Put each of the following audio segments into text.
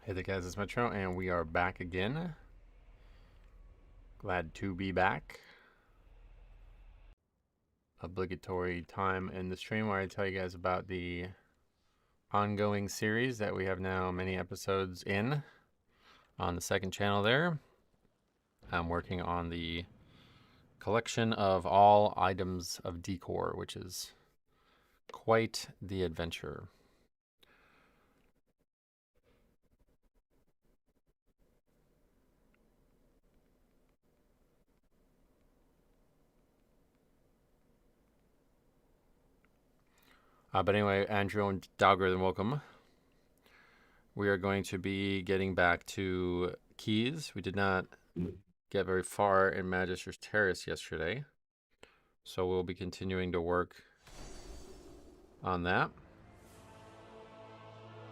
Hey there guys, it's Metro and we are back again. Glad to be back. Obligatory time in the stream where I tell you guys about the ongoing series that we have now many episodes in on the second channel there. I'm working on the collection of all items of decor, which is quite the adventure. But anyway, Andrew and Dalgren, welcome. We are going to be getting back to keys. We did not get very far in Magister's Terrace yesterday, so we'll be continuing to work on that.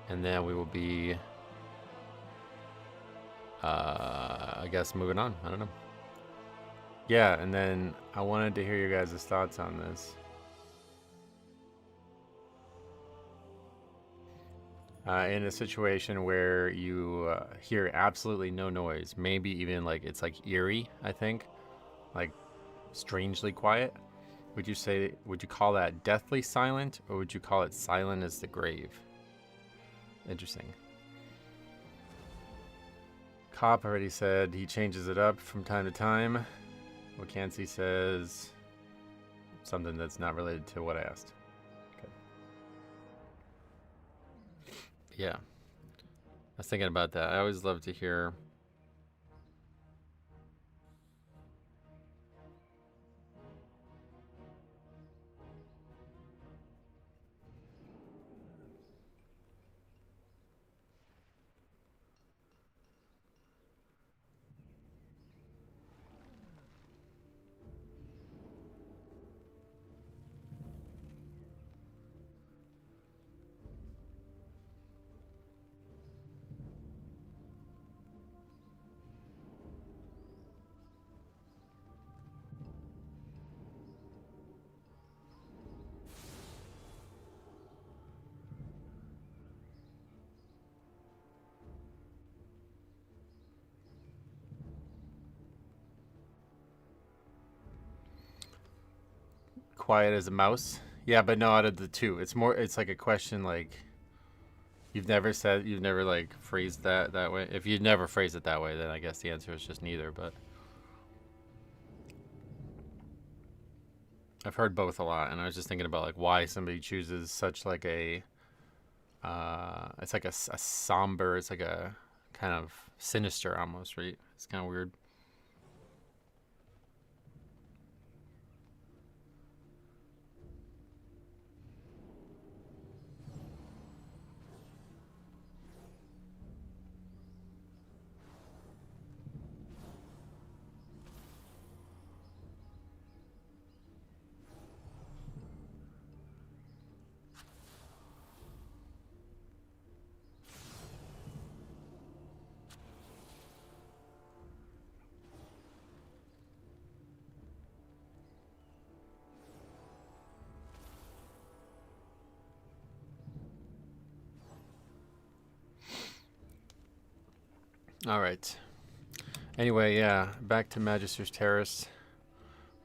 And then we will be, I guess, moving on. I don't know. Yeah, and then I wanted to hear your guys' thoughts on this. In a situation where you hear absolutely no noise, maybe even like it's like eerie, I think, like strangely quiet. Would you call that deathly silent, or would you call it silent as the grave? Interesting. Cop already said he changes it up from time to time. Wakansi says something that's not related to what I asked. Okay. Yeah. I was thinking about that. I always love to hear quiet as a mouse. Yeah, but no, out of the two, it's like a question like you've never like phrased that way. If you've never phrased it that way, then I guess the answer is just neither, but I've heard both a lot, and I was just thinking about like why somebody chooses such like a it's like a somber, it's like a kind of sinister almost, right? It's kind of weird. All right. Anyway, yeah, back to Magister's Terrace.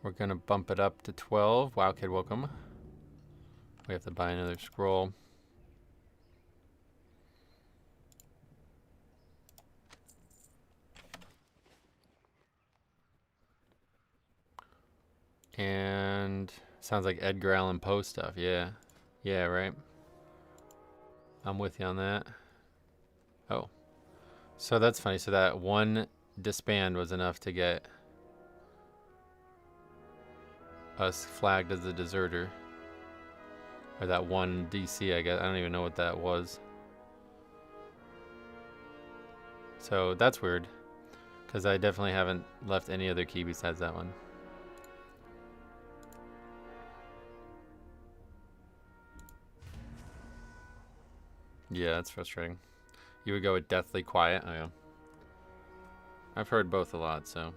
We're gonna bump it up to 12. Wow, kid, welcome. We have to buy another scroll. And sounds like Edgar Allan Poe stuff. Yeah. Yeah, right. I'm with you on that. Oh. So that's funny. So that one disband was enough to get us flagged as a deserter. Or that one DC, I guess. I don't even know what that was. So that's weird. Because I definitely haven't left any other key besides that one. Yeah, that's frustrating. You would go with Deathly Quiet? Oh, yeah. I've heard both a lot, so.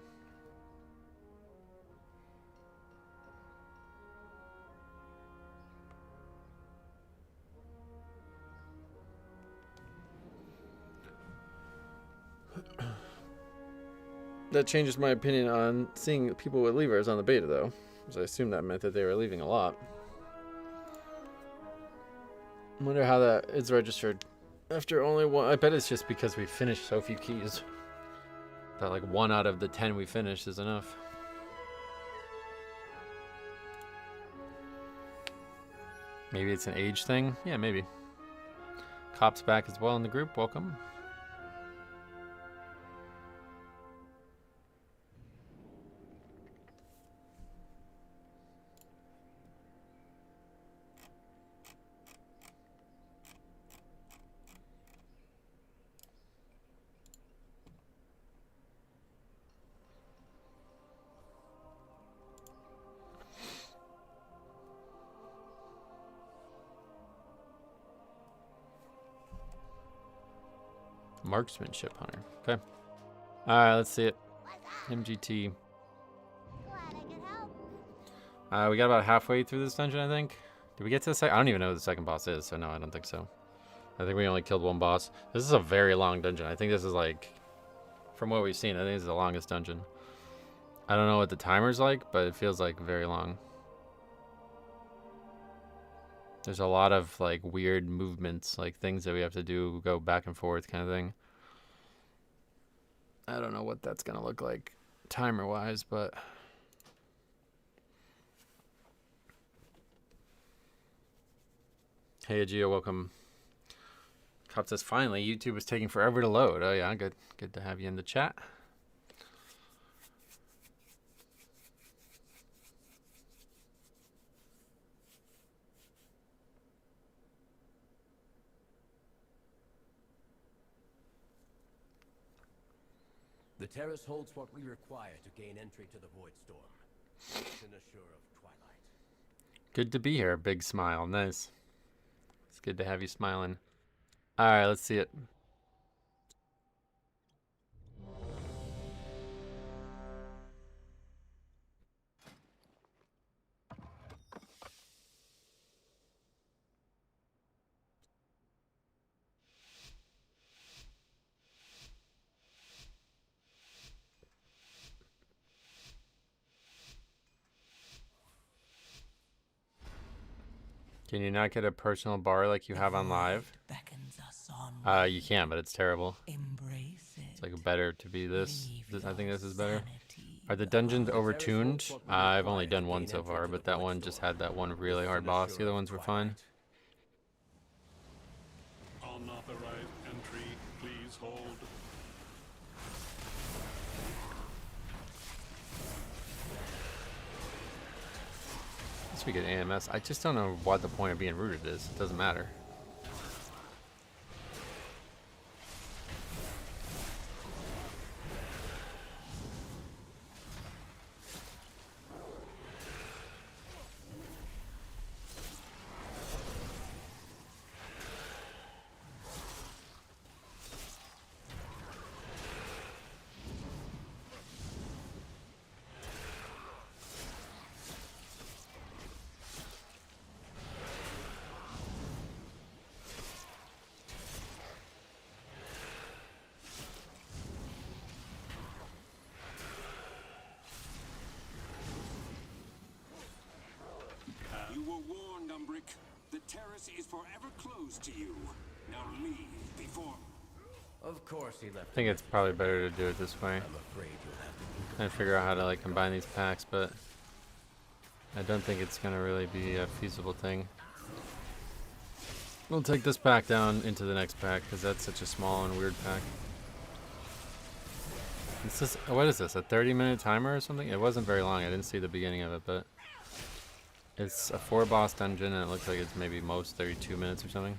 that changes my opinion on seeing people with leavers on the beta, though. Because I assume that meant that they were leaving a lot. I wonder how that is registered after only one. I bet it's just because we finished so few keys. That like 1 out of the 10 we finished is enough. Maybe it's an age thing? Yeah, maybe. Cop's back as well in the group. Welcome. Marksmanship hunter. Okay. Alright, let's see it. MGT. We got about halfway through this dungeon, I think. Did we get to the second? I don't even know who the second boss is, so no, I don't think so. I think we only killed 1 boss. This is a very long dungeon. I think this is like, from what we've seen, I think this is the longest dungeon. I don't know what the timer's like, but it feels like very long. There's a lot of like weird movements, like things that we have to do, go back and forth kind of thing. I don't know what that's gonna look like timer wise, but hey Agio, welcome. Cop says finally YouTube is taking forever to load. Oh yeah, good to have you in the chat. The Terrace holds what we require to gain entry to the Void Storm. In a shore of twilight. Good to be here. Big smile. Nice. It's good to have you smiling. All right, let's see it. Can you not get a personal bar like you have on live? You can, but it's terrible. It's like better to be this. I think this is better. Are the dungeons overtuned? I've only done one so far, but that one just had that one really hard boss. The other ones were fine. Unauthorized entry, please hold. We get AMS. I just don't know what the point of being rooted is. It doesn't matter. The Terrace is forever closed to you. Now leave before. Of course he left. I think it's probably better to do it this way. I'm afraid you'll have to Trying to figure out how to like combine these packs, but I don't think it's gonna really be a feasible thing. We'll take this pack down into the next pack because that's such a small and weird pack. This is, what is this? A 30-minute timer or something? It wasn't very long. I didn't see the beginning of it, but it's a 4-boss dungeon, and it looks like it's maybe most 32 minutes or something.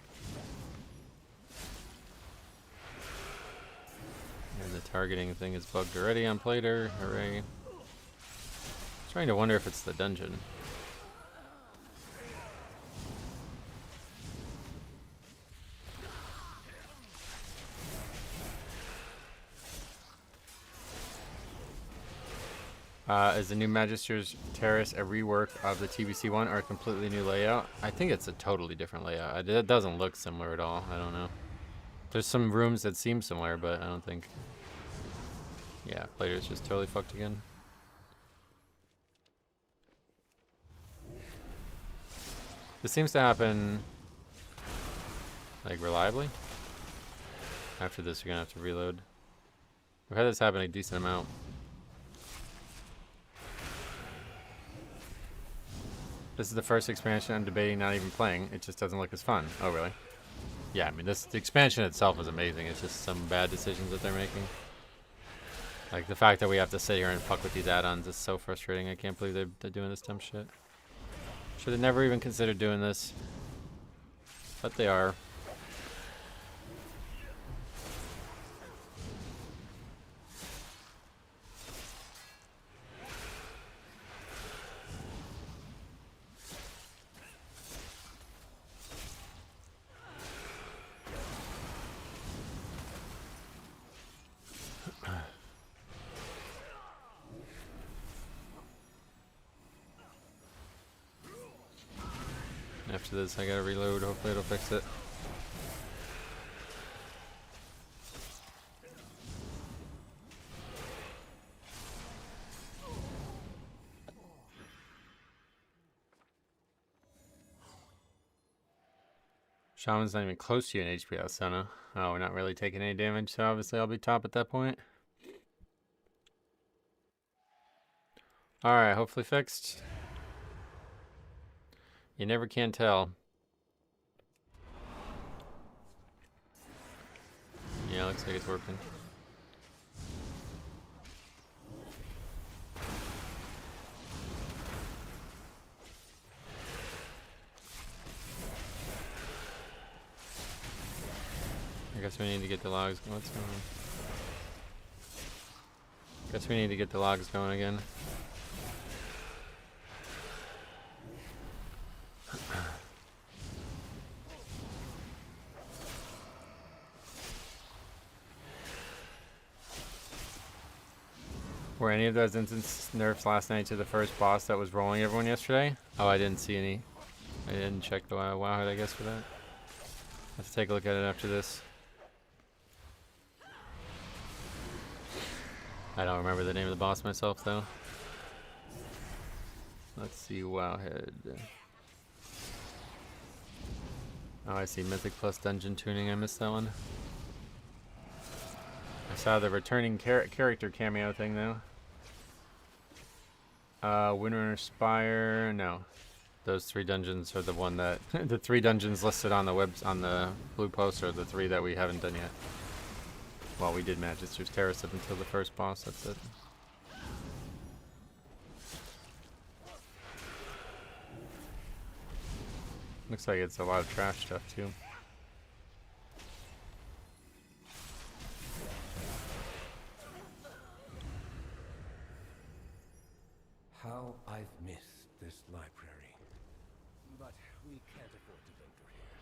And the targeting thing is bugged already on Plater. Hooray. Trying to wonder if it's the dungeon. Is the new Magister's Terrace a rework of the TBC one or a completely new layout? I think it's a totally different layout. It doesn't look similar at all. I don't know. There's some rooms that seem similar, but I don't think... Yeah, player's just totally fucked again. This seems to happen, like, reliably. After this, you're gonna have to reload. We've had this happen a decent amount. This is the first expansion I'm debating not even playing. It just doesn't look as fun. Oh, really? Yeah, I mean, the expansion itself is amazing. It's just some bad decisions that they're making. Like, the fact that we have to sit here and fuck with these add-ons is so frustrating. I can't believe they're doing this dumb shit. Should have never even considered doing this. But they are. After this, I gotta reload. Hopefully it'll fix it. Shaman's not even close to you in HP Asana. Oh, we're not really taking any damage, so obviously I'll be top at that point. Alright, hopefully fixed. You never can tell. Yeah, looks like it's working. I guess we need to get the logs. What's going on? Guess we need to get the logs going again. Were any of those instance nerfs last night to the first boss that was rolling everyone yesterday? Oh, I didn't see any. I didn't check the WoW HUD, I guess, for that. Let's take a look at it after this. I don't remember the name of the boss myself, though. Let's see, Wowhead. Oh, I see Mythic plus Dungeon Tuning. I missed that one. I saw the returning character cameo thing, though. Windrunner, Spire. No, those 3 dungeons are the one that the 3 dungeons listed on the blue post are the 3 that we haven't done yet. Well, we did Magister's Terrace up until the first boss. That's it. Looks like it's a lot of trash stuff too. How I've missed this library. But we can't afford to linger here.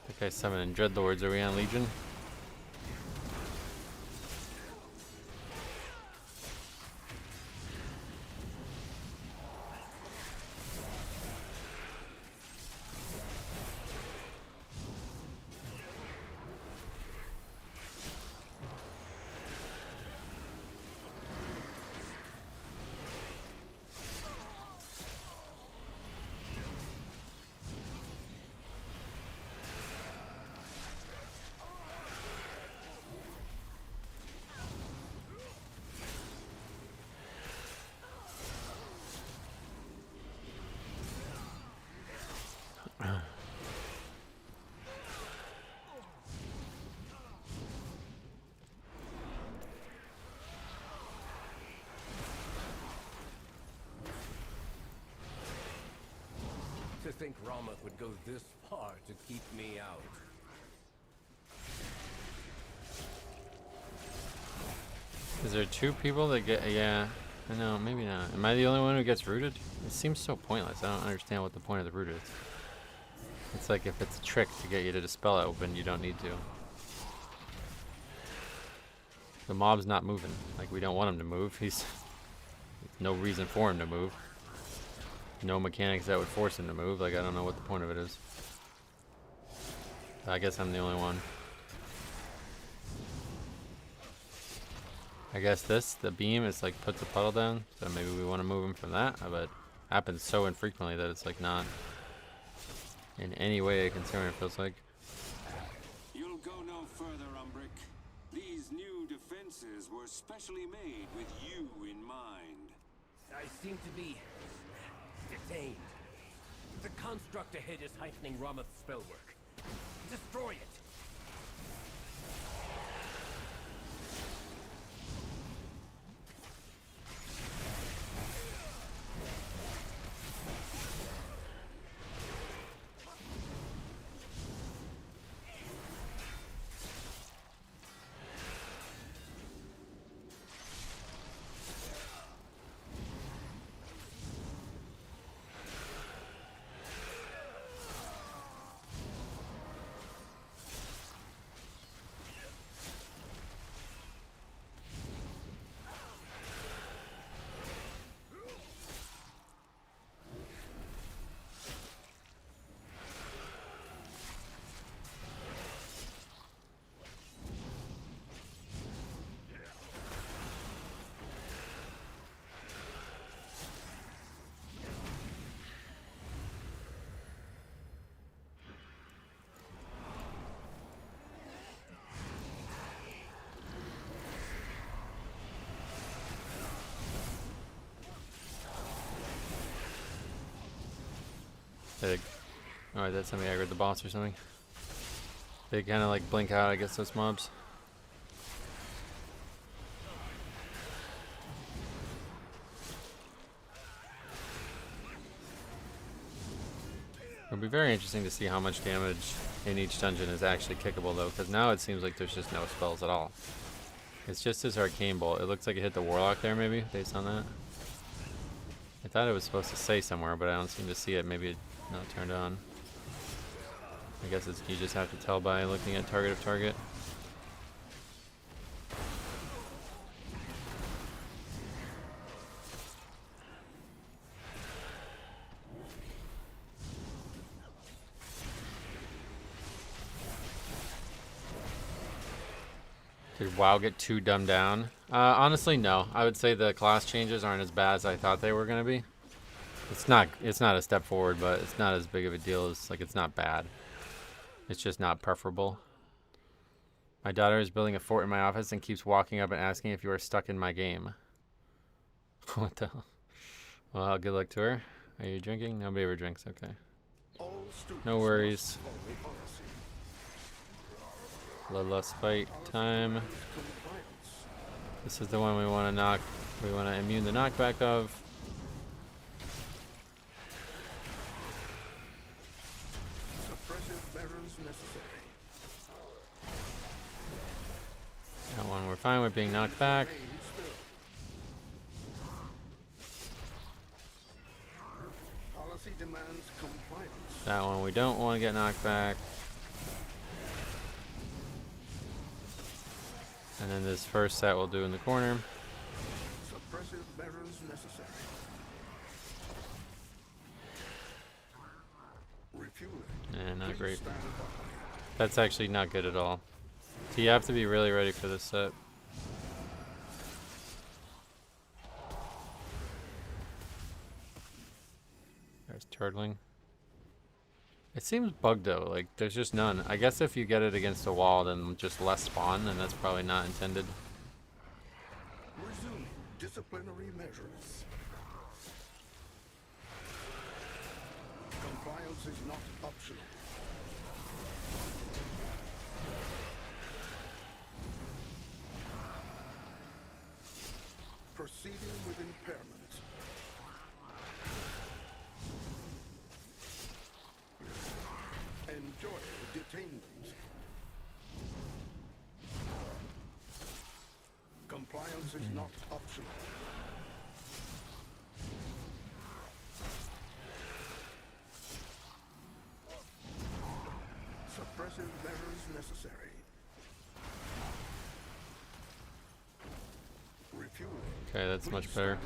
I think I summoned Dreadlords. Are we on Legion? To think Ramath would go this far to keep me out. Is there 2 people that get? Yeah, I know. Maybe not. Am I the only one who gets rooted? It seems so pointless. I don't understand what the point of the root is. It's like if it's a trick to get you to dispel it open, you don't need to. The mob's not moving. Like, we don't want him to move. He's no reason for him to move. No mechanics that would force him to move. Like, I don't know what the point of it is. I guess I'm the only one. I guess the beam is like puts a puddle down, so maybe we want to move him from that, but it happens so infrequently that it's like not in any way a concern, it feels like. You'll go no further, Umbric. These new defenses were specially made with you in mind. I seem to be detained. The construct ahead is heightening Ramath's spellwork. Destroy it! Alright, that's somebody aggroed the boss or something. They kind of like blink out, I guess, those mobs. It'll be very interesting to see how much damage in each dungeon is actually kickable, though, because now it seems like there's just no spells at all. It's just this arcane bolt. It looks like it hit the warlock there, maybe, based on that. I thought it was supposed to say somewhere, but I don't seem to see it. Maybe it's not turned on. I guess it's, you just have to tell by looking at target of target. Did WoW get too dumbed down? Honestly, no. I would say the class changes aren't as bad as I thought they were going to be. It's not a step forward, but it's not as big of a deal as, like, it's not bad. It's just not preferable. My daughter is building a fort in my office and keeps walking up and asking if you are stuck in my game. What the hell? Well, good luck to her. Are you drinking? Nobody ever drinks, okay. No worries. Bloodlust fight time. This is the one we want to knock. We want to immune the knockback of. That one we're fine with being knocked back. That one we don't want to get knocked back. And then this first set we'll do in the corner. Suppressive measures necessary. Refueling. And not great. That's actually not good at all. So you have to be really ready for this set. There's turtling. It seems bugged though, like there's just none. I guess if you get it against a wall, then just less spawn, and that's probably not intended. Resuming disciplinary measures. Compliance is not optional. Proceeding with impairment. Enjoy detainment. Compliance is not optional. Suppressive measures necessary. Okay, that's much better.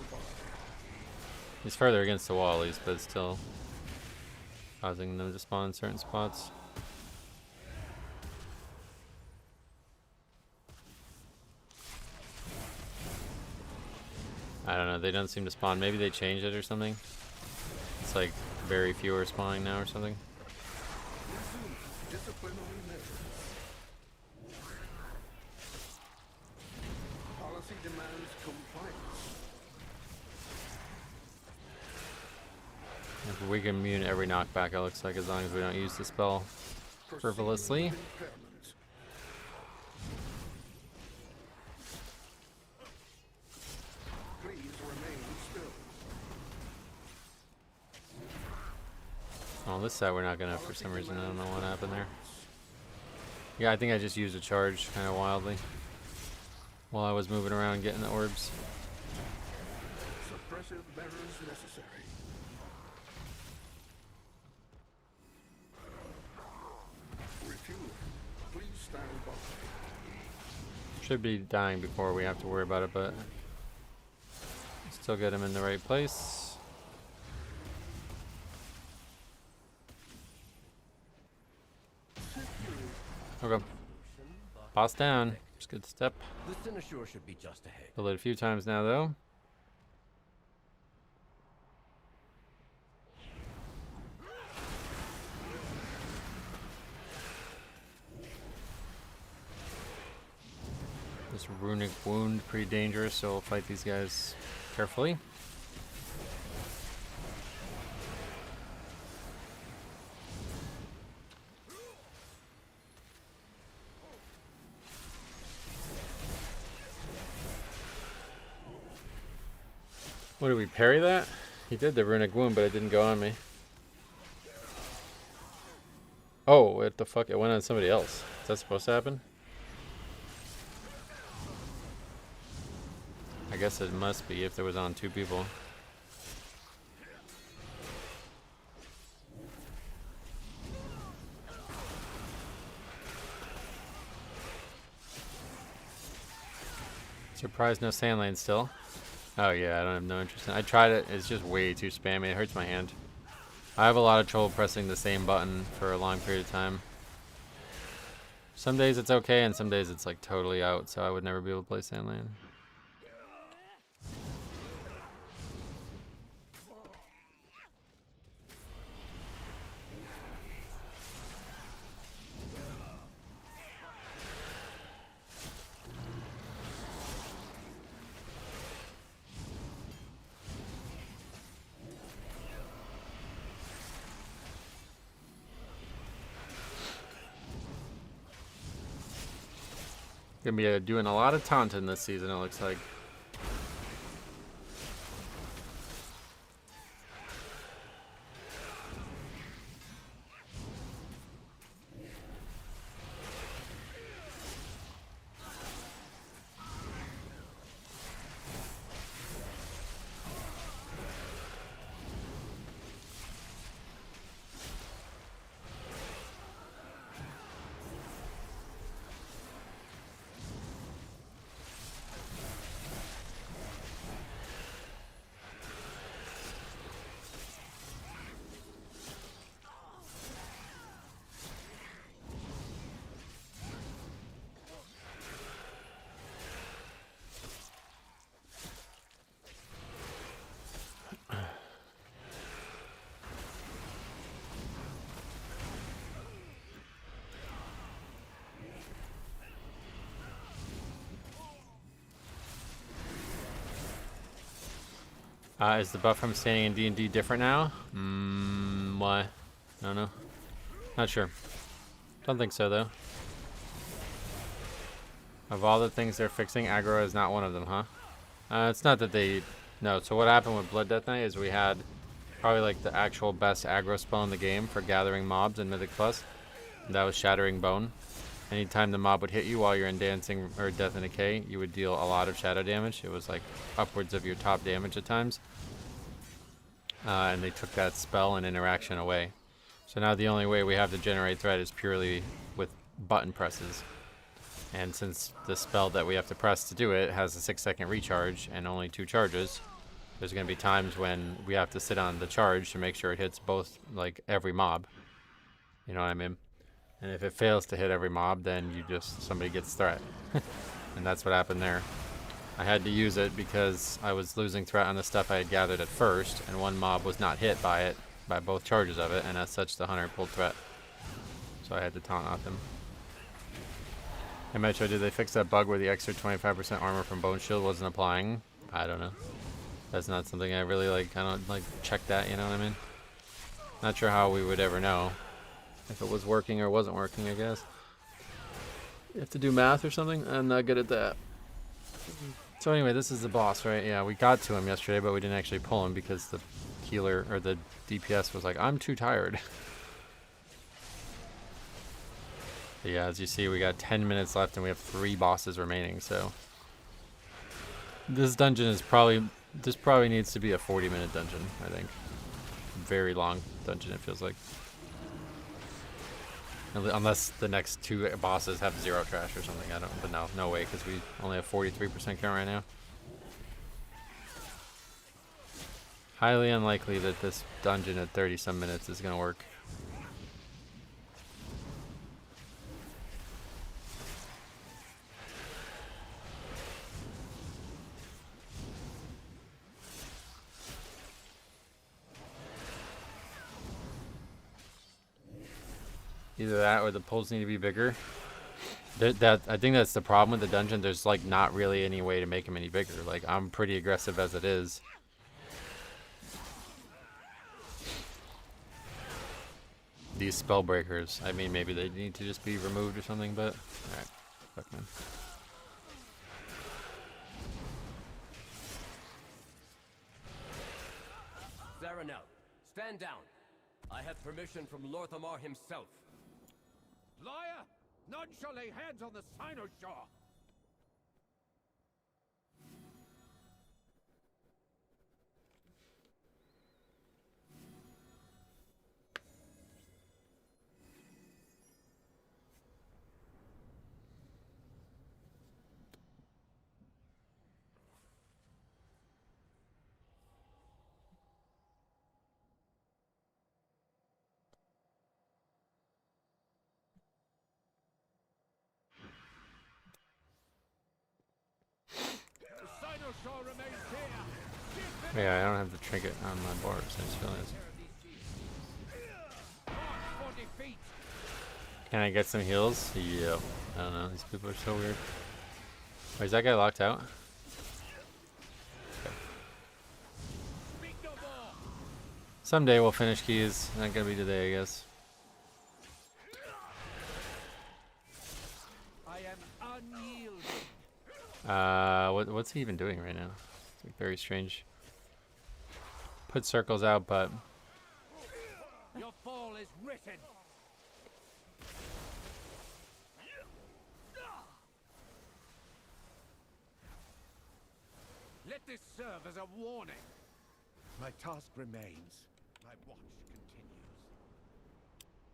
He's further against the wall at least, but it's still causing them to spawn in certain spots. I don't know, they don't seem to spawn. Maybe they changed it or something. It's like very few are spawning now or something. Disciplinary measures. Policy demands compliance. We can immune every knockback, it looks like, as long as we don't use the spell frivolously. Impairment. Please remain still. On this side, we're not gonna, for some reason. I don't know what happened there. Yeah, I think I just used a charge kind of wildly while I was moving around getting the orbs. Suppressive measures necessary. Refuel. Please stand by. Should be dying before we have to worry about it, but still get him in the right place. Okay. Boss down. It's a good step. The Cynosure should be just ahead. Killed it a few times now, though. This runic wound, pretty dangerous, so we'll fight these guys carefully. What, did we parry that? He did the runic wound, but it didn't go on me. Oh, what the fuck? It went on somebody else. Is that supposed to happen? I guess it must be if there was on two people. Surprised no sand lane still. Oh yeah, I don't have no interest in it. I tried it, it's just way too spammy, it hurts my hand. I have a lot of trouble pressing the same button for a long period of time. Some days it's okay, and some days it's like totally out, so I would never be able to play sand lane. Gonna be doing a lot of taunting this season, it looks like. Is the buff from standing in D&D different now? Why? I don't know. Not sure. Don't think so, though. Of all the things they're fixing, aggro is not one of them, huh? It's not that they... No, so what happened with Blood Death Knight is we had probably like the actual best aggro spell in the game for gathering mobs in Mythic Plus. And that was Shattering Bone. Anytime the mob would hit you while you're in Dancing or Death and Decay, you would deal a lot of shadow damage. It was like upwards of your top damage at times. And they took that spell and interaction away. So now the only way we have to generate threat is purely with button presses. And since the spell that we have to press to do it has a 6-second recharge and only 2 charges, there's going to be times when we have to sit on the charge to make sure it hits both, like, every mob. You know what I mean? And if it fails to hit every mob, then somebody gets threat. And that's what happened there. I had to use it because I was losing threat on the stuff I had gathered at first, and one mob was not hit by it, by both charges of it, and as such the hunter pulled threat. So I had to taunt off him. Hey Metro, did they fix that bug where the extra 25% armor from Bone Shield wasn't applying? I don't know. That's not something I really like. I don't like check that, you know what I mean? Not sure how we would ever know if it was working or wasn't working, I guess. You have to do math or something? I'm not good at that. So anyway, this is the boss, right? Yeah, we got to him yesterday, but we didn't actually pull him because the healer, or the DPS was like, I'm too tired. But yeah, as you see, we got 10 minutes left and we have 3 bosses remaining, so... This dungeon is this probably needs to be a 40-minute dungeon, I think. Very long dungeon, it feels like. Unless the next 2 bosses have 0 trash or something, I don't, but no way, because we only have 43% count right now. Highly unlikely that this dungeon at 30-some minutes is going to work. Either that or the pulls need to be bigger. I think that's the problem with the dungeon. There's like not really any way to make them any bigger. Like I'm pretty aggressive as it is. These spell breakers. I mean, maybe they need to just be removed or something, but alright. Fuck man. Zaranel, stand down. I have permission from Lorthamar himself. Liar! None shall lay hands on the Sinoshaw! Sinoshaw remains here! Yeah, I don't have the trinket on my board, so I just realized. March for defeat! Can I get some heals? Yeah. I don't know, these people are so weird. Wait, is that guy locked out? Okay. Speak no more! Someday we'll finish keys. Not gonna be today, I guess. I am unyielding. What's he even doing right now? It's like very strange. Put circles out, but Your fall is written! Let this serve as a warning. My task remains. My watch continues.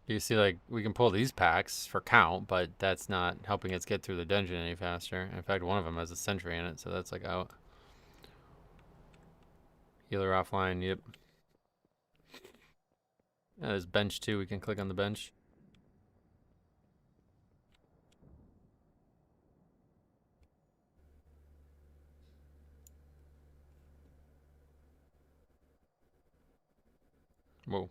you see, like, we can pull these packs for count, but that's not helping us get through the dungeon any faster. In fact, one of them has a sentry in it, so that's like out. Healer offline, yep. Yeah, there's bench too, we can click on the bench. Whoa.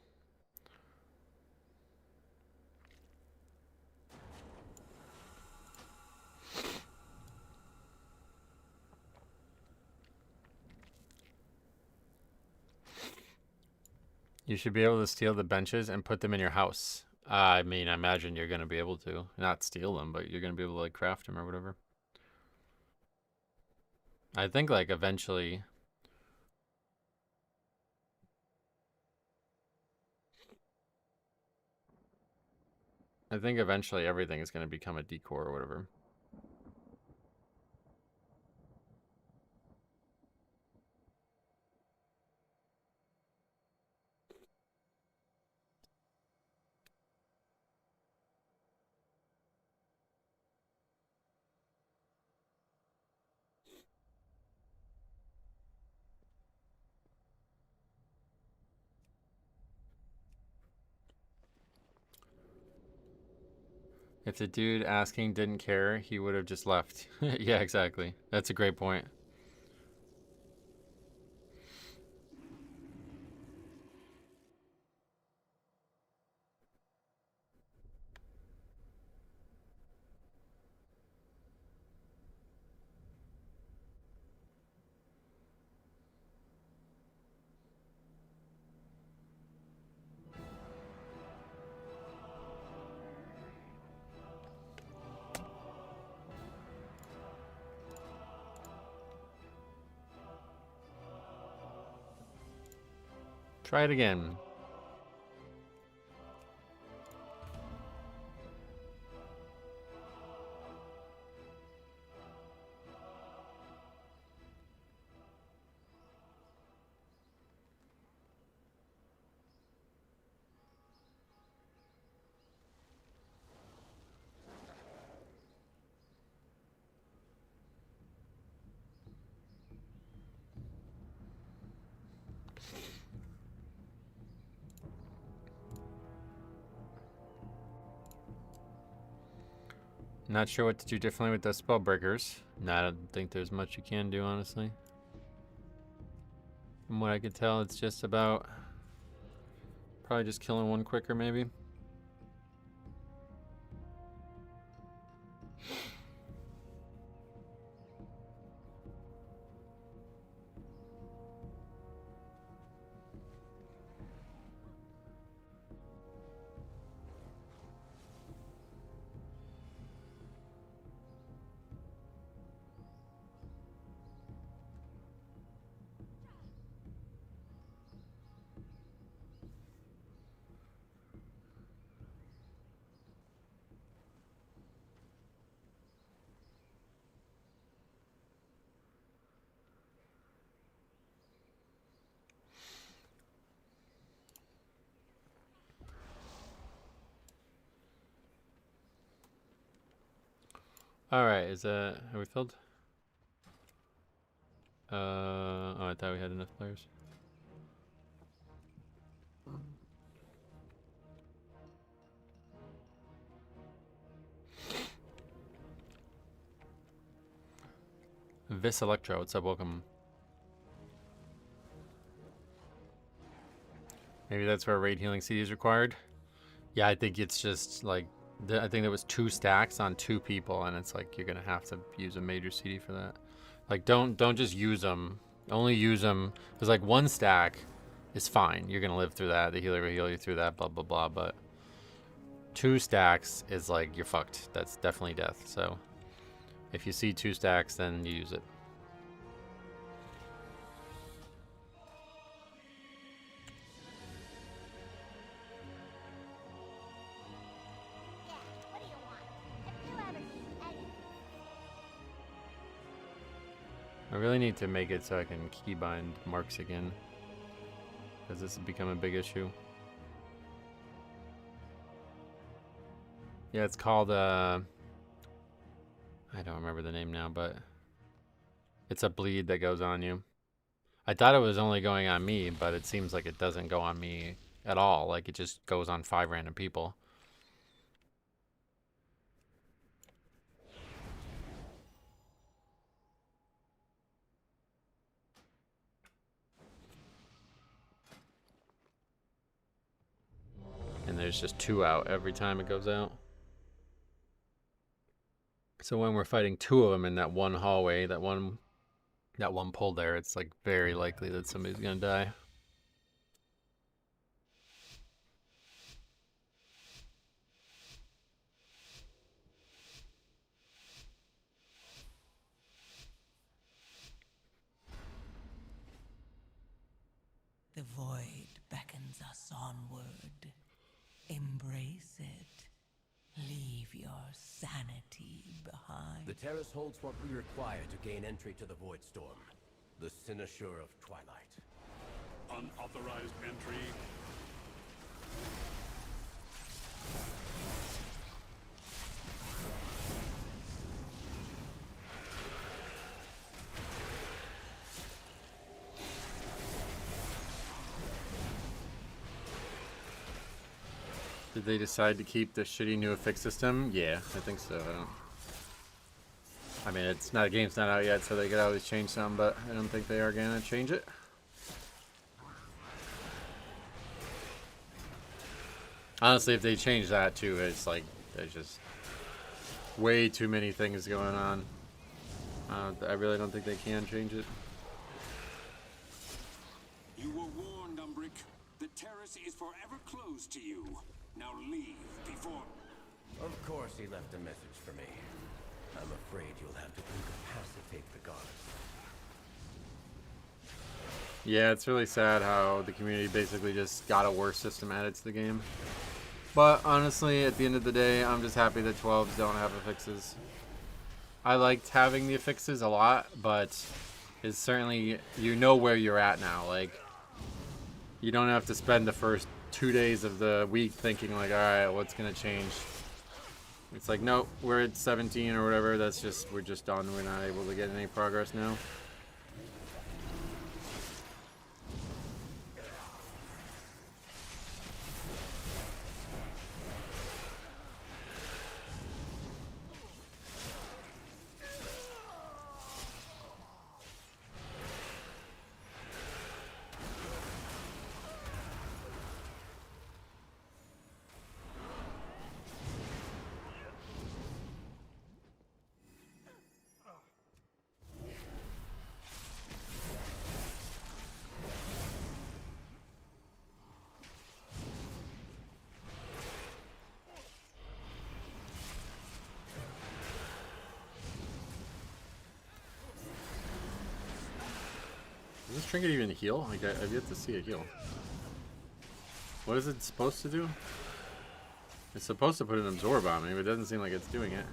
You should be able to steal the benches and put them in your house. I mean, I imagine you're going to be able to. Not steal them, but you're going to be able to, like, craft them or whatever. I think, like, eventually... I think eventually everything is going to become a decor or whatever. If the dude asking didn't care, he would have just left. Yeah, exactly. That's a great point. Try it again. Not sure what to do differently with those spell breakers. No, I don't think there's much you can do, honestly. From what I could tell, it's just about probably just killing one quicker, maybe. Alright, are we filled? Oh, I thought we had enough players. Vis Electro, what's up? Welcome. Maybe that's where raid healing CD is required. Yeah, I think it's just like I think there was 2 stacks on 2 people, and it's like you're gonna have to use a major CD for that. Like don't just use them. Only use them because like 1 stack is fine. You're gonna live through that. The healer will heal you through that. Blah blah blah. But 2 stacks is like you're fucked. That's definitely death. So if you see 2 stacks, then you use it. I really need to make it so I can keybind marks again, because this has become a big issue. Yeah, it's called, I don't remember the name now, but it's a bleed that goes on you. I thought it was only going on me, but it seems like it doesn't go on me at all. Like, it just goes on 5 random people. And there's just 2 out every time it goes out. So when we're fighting 2 of them in that one hallway, that one pull there, it's like very likely that somebody's gonna die. The void beckons us onward. Embrace it. Leave your sanity behind. The Terrace holds what we require to gain entry to the Void Storm. The Cynosure of Twilight. Unauthorized entry. Did they decide to keep the shitty new affix system? Yeah, I think so. I mean, it's not, game's not out yet, so they could always change some, but I don't think they are gonna change it. Honestly, if they change that too, it's like there's just way too many things going on. I really don't think they can change it. You were warned, Umbric. The Terrace is forever closed to you. Now leave before... Of course he left a message for me. I'm afraid you'll have to incapacitate the guards. Yeah, it's really sad how the community basically just got a worse system added to the game. But honestly, at the end of the day, I'm just happy that 12s don't have affixes. I liked having the affixes a lot, but it's certainly, you know where you're at now. Like, you don't have to spend the first 2 days of the week thinking like, alright, what's gonna change? It's like, nope, we're at 17 or whatever, that's just, we're just done. We're not able to get any progress now. Does this trinket even heal? Like, I've yet to see it heal. What is it supposed to do? It's supposed to put an absorb on me, but it doesn't seem like it's doing it.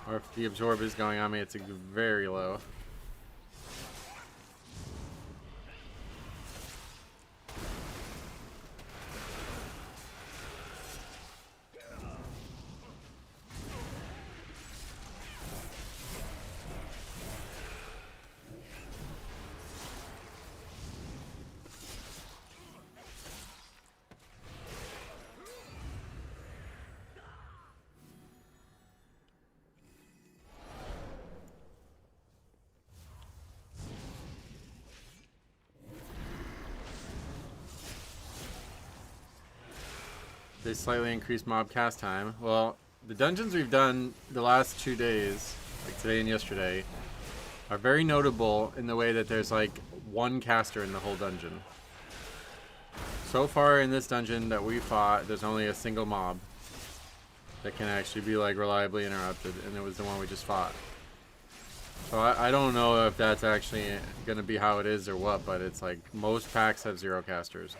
Or if the absorb is going on me, it's very low. They slightly increased mob cast time. Well, the dungeons we've done the last 2 days, like today and yesterday, are very notable in the way that there's like one caster in the whole dungeon. So far in this dungeon that we fought, there's only a single mob that can actually be like reliably interrupted, and it was the one we just fought. So I don't know if that's actually going to be how it is or what, but it's like most packs have 0 casters.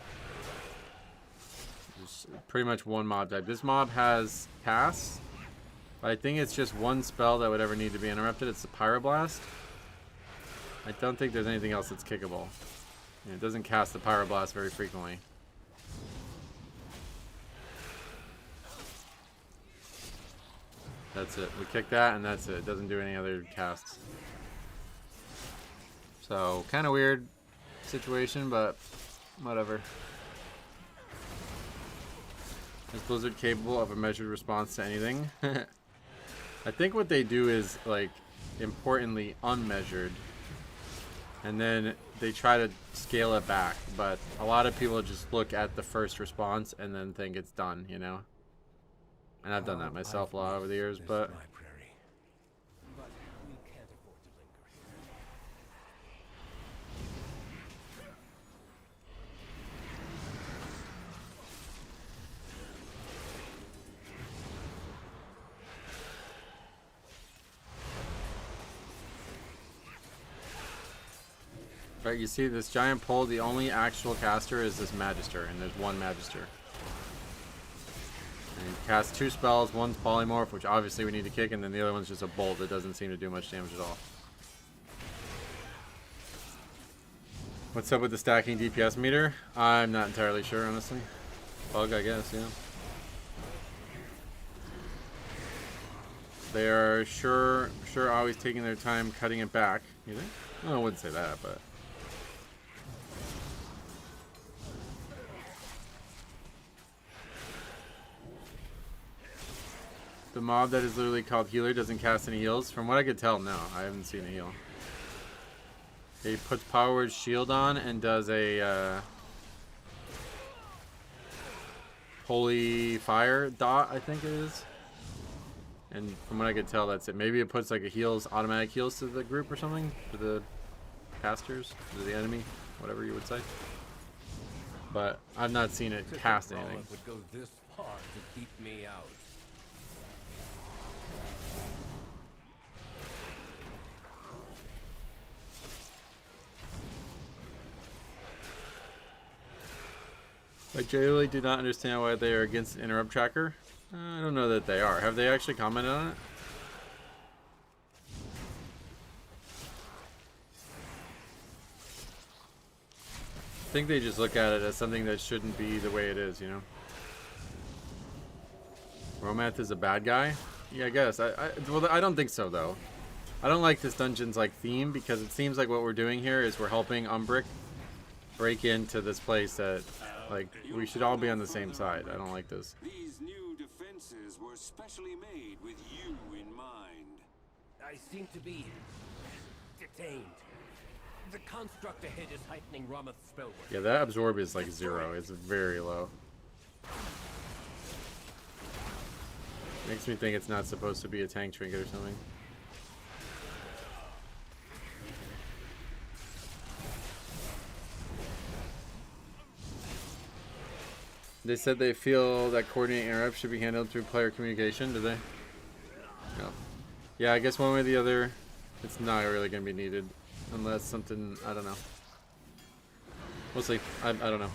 Pretty much one mob type. This mob has pass, but I think it's just one spell that would ever need to be interrupted. It's the Pyroblast. I don't think there's anything else that's kickable. And it doesn't cast the Pyroblast very frequently. That's it. We kick that and that's it. It doesn't do any other casts. So, kind of weird situation, but whatever. Is Blizzard capable of a measured response to anything? I think what they do is, like, importantly unmeasured. And then they try to scale it back. But a lot of people just look at the first response and then think it's done, you know? And I've done that myself a lot over the years, but... Right, you see this giant pole, the only actual caster is this Magister, and there's one Magister. And he casts 2 spells, one's Polymorph, which obviously we need to kick, and then the other one's just a bolt that doesn't seem to do much damage at all. What's up with the stacking DPS meter? I'm not entirely sure, honestly. Bug, I guess, yeah. They are sure always taking their time cutting it back. You think? Well, I wouldn't say that, but... The mob that is literally called healer doesn't cast any heals. From what I could tell, no, I haven't seen a heal. He puts Power Word Shield on and does a Holy Fire dot, I think it is. And from what I could tell, that's it. Maybe it puts like a heals, automatic heals to the group or something, to the casters, to the enemy, whatever you would say. But I've not seen it cast anything. Would go this far to keep me out. I generally do not understand why they are against interrupt tracker. I don't know that they are. Have they actually commented on it? I think they just look at it as something that shouldn't be the way it is, you know? Romath is a bad guy? Yeah, I guess. Well, I don't think so, though. I don't like this dungeon's like theme because it seems like what we're doing here is we're helping Umbric break into this place that, like, we should all be on the same side. I don't like this. These new defenses were specially made with you in mind. I seem to be detained. The construct ahead is heightening Ramath's spell work. Yeah, that absorb is like 0. It's very low. Makes me think it's not supposed to be a tank trinket or something. They said they feel that coordinating interrupts should be handled through player communication. Did they? No. Yeah, I guess one way or the other, it's not really going to be needed. Unless something, I don't know. We'll see. I don't know.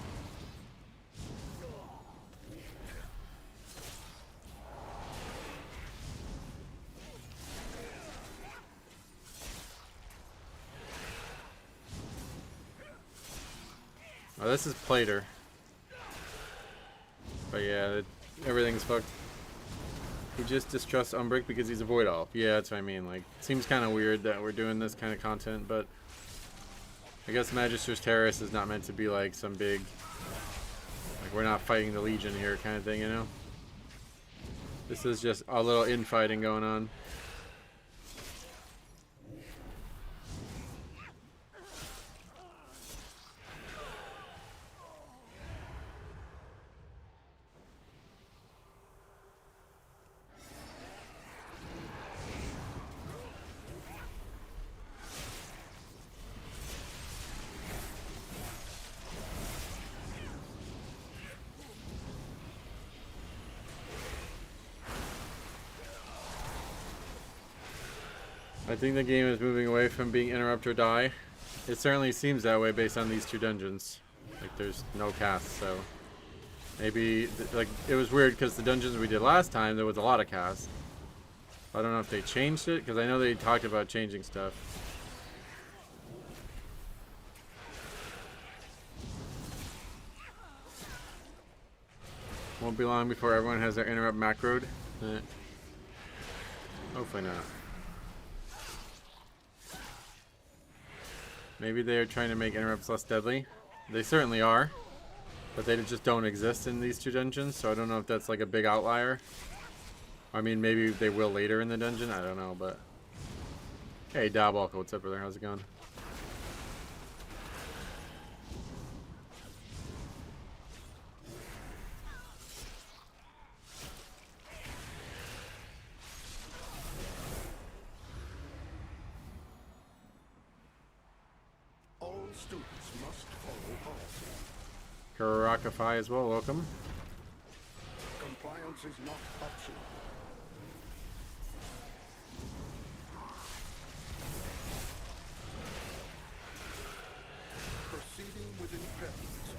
Oh, this is Plater. But yeah, everything's fucked. He just distrusts Umbric because he's a Void Elf. Yeah, that's what I mean. Like, it seems kind of weird that we're doing this kind of content, but I guess Magister's Terrace is not meant to be like some big, like, we're not fighting the Legion here kind of thing, you know? This is just a little infighting going on. I think the game is moving away from being interrupt or die. It certainly seems that way based on these two dungeons. Like, there's no cast, so maybe like it was weird because the dungeons we did last time there was a lot of cast. I don't know if they changed it because I know they talked about changing stuff. Won't be long before everyone has their interrupt macroed. Hopefully not. Maybe they are trying to make interrupts less deadly. They certainly are. But they just don't exist in these two dungeons, so I don't know if that's like a big outlier. I mean, maybe they will later in the dungeon, I don't know, but... Hey, Dabalka, what's up, brother? How's it going? All students must follow policy. Karakafai as well, welcome. Compliance is not optional. Proceeding with impediments.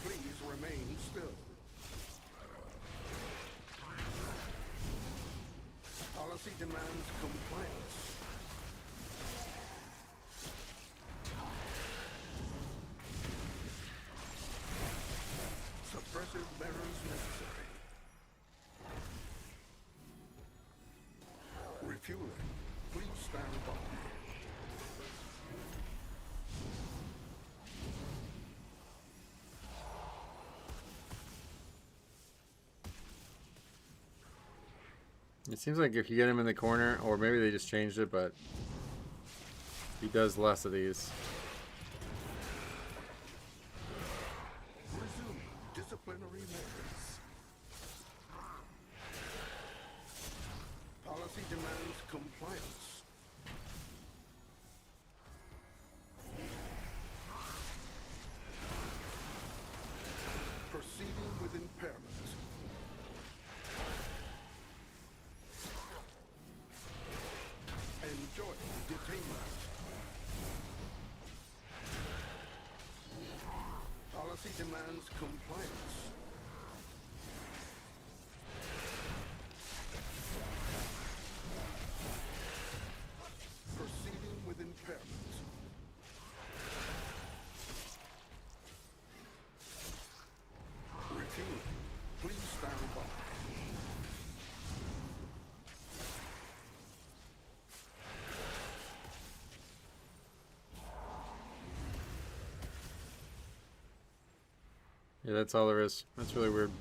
Please remain still. Policy demands compliance. Suppressive measures necessary. Refueling. Please stand by. It seems like if you get him in the corner, or maybe they just changed it, but he does less of these. Resume disciplinary measures. Policy demands compliance. Proceeding with impairment. Enjoy detainment. Policy demands compliance. Proceeding with impairment. Refueling. Please stand by. Yeah, that's all there is. That's really weird.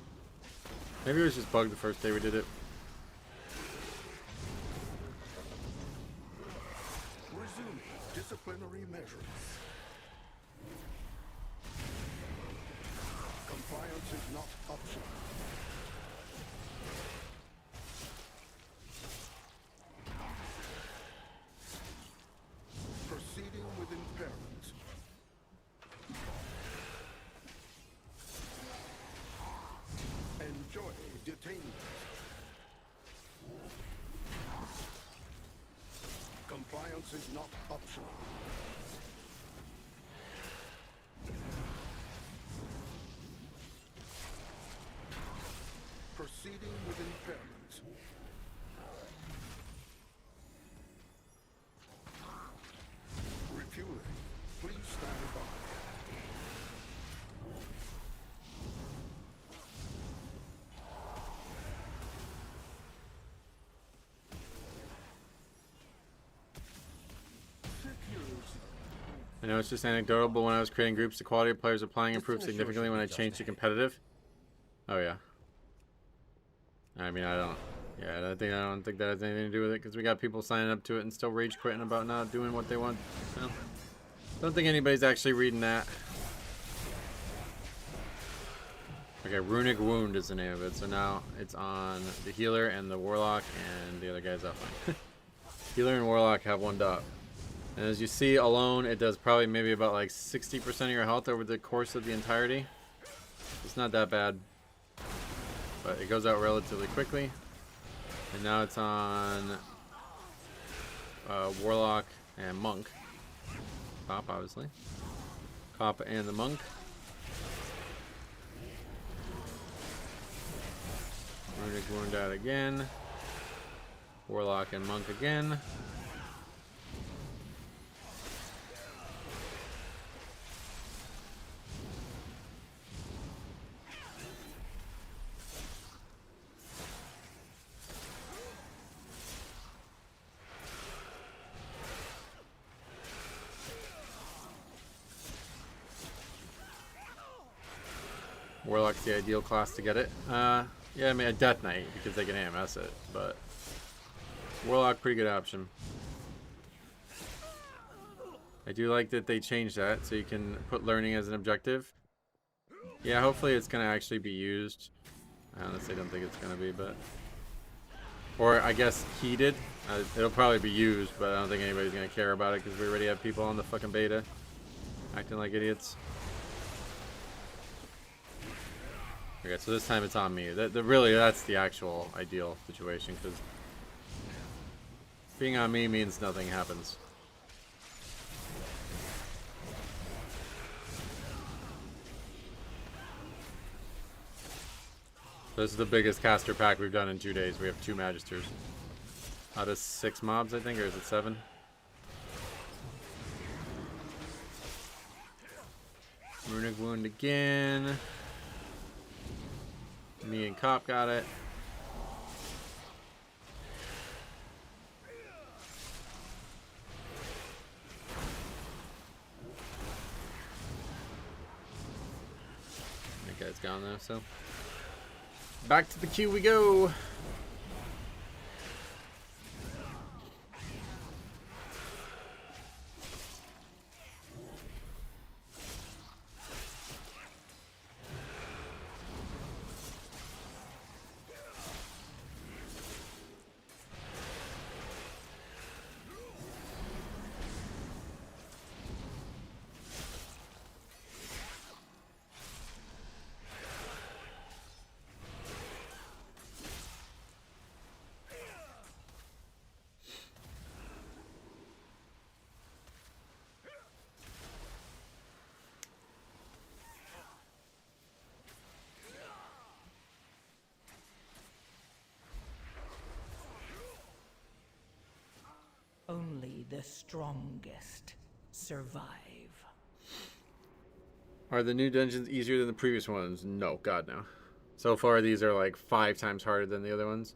Maybe it was just bugged the first day we did it. Resume disciplinary measures. Compliance is not optional. Proceeding with impairment. Enjoy detainment. Compliance is not optional. Proceeding with impairment. Refueling. Please stand by. I know it's just anecdotal, but when I was creating groups, the quality of players applying improved significantly when I changed to competitive. Oh yeah. I mean, I don't think that has anything to do with it, because we got people signing up to it and still rage quitting about not doing what they want. No. Don't think anybody's actually reading that. Okay, Runic Wound is the name of it. So now it's on the healer and the warlock, and the other guy's offline. Healer and warlock have 1 dot. And as you see alone, it does probably maybe about like 60% of your health over the course of the entirety. It's not that bad, but it goes out relatively quickly. And now it's on warlock and monk. Cop, obviously. Cop and the monk. Runic Wound out again. Warlock and monk again. Warlock's the ideal class to get it. Yeah, I mean a Death Knight because they can AMS it, but Warlock, pretty good option. I do like that they changed that, so you can put learning as an objective. Yeah, hopefully it's gonna actually be used. I honestly don't think it's gonna be, but or I guess heated. It'll probably be used, but I don't think anybody's gonna care about it because we already have people on the fucking beta acting like idiots. Okay, so this time it's on me. Really, that's the actual ideal situation, because being on me means nothing happens. This is the biggest caster pack we've done in 2 days. We have 2 Magisters. Out of 6 mobs, I think, or is it 7? Runic Wound again. Me and Cop got it. That guy's gone though, so back to the queue we go. the strongest survive. Are the new dungeons easier than the previous ones? No, God no. So far, these are like 5 times harder than the other ones.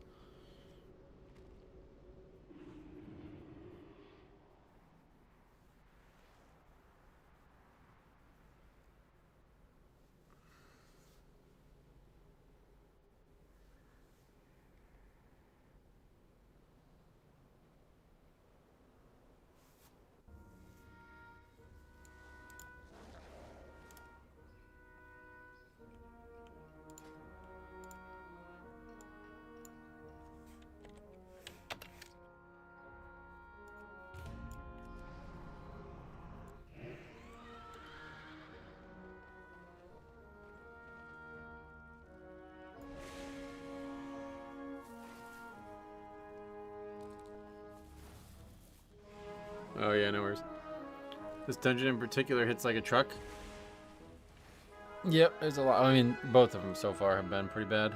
Oh yeah, no worries. This dungeon in particular hits like a truck. Yep, there's a lot. I mean, both of them so far have been pretty bad.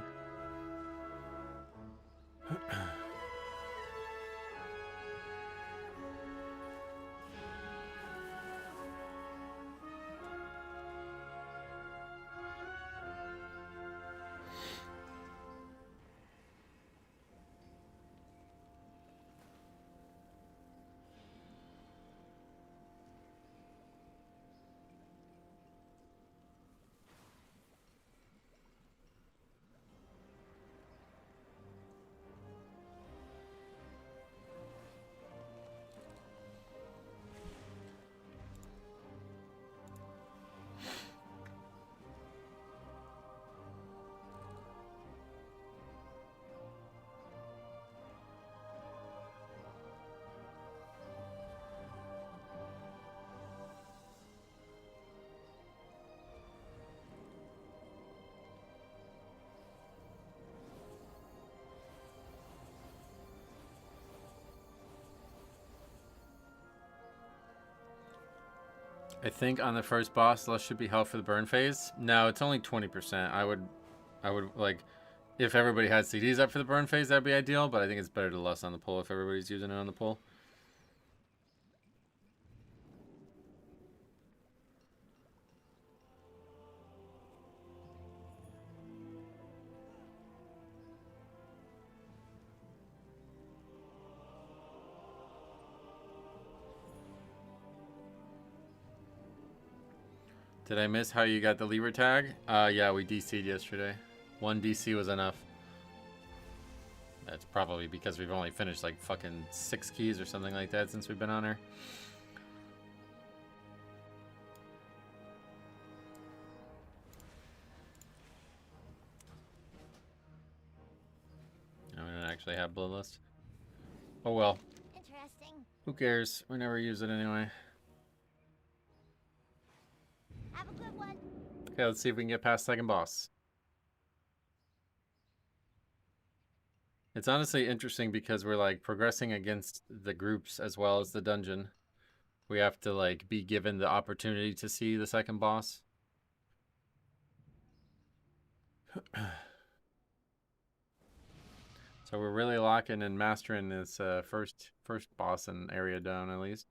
I think on the first boss, less should be health for the burn phase. No, it's only 20%. I would like, if everybody had CDs up for the burn phase, that'd be ideal. But I think it's better to less on the pull if everybody's using it on the pull. Did I miss how you got the Libra tag? Yeah, we DC'd yesterday. 1 DC was enough. That's probably because we've only finished like fucking 6 keys or something like that since we've been on her. I don't actually have Bloodlust. Oh well. Interesting. Who cares? We never use it anyway. Have a good one. Okay, let's see if we can get past second boss. It's honestly interesting because we're like progressing against the groups as well as the dungeon. We have to like be given the opportunity to see the second boss. So we're really locking and mastering this first boss and area down at least.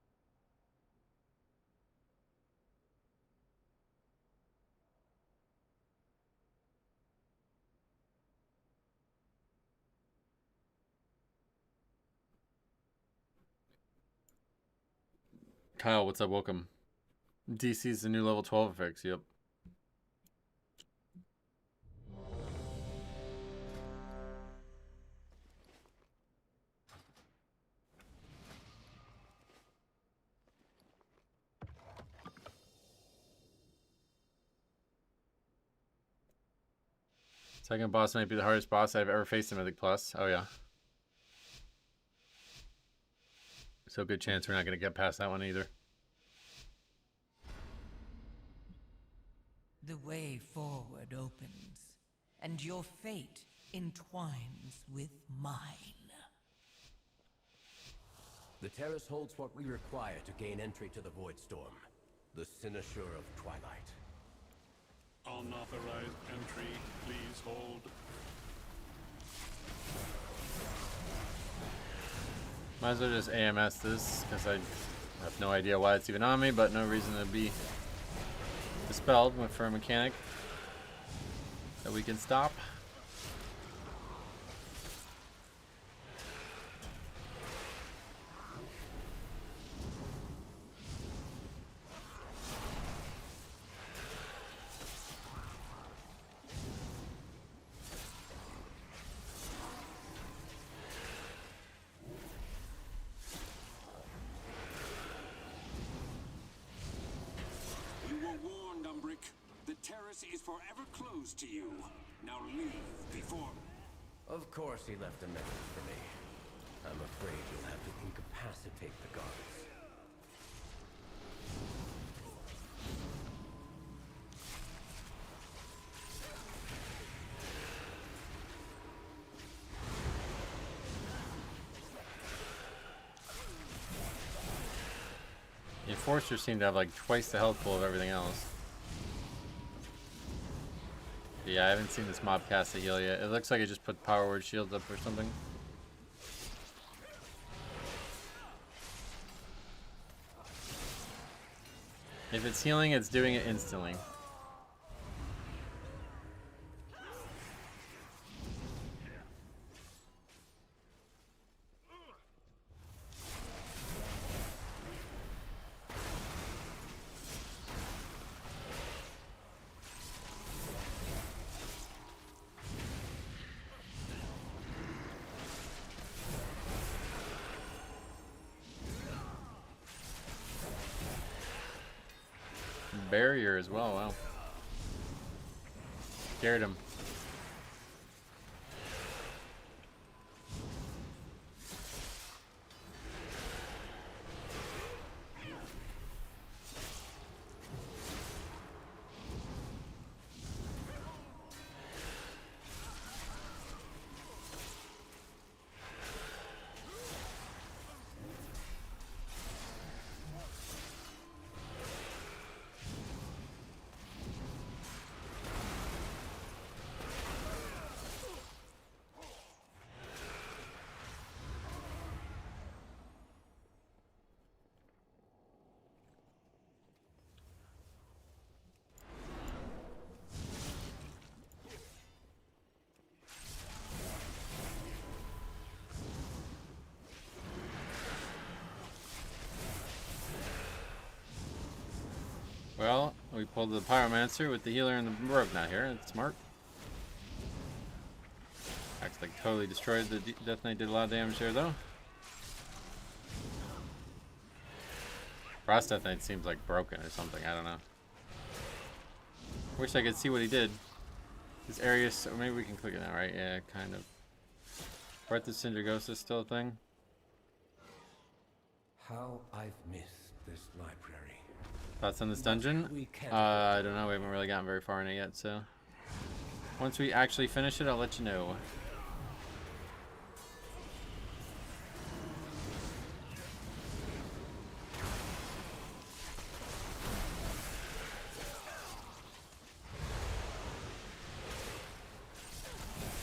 Kyle, what's up? Welcome. DC's the new level 12 effects, yep. Second boss might be the hardest boss I've ever faced in Mythic Plus. Oh yeah. So good chance we're not going to get past that one either. The way forward opens, and your fate entwines with mine. The Terrace holds what we require to gain entry to the Void Storm, the Cynosure of Twilight. Unauthorized entry, please hold. Might as well just AMS this, because I have no idea why it's even on me, but no reason to be dispelled for a mechanic that we can stop. The Terrace is forever closed to you. Now leave before... Of course he left a message for me. I'm afraid you'll have to incapacitate the guards. The Enforcers seem to have like twice the health pool of everything else. Yeah, I haven't seen this mob cast a heal yet. It looks like it just put power word shields up or something. If it's healing, it's doing it instantly. Barrier as well, wow. Scared him. Well, we pulled the Pyromancer with the healer and the Rogue not here. That's smart. Acts like totally destroyed the Death Knight. Did a lot of damage there though. Frost Death Knight seems like broken or something. I don't know. Wish I could see what he did. This area, so maybe we can click it now, right? Yeah, kind of. Breath of Syndragosa is still a thing. How I've missed this library. Thoughts on this dungeon? I don't know. We haven't really gotten very far in it yet, so once we actually finish it, I'll let you know.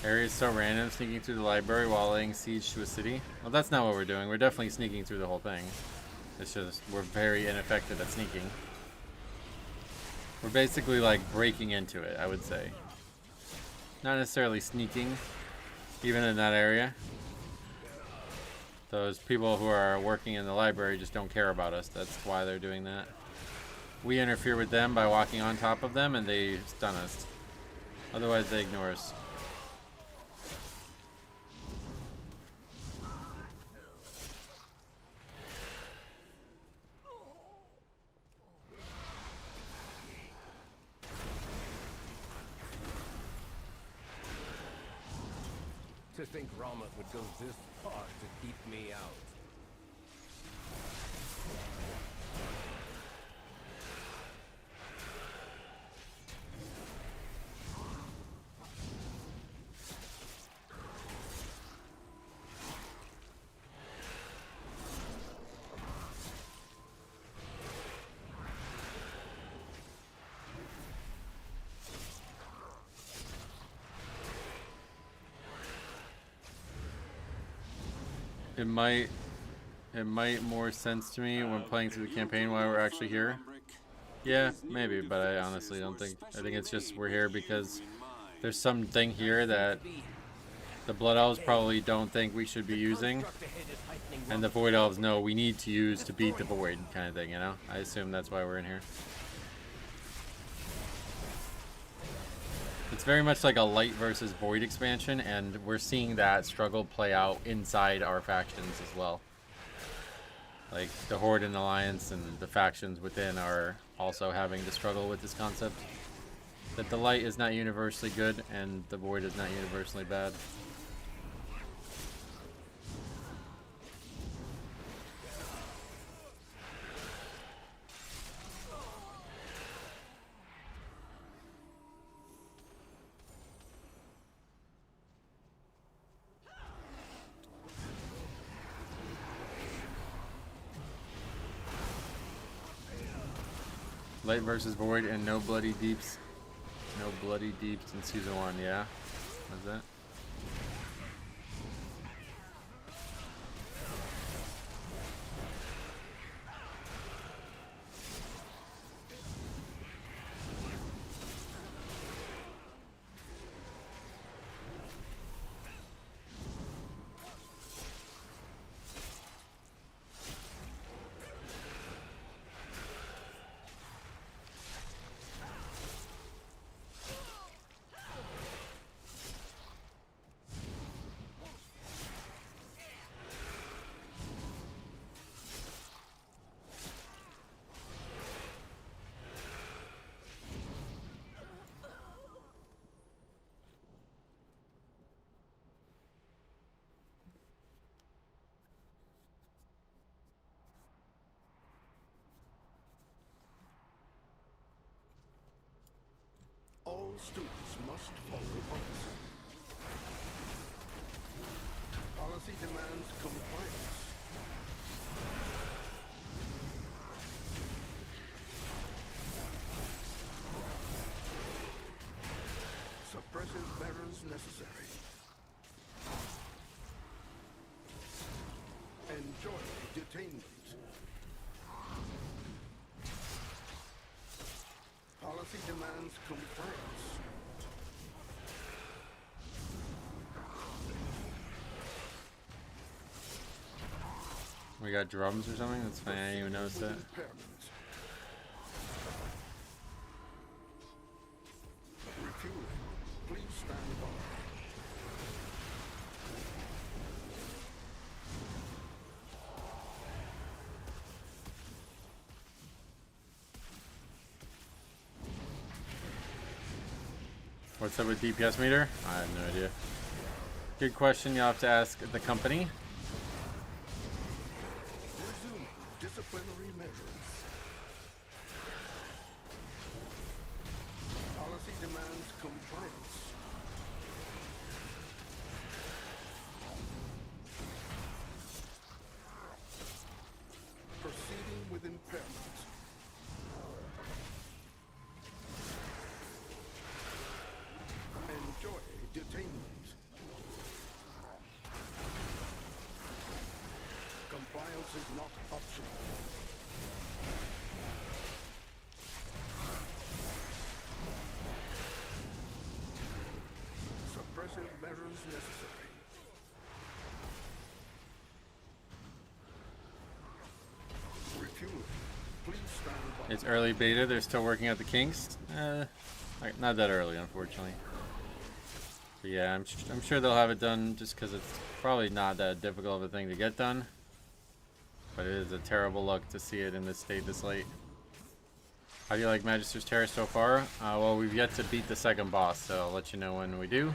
Area is so random, sneaking through the library while laying siege to a city. Well, that's not what we're doing. We're definitely sneaking through the whole thing. It's just we're very ineffective at sneaking. We're basically like breaking into it, I would say. Not necessarily sneaking, even in that area. Those people who are working in the library just don't care about us. That's why they're doing that. We interfere with them by walking on top of them and they stun us. Otherwise they ignore us. To think Ramat would go this far to keep me out. It might it might more sense to me when playing through the campaign why we're actually here. Yeah, maybe, but I honestly don't think. I think it's just we're here because there's something here that the Blood Elves probably don't think we should be using, and the Void Elves know we need to use to beat the Void, kind of thing, you know? I assume that's why we're in here. It's very much like a Light versus Void expansion, and we're seeing that struggle play out inside our factions as well. Like, the Horde and Alliance and the factions within are also having to struggle with this concept. That the Light is not universally good, and the Void is not universally bad. Light versus Void and no bloody deeps. No bloody deeps in season 1, yeah? What's that? All students must follow policy. Policy demands compliance. Suppressive measures necessary. Enjoy detainment. Policy demands compliance. We got drums or something? That's funny, I didn't even notice that. Refueling. Please stand by. What's up with DPS meter? I have no idea. Good question, you'll have to ask the company. Resuming disciplinary measures. Policy demands compliance. Proceeding with impairment. Enjoy detainment. Compliance is not optional. Suppressive measures necessary. Refueling. Please stand by. It's early beta, they're still working out the kinks. Not that early, unfortunately. But yeah, I'm sure they'll have it done just because it's probably not that difficult of a thing to get done. But it is a terrible luck to see it in this state this late. How do you like Magister's Terrace so far? Well, we've yet to beat the second boss, so I'll let you know when we do.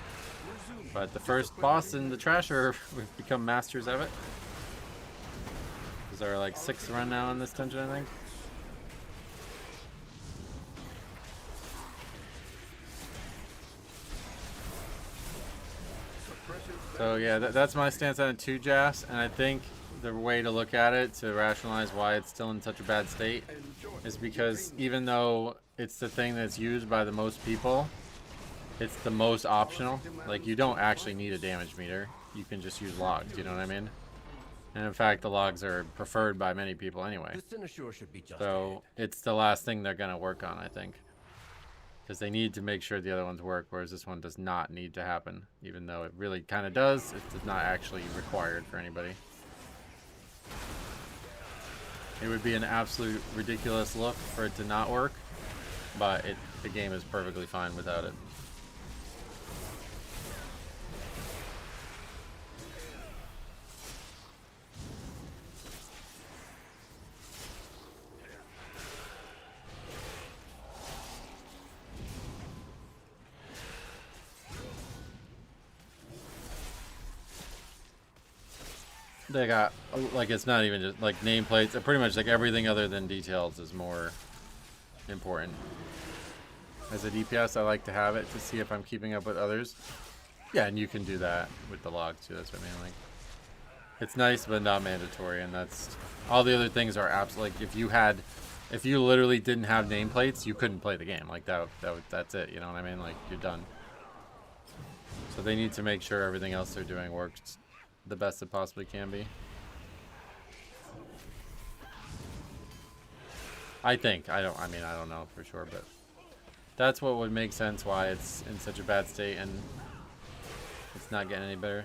But the first boss in the Trasher, we've become masters of it. This is our like 6th run now in this dungeon, I think. So yeah, that's my stance on it too, Jas, and I think the way to look at it to rationalize why it's still in such a bad state is because even though it's the thing that's used by the most people, it's the most optional. Like, you don't actually need a damage meter. You can just use logs, you know what I mean? And in fact, the logs are preferred by many people anyway. The Cynosure should be just So it's the last thing they're going to work on, I think. Because they need to make sure the other ones work, whereas this one does not need to happen. Even though it really kind of does, it's not actually required for anybody. It would be an absolute ridiculous look for it to not work, but the game is perfectly fine without it. They got, like, it's not even just, like, nameplates. Pretty much, like, everything other than details is more important. As a DPS, I like to have it to see if I'm keeping up with others. Yeah, and you can do that with the log, too. That's what I mean. Like, it's nice, but not mandatory, and that's... All the other things are absolutely... Like, if you literally didn't have nameplates, you couldn't play the game. Like, that's it, you know what I mean? Like, you're done. So they need to make sure everything else they're doing works the best it possibly can be. I think. I don't know for sure, but that's what would make sense why it's in such a bad state and it's not getting any better.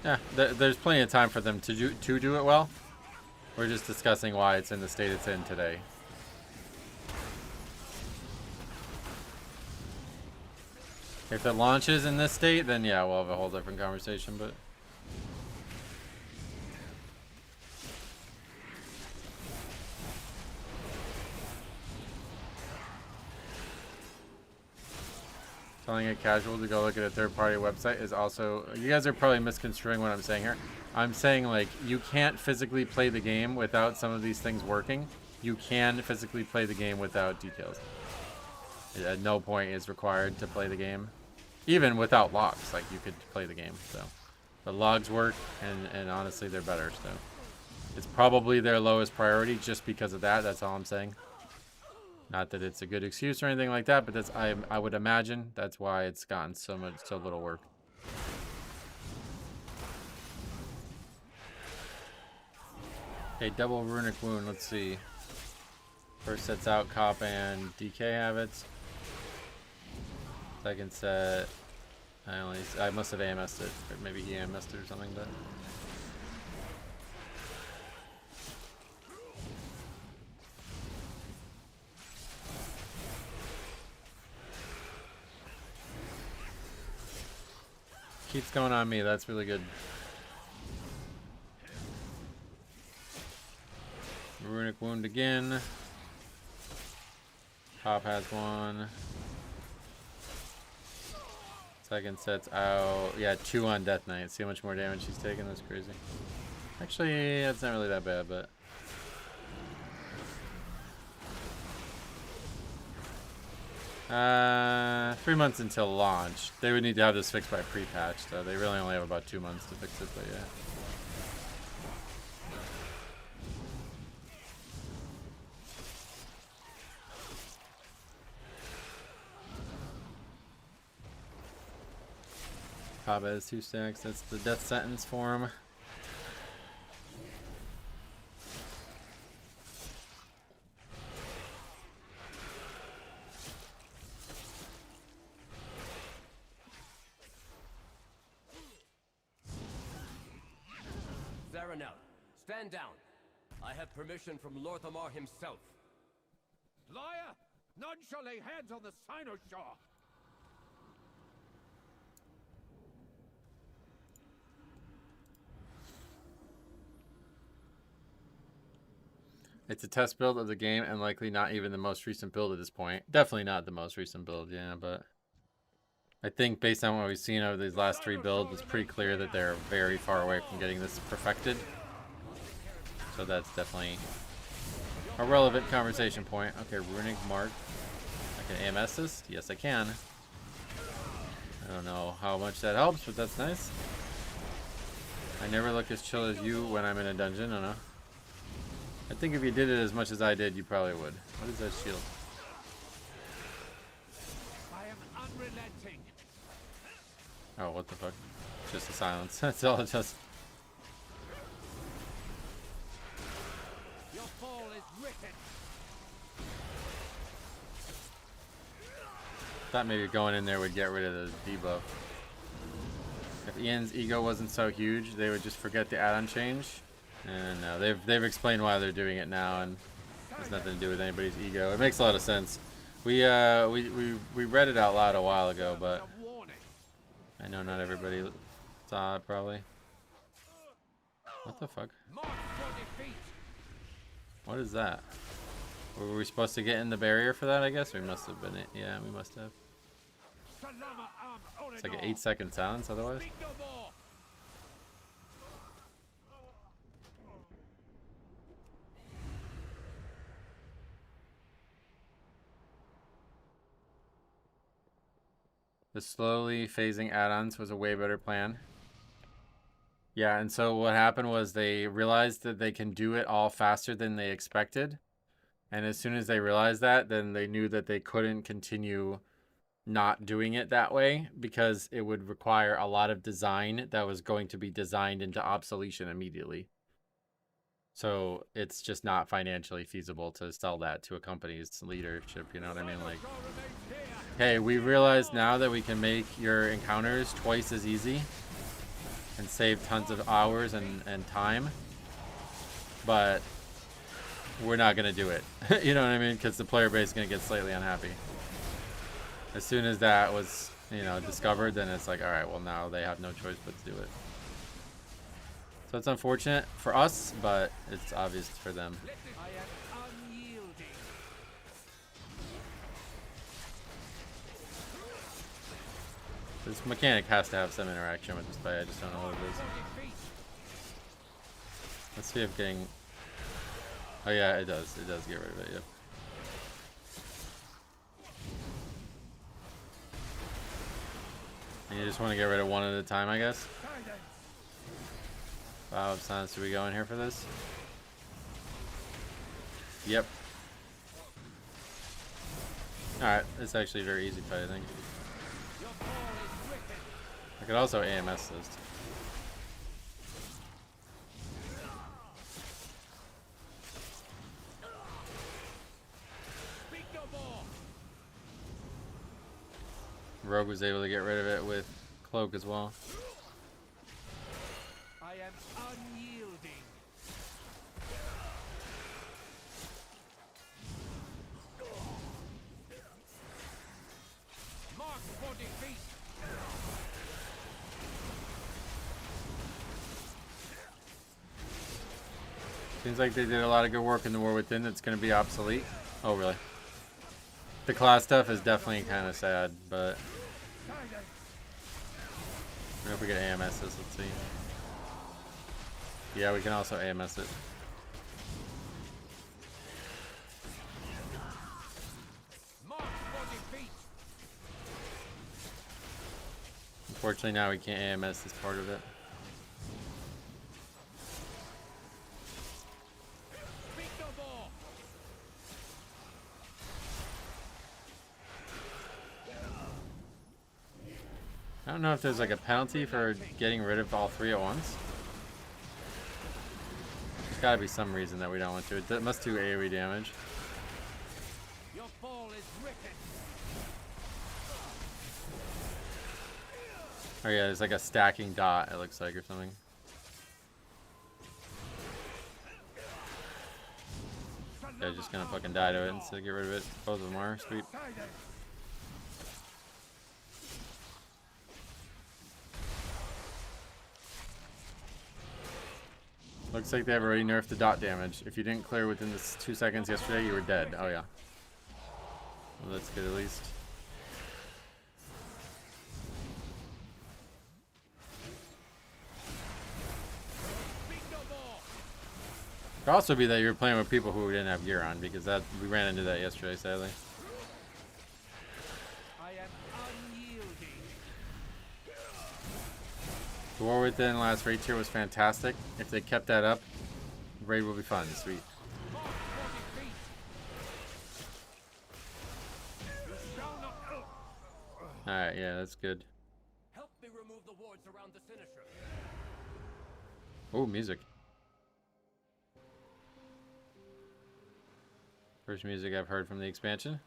Yeah, there's plenty of time for them to do it well. We're just discussing why it's in the state it's in today. If it launches in this state, then yeah, we'll have a whole different conversation, but... Telling a casual to go look at a third-party website is also... You guys are probably misconstruing what I'm saying here. I'm saying, like, you can't physically play the game without some of these things working. You can physically play the game without details. At no point is required to play the game. Even without logs, like, you could play the game, so... The logs work, and honestly, they're better, so... It's probably their lowest priority just because of that, that's all I'm saying. Not that it's a good excuse or anything like that, but that's I would imagine that's why it's gotten so little work. Okay, double runic wound. Let's see. First set's out, Cop and DK have it. Second set, I must have AMS'd it, or maybe he AMS'd it or something, but. Keeps going on me, that's really good. Runic wound again. Top has one. Second set's out. Yeah, 2 on Death Knight. See how much more damage she's taking? That's crazy. Actually, that's not really that bad, but... 3 months until launch. They would need to have this fixed by pre-patch, so they really only have about 2 months to fix it, but yeah. Papa has 2 stacks. That's the death sentence for him. Stand down. I have permission from Lorthamar himself. Liar! None shall lay hands on the Cynosure! It's a test build of the game and likely not even the most recent build at this point. Definitely not the most recent build, yeah, but I think based on what we've seen over these last 3 builds, it's pretty clear that they're very far away from getting this perfected. So that's definitely a relevant conversation point. Okay, Runic Mark. I can AMS this? Yes, I can. I don't know how much that helps, but that's nice. I never look as chill as you when I'm in a dungeon, I don't know. I think if you did it as much as I did, you probably would. What is that shield? I am unrelenting. Oh, what the fuck? Just a silence. That's all it does. Your fall is written. Thought maybe going in there would get rid of the debuff. If Ian's ego wasn't so huge, they would just forget the add-on change. And no, they've explained why they're doing it now, and it has nothing to do with anybody's ego. It makes a lot of sense. We read it out loud a while ago, but I know not everybody saw it probably. What the fuck? What is that? Were we supposed to get in the barrier for that? I guess we must have been it. Yeah, we must have. It's like an 8-second silence otherwise. The slowly phasing add-ons was a way better plan. Yeah, and so what happened was they realized that they can do it all faster than they expected. And as soon as they realized that, then they knew that they couldn't continue not doing it that way because it would require a lot of design that was going to be designed into obsolescence immediately. So it's just not financially feasible to sell that to a company's leadership, you know what I mean? Like, hey, we realize now that we can make your encounters twice as easy and save tons of hours and time, but we're not going to do it. You know what I mean? Because the player base is going to get slightly unhappy. As soon as that was, you know, discovered, then it's like, all right, well, now they have no choice but to do it. So it's unfortunate for us, but it's obvious for them. This mechanic has to have some interaction with this fight. I just don't know what it is. Let's see if getting... Oh yeah, it does. It does get rid of it, yep. And you just want to get rid of one at a time, I guess? Wow, silence. Do we go in here for this? Yep. Alright, it's actually a very easy fight, I think. I could also AMS this. Rogue was able to get rid of it with Cloak as well. I am unyielding. Mark for defeat. Seems like they did a lot of good work in the War Within that's going to be obsolete. Oh, really? The class stuff is definitely kind of sad, but... I don't know if we can AMS this, let's see. Yeah, we can also AMS it. Unfortunately now we can't AMS this part of it. I don't know if there's like a penalty for getting rid of all three at once. There's gotta be some reason that we don't want to. It must do AoE damage. Your fall is written. Oh yeah, there's like a stacking dot, it looks like, or something. Yeah, just gonna fucking die to it instead of get rid of it. Both of them are. Sweet. Looks like they've already nerfed the dot damage. If you didn't clear within the 2 seconds yesterday, you were dead. Oh yeah. Well, that's good at least. Could also be that you're playing with people who didn't have gear on, because that we ran into that yesterday, sadly. I am unyielding. The War Within last raid tier was fantastic. If they kept that up, raid will be fun. Sweet. Alright, yeah, that's good. Help me remove the wards around the Sinister. Oh, music. First music I've heard from the expansion.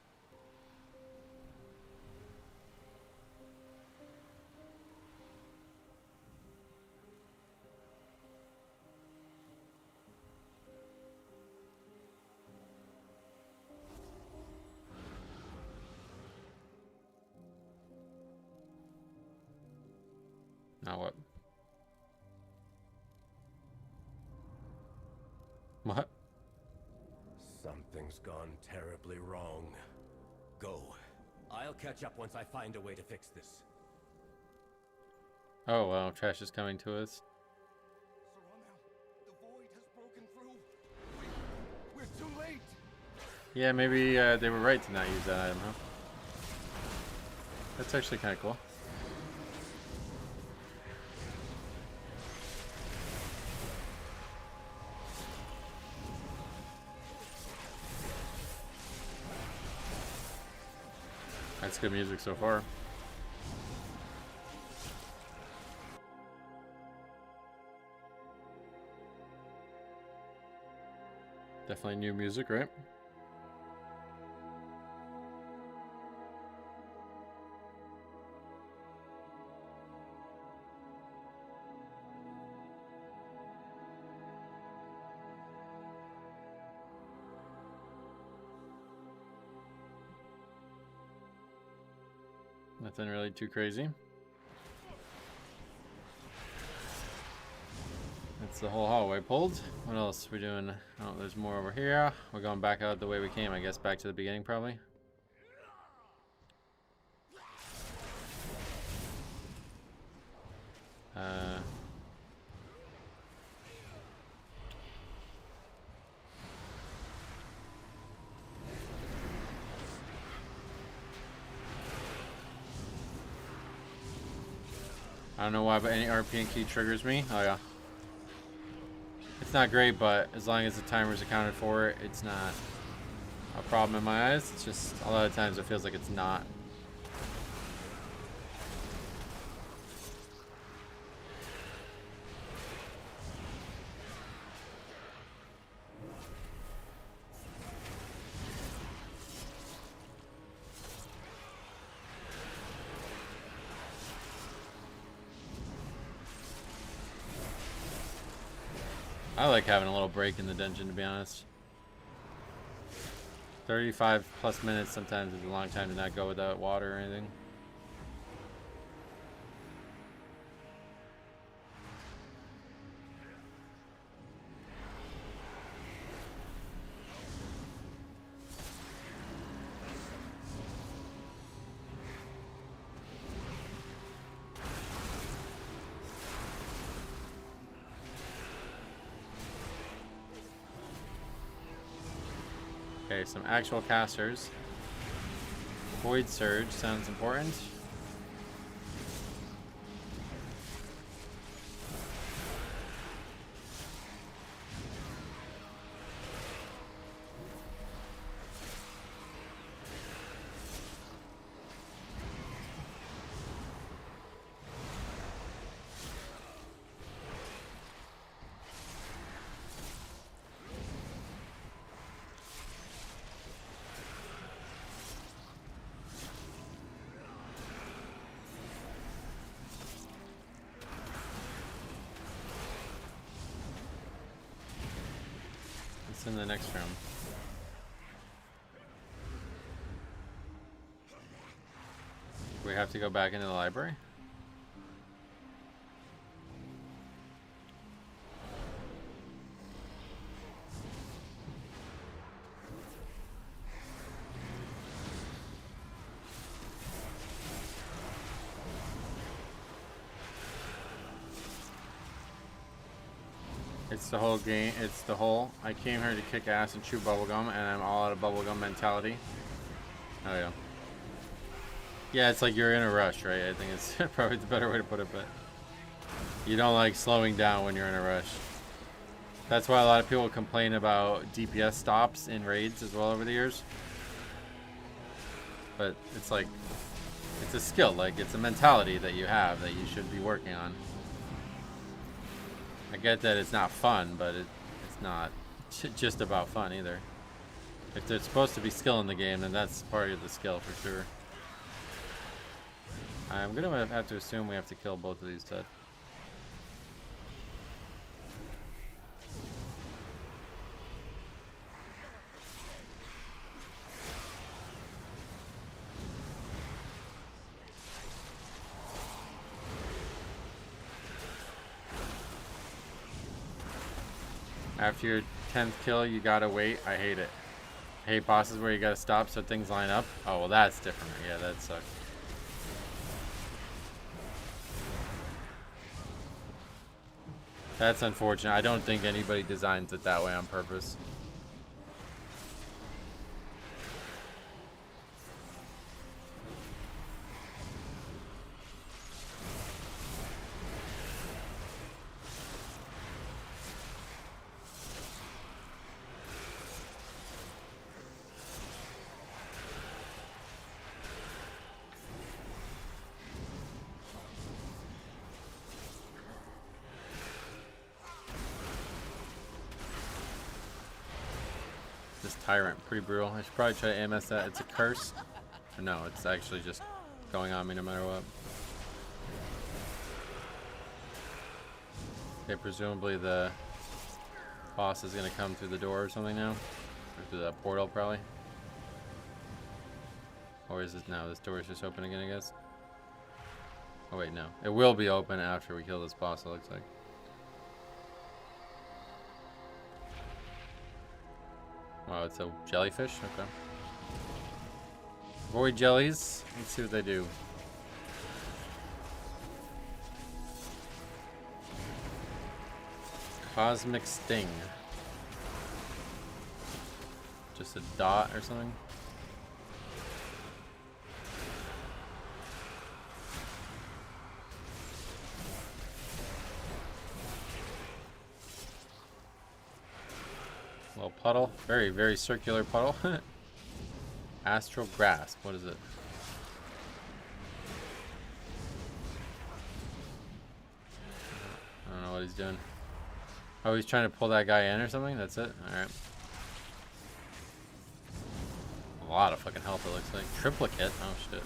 Now what? What? Something's gone terribly wrong. Go. I'll catch up once I find a way to fix this. Oh wow, trash is coming to us. The void has broken through. We're too late. Yeah, maybe they were right to not use that item, huh? That's actually kind of cool. That's good music so far. Definitely new music, right? Nothing really too crazy. That's the whole hallway pulled. What else are we doing? Oh, there's more over here. We're going back out the way we came, I guess, back to the beginning probably. I don't know why, but any RP key triggers me. Oh yeah. It's not great, but as long as the timer's accounted for it, it's not a problem in my eyes. It's just a lot of times it feels like it's not. I like having a little break in the dungeon, to be honest. 35 plus minutes sometimes is a long time to not go without water or anything. Okay, some actual casters. Void Surge sounds important. In the next room. We have to go back into the library. It's the whole game, it's the whole, I came here to kick ass and chew bubblegum, and I'm all out of bubblegum mentality. Oh yeah. Yeah, it's like you're in a rush, right? I think it's probably the better way to put it, but you don't like slowing down when you're in a rush. That's why a lot of people complain about DPS stops in raids as well over the years. But it's like, It's a skill, like it's a mentality that you have that you should be working on. I get that it's not fun, but it's not just about fun either. If there's supposed to be skill in the game, then that's part of the skill for sure. I'm gonna have to assume we have to kill both of these dead. After your 10th kill, you gotta wait. I hate it. I hate bosses where you gotta stop so things line up. Oh, well, that's different. Yeah, that sucks. That's unfortunate. I don't think anybody designs it that way on purpose. This tyrant, pretty brutal. I should probably try to AMS that. It's a curse. Or no, it's actually just going on me no matter what. Okay, presumably the boss is going to come through the door or something now. Or through the portal, probably. Or is it now? This door is just open again, I guess. Oh, wait, no. It will be open after we kill this boss, it looks like. Wow, it's a jellyfish? Okay. Avoid jellies. Let's see what they do. Cosmic Sting. Just a dot or something? Little puddle. Very, very circular puddle. Astral Grasp. What is it? I don't know what he's doing. Oh, he's trying to pull that guy in or something? That's it? Alright. A lot of fucking health, it looks like. Triplicate? Oh, shit.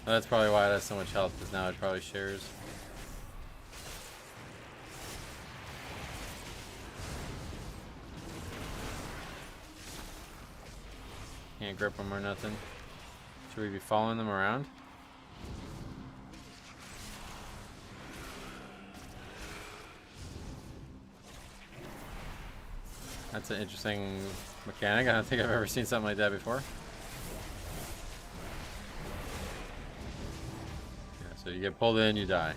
That's probably why it has so much health, because now it probably shares. Can't grip them or nothing. Should we be following them around? That's an interesting mechanic. I don't think I've ever seen something like that before. Yeah, so you get pulled in, you die.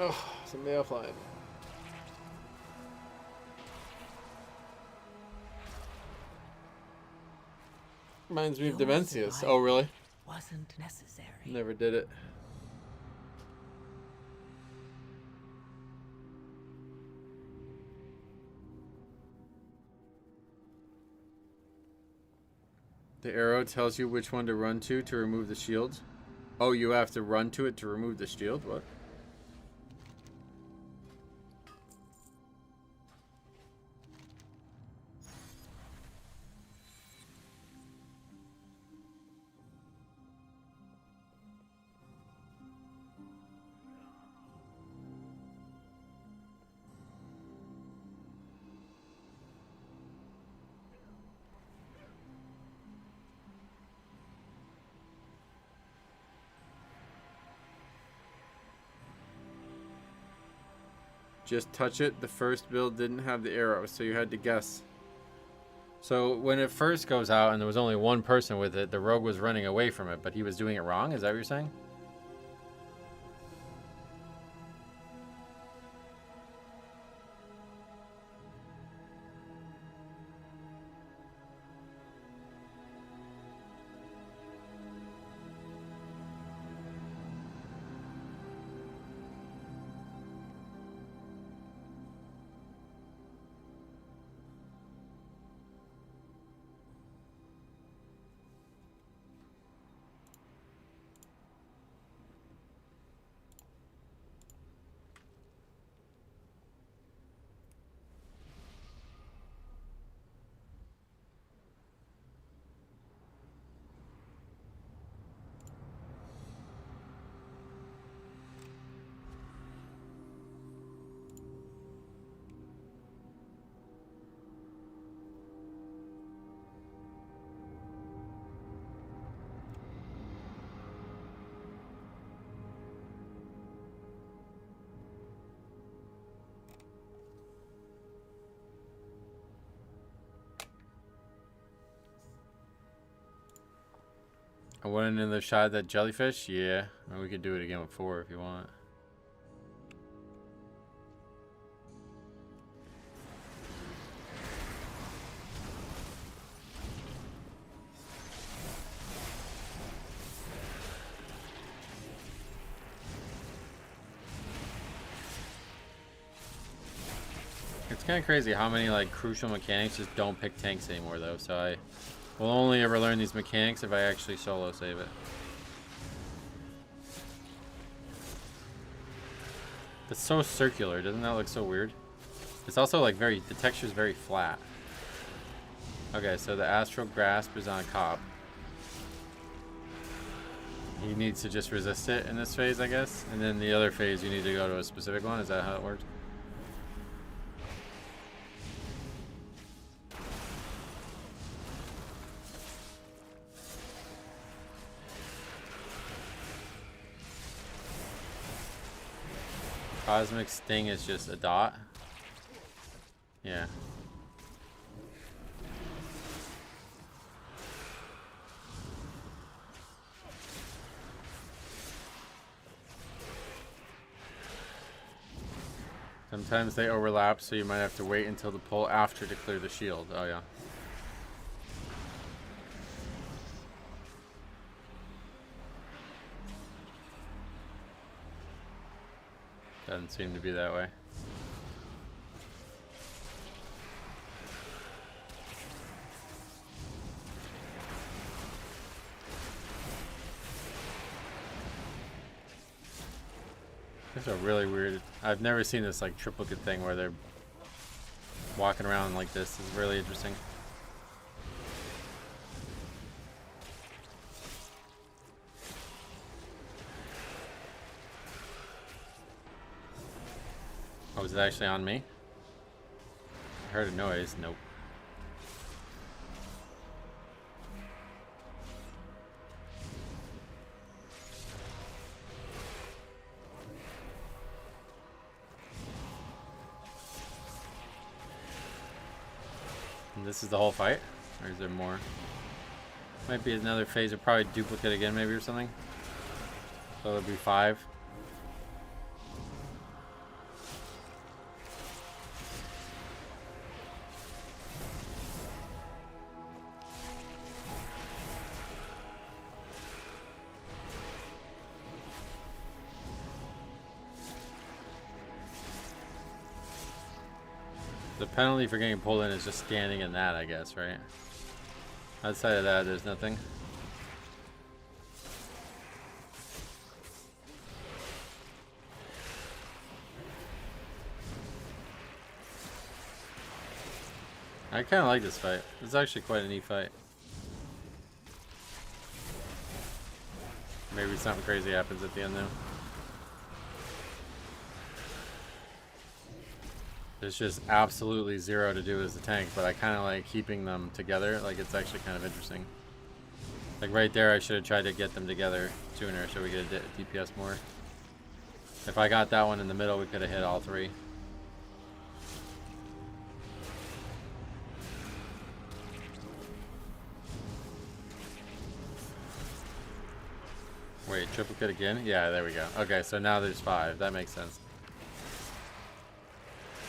Oh, somebody offline. Reminds me of Your Demencius. Oh, really? Wasn't necessary. Never did it. The arrow tells you which one to run to remove the shield. Oh, you have to run to it to remove the shield? What? Just touch it. The first build didn't have the arrow, so you had to guess. So when it first goes out and there was only one person with it, the rogue was running away from it, but he was doing it wrong? Is that what you're saying? I went in the shot at that jellyfish. Yeah, or we could do it again with 4 if you want. It's kind of crazy how many like crucial mechanics just don't pick tanks anymore though, so I will only ever learn these mechanics if I actually solo save it. It's so circular, doesn't that look so weird? It's also like the texture is very flat. Okay, so the Astral Grasp is on Cop. He needs to just resist it in this phase, I guess. And then the other phase, you need to go to a specific one. Is that how it works? Cosmic Sting is just a dot. Yeah. Sometimes they overlap, so you might have to wait until the pull after to clear the shield. Oh yeah. Doesn't seem to be that way. This is a really weird. I've never seen this like triplicate thing where they're walking around like this. It's really interesting. Oh, is it actually on me? I heard a noise. Nope. And this is the whole fight? Or is there more? Might be another phase of probably duplicate again maybe or something. So there'll be 5. The penalty for getting pulled in is just standing in that, I guess, right? Outside of that, there's nothing. I kind of like this fight. It's actually quite a neat fight. Maybe something crazy happens at the end though. There's just absolutely zero to do as a tank, but I kind of like keeping them together. Like, it's actually kind of interesting. Like right there, I should have tried to get them together sooner so we could DPS more. If I got that one in the middle, we could have hit all 3. Wait, triplicate again? Yeah, there we go. Okay, so now there's 5. That makes sense.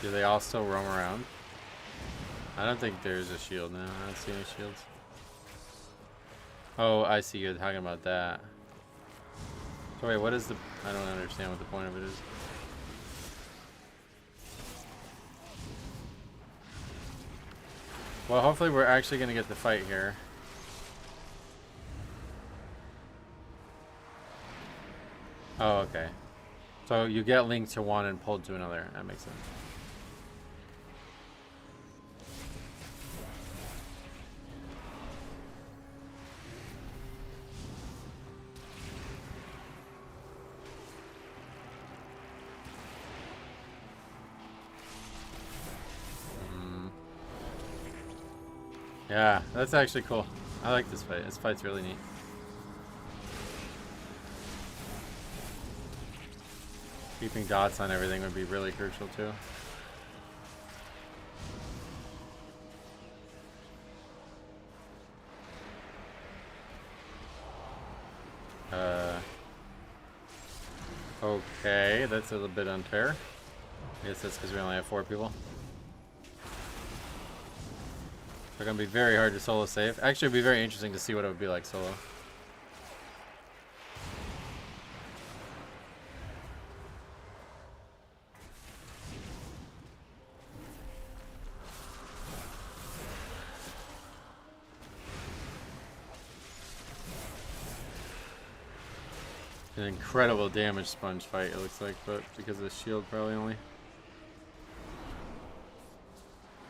Do they all still roam around? I don't think there's a shield now. I don't see any shields. Oh, I see. You're talking about that. So wait, what is the... I don't understand what the point of it is. Well, hopefully we're actually going to get the fight here. Oh, okay. So you get linked to one and pulled to another. That makes sense. Yeah, that's actually cool. I like this fight. This fight's really neat. Keeping dots on everything would be really crucial too. Okay, that's a little bit unfair. I guess that's because we only have 4 people. They're going to be very hard to solo save. Actually, it'd be very interesting to see what it would be like solo. An incredible damage sponge fight, it looks like, but because of the shield, probably only.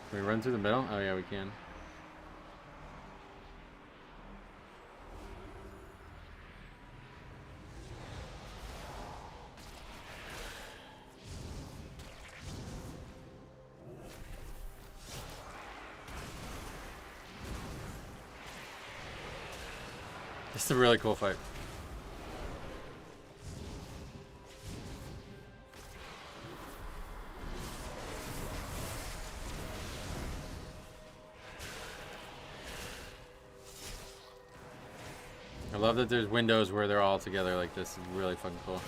Can we run through the middle? Oh, yeah, we can. This is a really cool fight. I love that there's windows where they're all together like this. It's really fucking cool.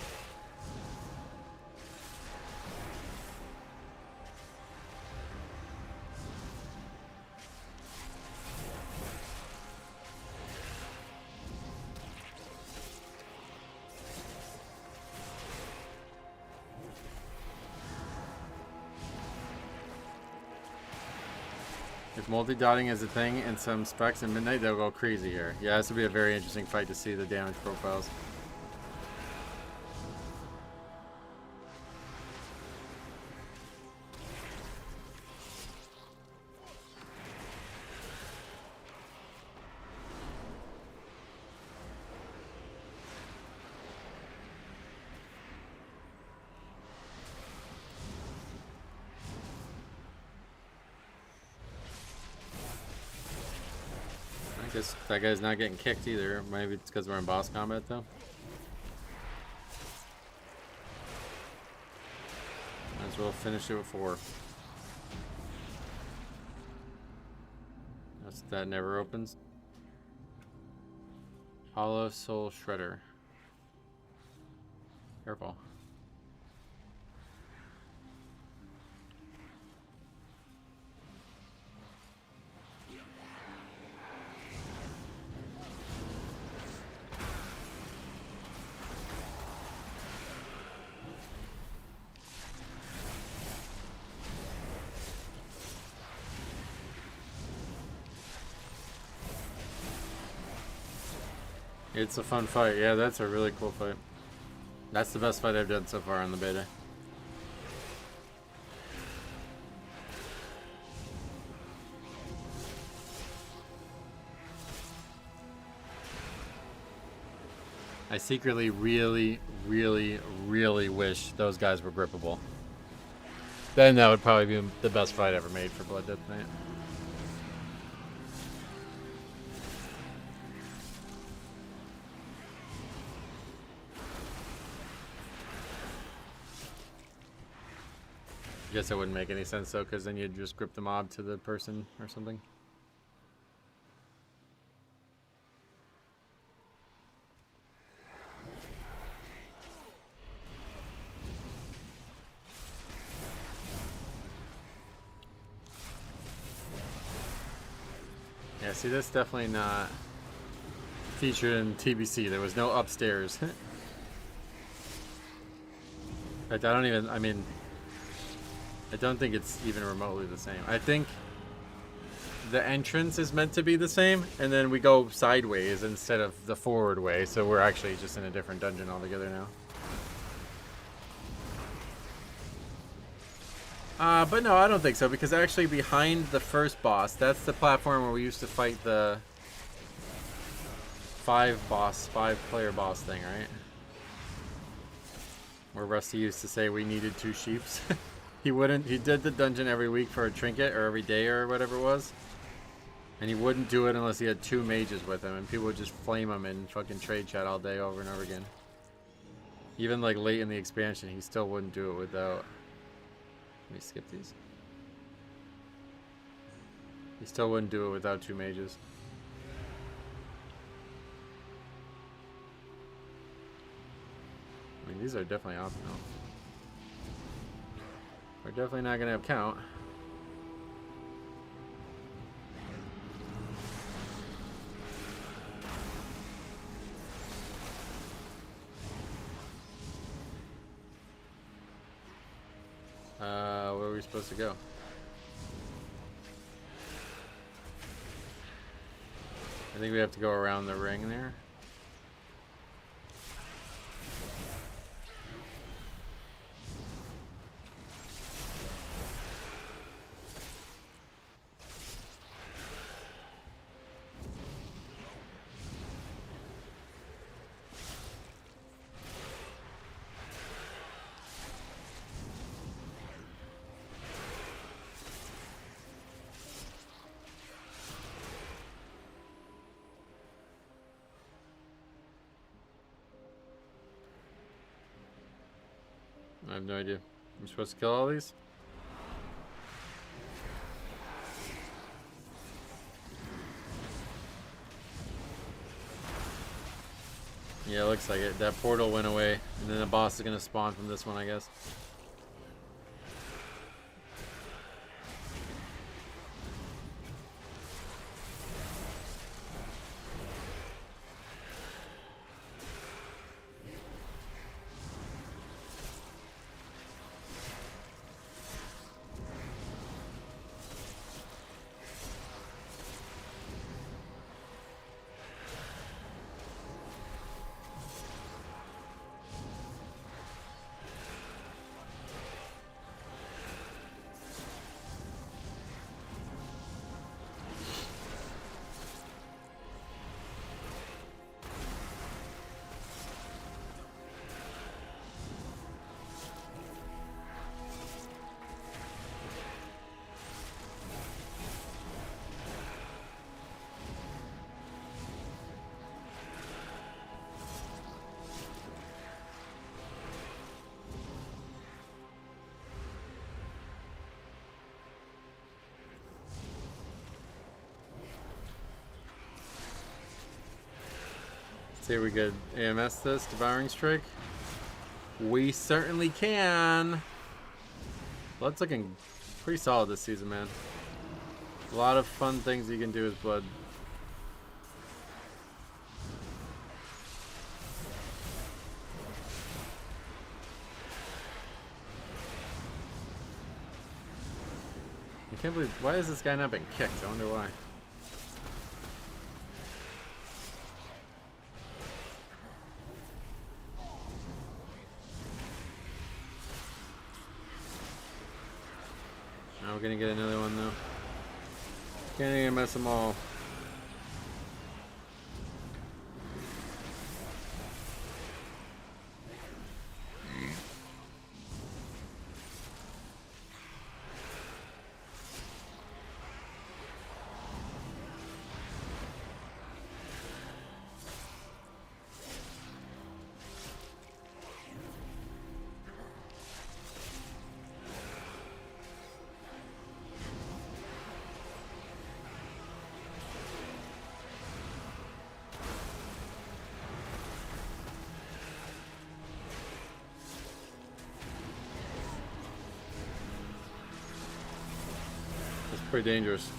If multi-dotting is a thing in some specs in Midnight, they'll go crazy here. Yeah, this will be a very interesting fight to see the damage profiles. I guess that guy's not getting kicked either. Maybe it's because we're in boss combat though. Might as well finish it with 4. That never opens. Hollow Soul Shredder. Careful. It's a fun fight. Yeah, that's a really cool fight. That's the best fight I've done so far on the beta. I secretly really wish those guys were grippable. Then that would probably be the best fight ever made for Blood Death Knight. I guess that wouldn't make any sense though, because then you'd just grip the mob to the person or something. Yeah, see, that's definitely not featured in TBC. There was no upstairs. In fact, I don't think it's even remotely the same. I think the entrance is meant to be the same, and then we go sideways instead of the forward way, so we're actually just in a different dungeon altogether now. But no, I don't think so, because actually behind the first boss, that's the platform where we used to fight the 5-player boss thing, right? Where Rusty used to say we needed 2 sheeps. He did the dungeon every week for a trinket, or every day, or whatever it was. And he wouldn't do it unless he had 2 mages with him, and people would just flame him in fucking trade chat all day over and over again. Even like late in the expansion, he still wouldn't do it without... Let me skip these. He still wouldn't do it without 2 mages. mean, these are definitely optional. We're definitely not going to have count. Where are we supposed to go? I think we have to go around the ring there. I have no idea. I'm supposed to kill all these? Yeah, it looks like it. That portal went away, and then the boss is gonna spawn from this one, I guess. See if we could AMS this Devouring Strike. We certainly can. Blood's looking pretty solid this season, man. A lot of fun things you can do with Blood. I can't believe, why has this guy not been kicked? I wonder why. Now we're gonna get another one though. Can't even mess them all. Pretty dangerous.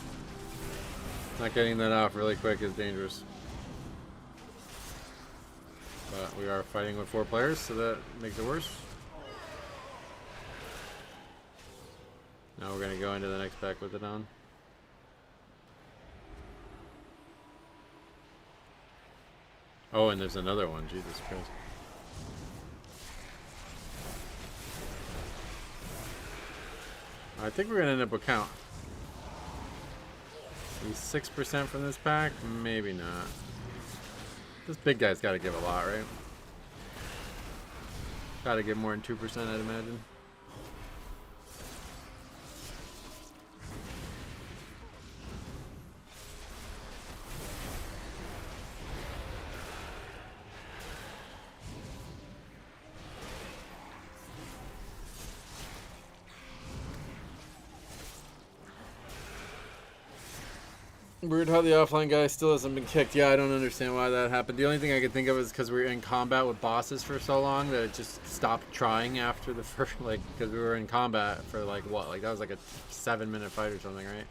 Not getting that off really quick is dangerous. But we are fighting with 4 players, so that makes it worse. Now we're gonna go into the next pack with it on. Oh, and there's another one. Jesus Christ. I think we're gonna end up with count. 6% from this pack? Maybe not. This big guy's got to give a lot, right? Got to give more than 2%, I'd imagine. Weird how the offline guy still hasn't been kicked. Yeah, I don't understand why that happened. The only thing I could think of is because we were in combat with bosses for so long that it just stopped trying after the first, like, because we were in combat for like what? Like that was like a 7-minute fight or something, right?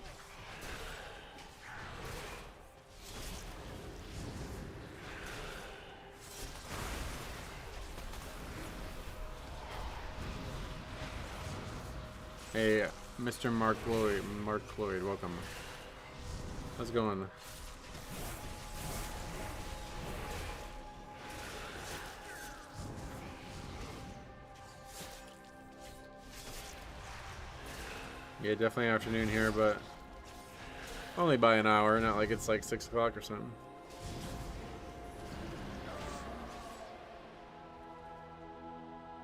Hey, Mr. Mark Lloyd, welcome. How's it going? Yeah, definitely afternoon here, but only by an hour, not like it's like 6 o'clock or something.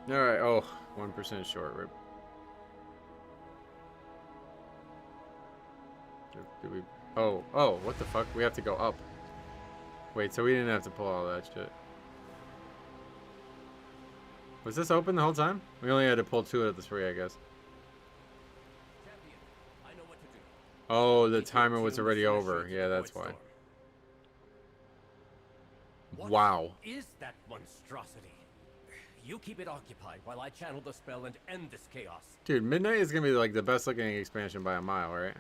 Alright, oh, 1% short, rip. Did we... Oh, what the fuck? We have to go up. Wait, so we didn't have to pull all that shit. Was this open the whole time? We only had to pull 2 out of the 3, I guess. Champion, I know what to do. Oh, the timer was already over. Yeah, that's why. Wow. Is that monstrosity? You keep it occupied while I channel the spell and end this chaos. Dude, Midnight is gonna be like the best looking expansion by a mile, right?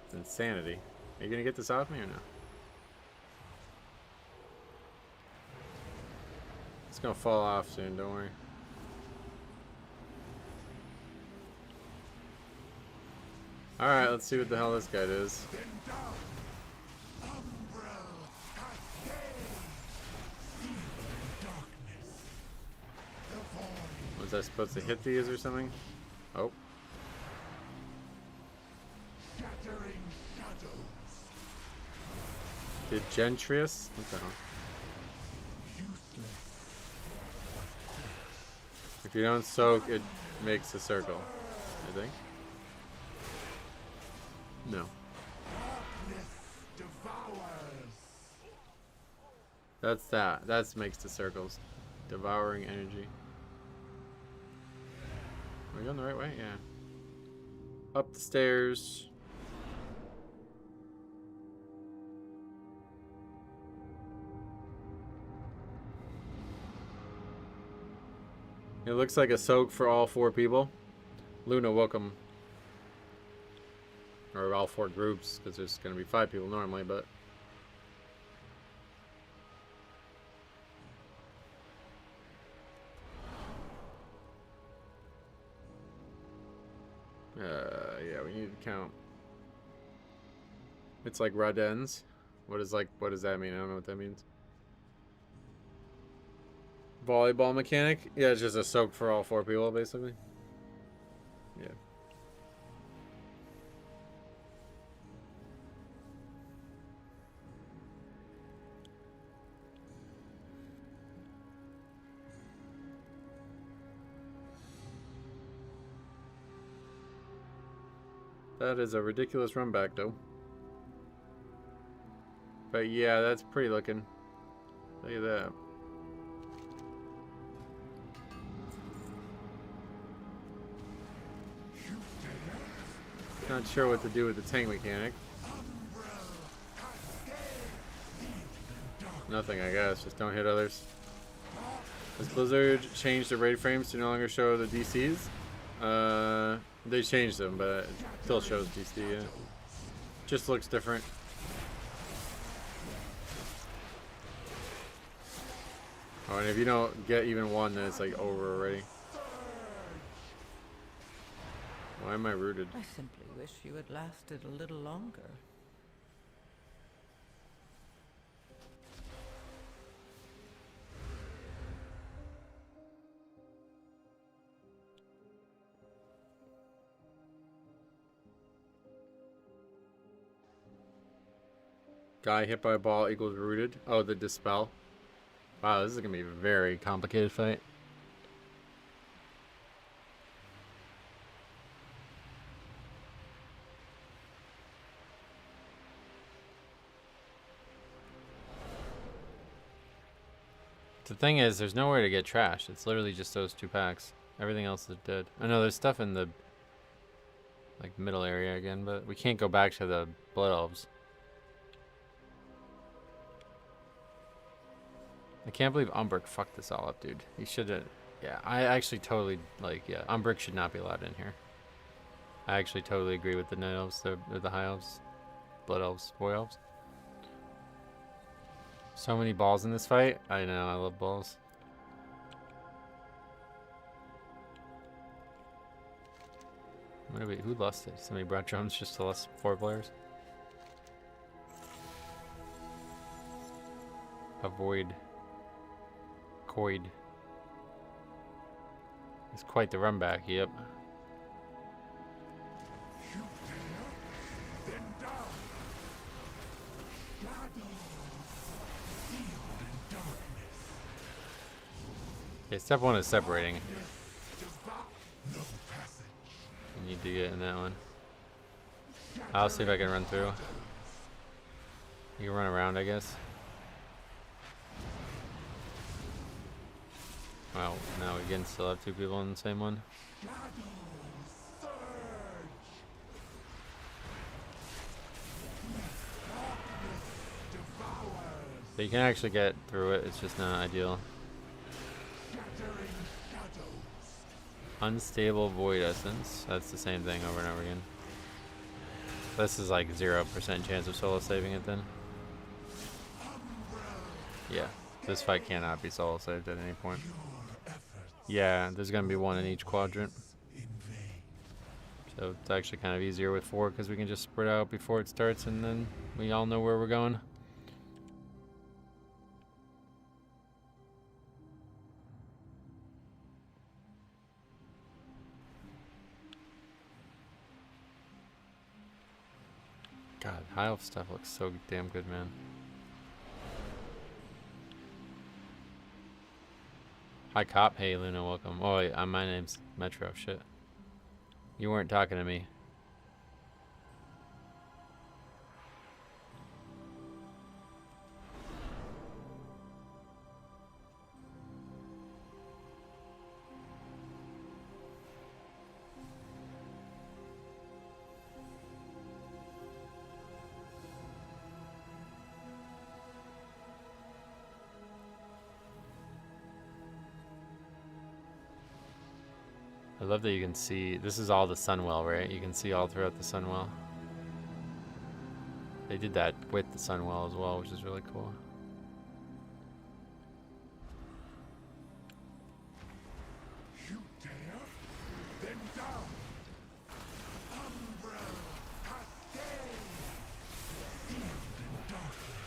It's insanity. Are you gonna get this off me or no? It's gonna fall off soon, don't worry. Alright, let's see what the hell this guy does. Was I supposed to hit these or something? Oh. Degentrius? What the hell? If you don't soak, it makes a circle, I think. No. That's that. That makes the circles. Devouring energy. Are we going the right way? Yeah. Up the stairs. It looks like a soak for all 4 people. Luna, welcome. Or all 4 groups, because there's going to be 5 people normally, but... yeah, we need to count. It's like Radens. What does that mean? I don't know what that means. Volleyball mechanic? Yeah, it's just a soak for all 4 people, basically. Yeah. That is a ridiculous run back, though. But yeah, that's pretty looking. Look at that. Not sure what to do with the tank mechanic. Nothing, I guess. Just don't hit others. Has Blizzard changed the raid frames to no longer show the DCs? They changed them, but it still shows DC, yeah. Just looks different. Oh, and if you don't get even 1, then it's like over already. Why am I rooted? I simply wish you had lasted a little longer. Guy hit by a ball equals rooted. Oh, the dispel. Wow, this is gonna be a very complicated fight. The thing is, there's nowhere to get trash. It's literally just those 2 packs. Everything else is dead. I know there's stuff in the like middle area again, but we can't go back to the Blood Elves. I can't believe Umbrick fucked this all up, dude. He should have. Yeah, I actually totally like. Yeah, Umbrick should not be allowed in here. I actually totally agree with the Night Elves, the High Elves, Blood Elves, Boy Elves. So many balls in this fight. I know, I love balls. Who lost it? Somebody brought drums just to less 4 players. Avoid. Coid. It's quite the run back, yep. Okay, step 1 is separating. You need to get in that one. I'll see if I can run through. You can run around, I guess. Well, now we can still have 2 people in the same one. But you can actually get through it, it's just not ideal. Unstable Void Essence. That's the same thing over and over again. This is like 0% chance of solo saving it then. Yeah, this fight cannot be solo saved at any point. Yeah, there's going to be 1 in each quadrant. So it's actually kind of easier with 4 because we can just spread out before it starts and then we all know where we're going. God, high elf stuff looks so damn good, man. Hi, Cop. Hey, Luna, welcome. Oh, wait, my name's Metro. Shit. You weren't talking to me. I love that you can see, this is all the Sunwell, right? You can see all throughout the Sunwell. They did that with the Sunwell as well, which is really cool. You dare? Then down! Umbra Cascade! Sealed in darkness.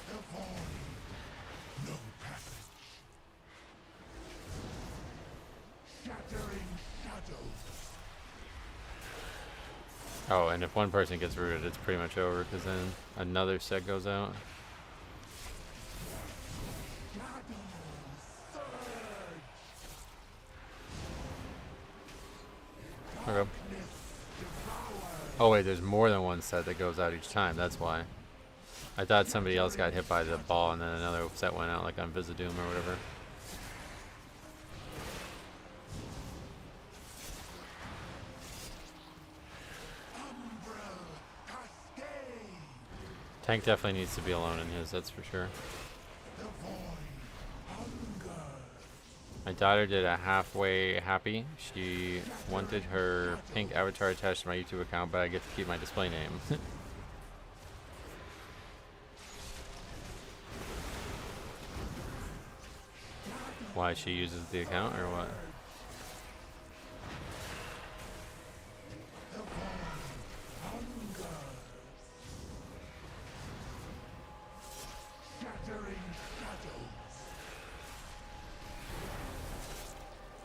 The void. No passage. Shattering shadows. Oh, and if one person gets rooted, it's pretty much over, because then another set goes out. Okay. Oh wait, there's more than one set that goes out each time, that's why. I thought somebody else got hit by the ball and then another set went out, like on Vizdoom or whatever. Tank definitely needs to be alone in his, that's for sure. My daughter did a halfway happy. She wanted her pink avatar attached to my YouTube account, but I get to keep my display name. Why, she uses the account or what?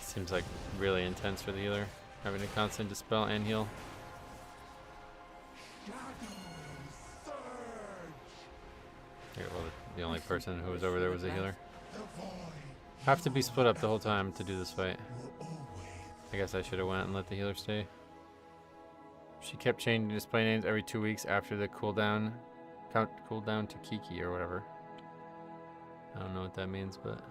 Seems like really intense for the healer, having to constant dispel and heal. Okay, well, the only person who was over there was a healer. Have to be split up the whole time to do this fight. I guess I should have went and let the healer stay. She kept changing display names every 2 weeks after the cooldown to Kiki or whatever. I don't know what that means, but.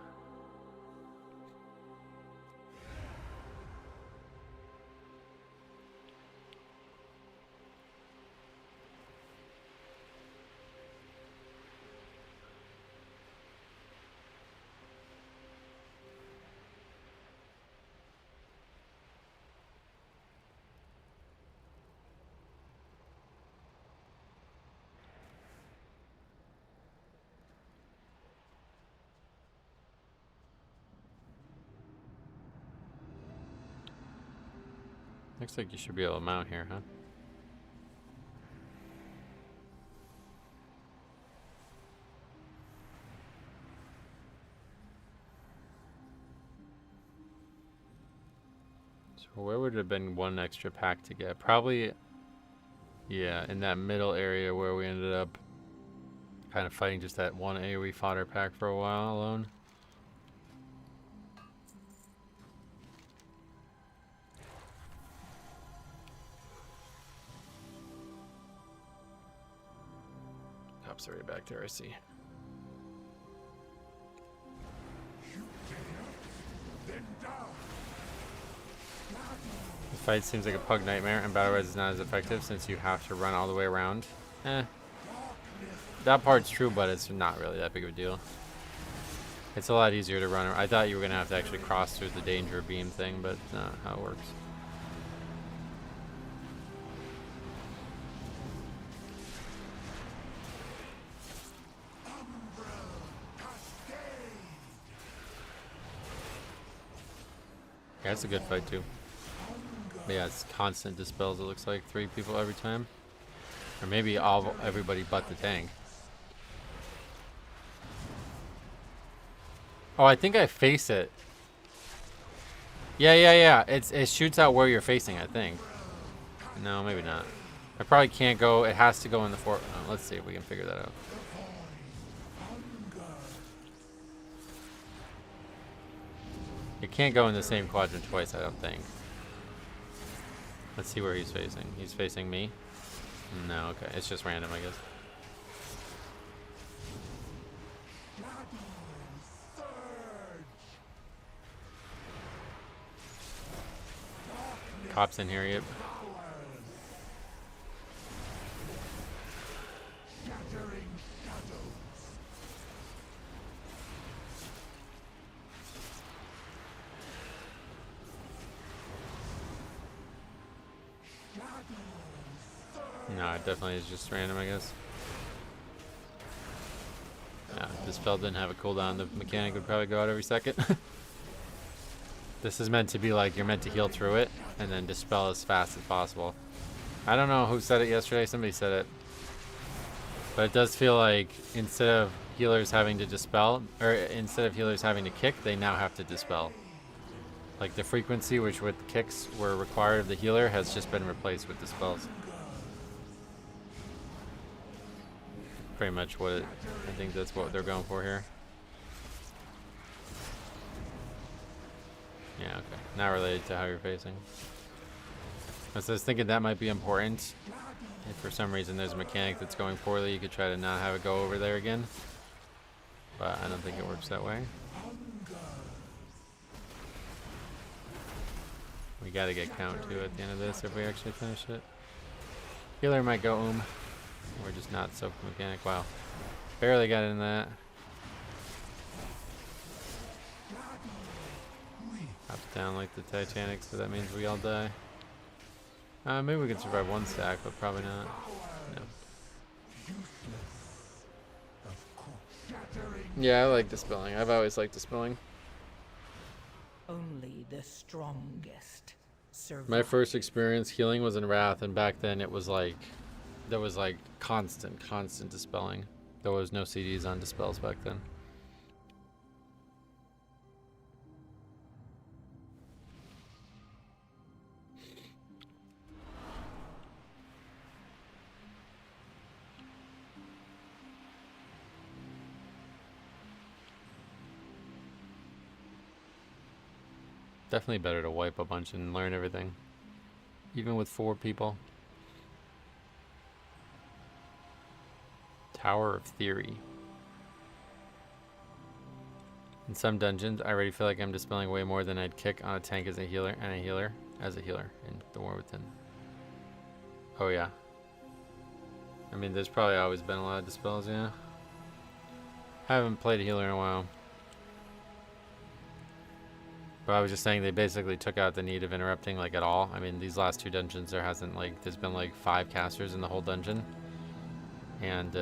Looks like you should be able to mount here, huh? So where would it have been one extra pack to get? Probably, yeah, in that middle area where we ended up kind of fighting just that one AoE fodder pack for a while alone. Cops are right back there, I see. The fight seems like a pug nightmare, and Battle Res is not as effective since you have to run all the way around. That part's true, but it's not really that big of a deal. It's a lot easier to run. I thought you were going to have to actually cross through the danger beam thing, but that's not how it works. Yeah, it's a good fight too. But yeah, it's constant dispels. It looks like 3 people every time, or maybe everybody but the tank. Oh, I think I face it. Yeah. It shoots out where you're facing, I think. No, maybe not. I probably can't go. It has to go in the fort. Oh, let's see if we can figure that out. It can't go in the same quadrant twice, I don't think. Let's see where he's facing. He's facing me? No, okay. It's just random, I guess. Cops in here, yep. No, it definitely is just random, I guess. Yeah, if this spell didn't have a cooldown, the mechanic would probably go out every second. This is meant to be like you're meant to heal through it and then dispel as fast as possible. I don't know who said it yesterday. Somebody said it. But it does feel like instead of healers having to dispel, or instead of healers having to kick, they now have to dispel. Like the frequency which with kicks were required of the healer has just been replaced with dispels. Pretty much what I think that's what they're going for here. Yeah, okay. Not related to how you're facing. So I was thinking that might be important. If for some reason there's a mechanic that's going poorly, you could try to not have it go over there again. But I don't think it works that way. We gotta get count too at the end of this if we actually finish it. Healer might go We're just not soaked mechanic. Wow. Barely got in that. Hops down like the Titanic, so that means we all die. Maybe we can survive one stack, but probably not. No. Yeah, I like dispelling. I've always liked dispelling. Only the strongest survive. My first experience healing was in Wrath, and back then it was like there was like constant dispelling. There was no CDs on dispels back then. Definitely better to wipe a bunch and learn everything, even with 4 people. Tower of Theory. In some dungeons, I already feel like I'm dispelling way more than I'd kick on a tank as a healer and a healer as a healer in the War Within. Oh yeah. I mean, there's probably always been a lot of dispels, yeah. Haven't played a healer in a while. But I was just saying they basically took out the need of interrupting like at all. I mean, these last 2 dungeons there's been like 5 casters in the whole dungeon. And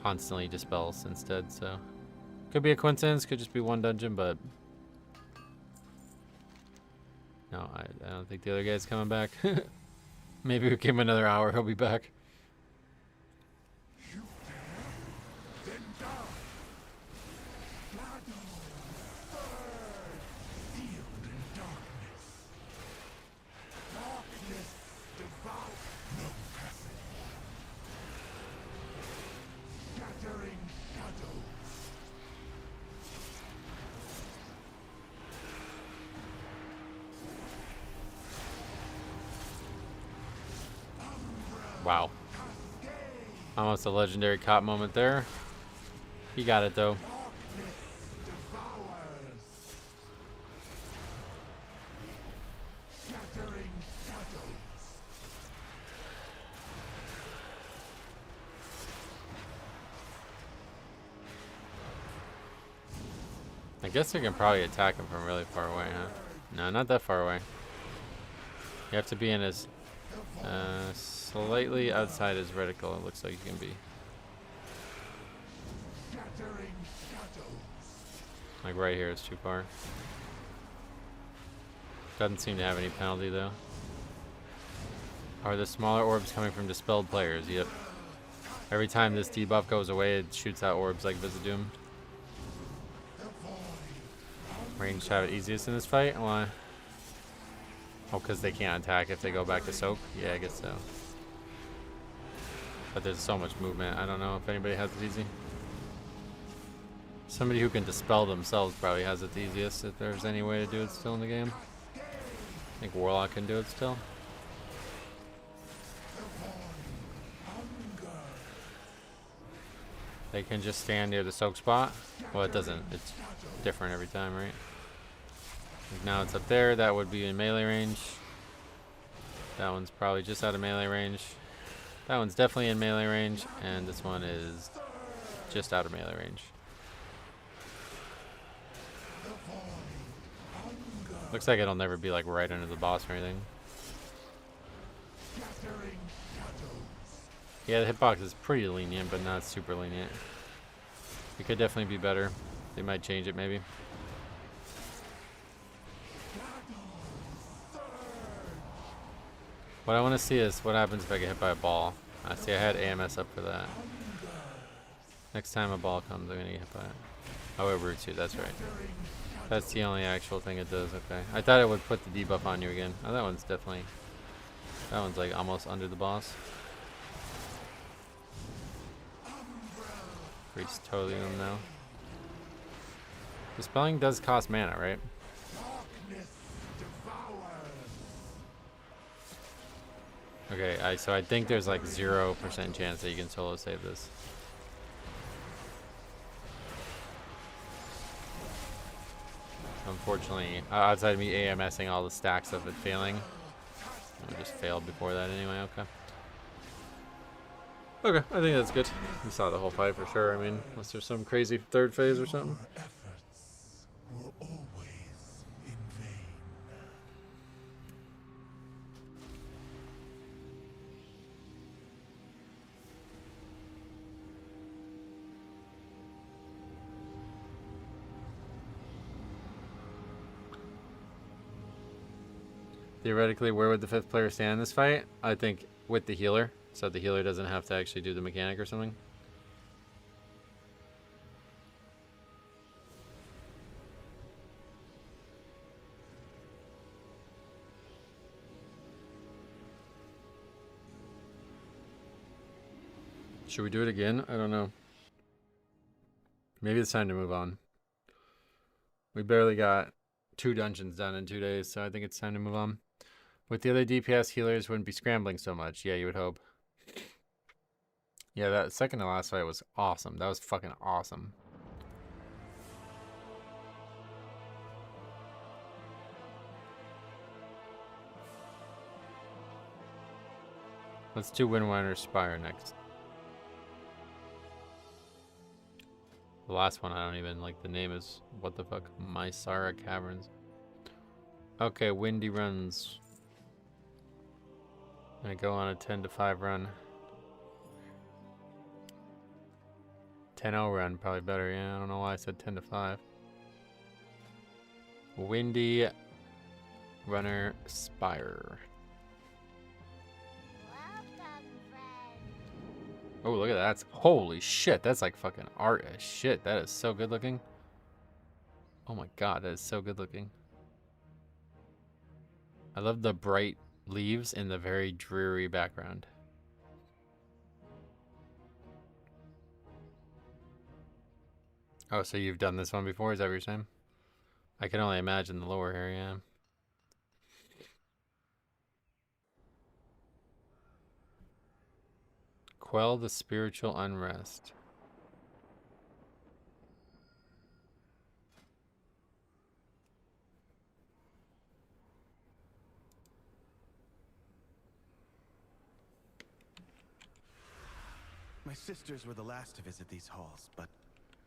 constantly dispels instead, so could be a coincidence, could just be one dungeon, but No, I don't think the other guy's coming back. Maybe we give him another hour, he'll be back. You dare? Then die. Shadow. Burn. Healed in darkness. Darkness devour. No passage. Shattering shadows. Wow. Almost a legendary cop moment there. He got it though. I guess you can probably attack him from really far away, huh? No, not that far away. You have to be in his slightly outside his reticle, it looks like you can be. Like right here is too far. Doesn't seem to have any penalty though. Are the smaller orbs coming from dispelled players? Yep. Every time this debuff goes away, it shoots out orbs like Vizdoom. Range have it easiest in this fight? Why? Oh, because they can't attack if they go back to soak? Yeah, I guess so. But there's so much movement, I don't know if anybody has it easy. Somebody who can dispel themselves probably has it the easiest, if there's any way to do it still in the game. I think Warlock can do it still. They can just stand near the soak spot. Well, it doesn't. It's different every time, right? Like now it's up there. That would be in melee range. That one's probably just out of melee range. That one's definitely in melee range. And this one is just out of melee range. Looks like it'll never be like right under the boss or anything. Yeah, the hitbox is pretty lenient, but not super lenient. It could definitely be better. They might change it maybe. What I want to see is what happens if I get hit by a ball. I see I had AMS up for that. Next time a ball comes, I'm going to get hit by it. Oh, it roots you, that's right. That's the only actual thing it does, okay. I thought it would put the debuff on you again. Oh, that one's definitely... That one's like almost under the boss. Priest totally them now. Dispelling does cost mana, right? Okay, so I think there's like 0% chance that you can solo save this. Unfortunately, outside of me AMSing all the stacks of it failing. I just failed before that anyway, okay. Okay, I think that's good. We saw the whole fight for sure. I mean, unless there's some crazy third phase or something. Your efforts were always in vain. Theoretically, where would the 5th player stand in this fight? I think with the healer. So the healer doesn't have to actually do the mechanic or something. Should we do it again? I don't know. Maybe it's time to move on. We barely got 2 dungeons done in 2 days, so I think it's time to move on. With the other DPS, healers wouldn't be scrambling so much. Yeah, you would hope. Yeah, that second to last fight was awesome. That was fucking awesome. Let's do Windrunner Spire next. The last one, I don't even like the name is, what the fuck? Mysara Caverns. Okay, Windy Runs. I'm gonna go on a 10 to 5 run. 10-0 run, probably better, yeah. I don't know why I said 10 to 5. Windy Runner Spire. Welcome, friend. Oh, look at that. Holy shit, that's like fucking art as shit. That is so good looking. Oh my god, that is so good looking. I love the bright leaves in the very dreary background. Oh, so you've done this one before? Is that what you're saying? I can only imagine the lower area. Quell the spiritual unrest. My sisters were the last to visit these halls, but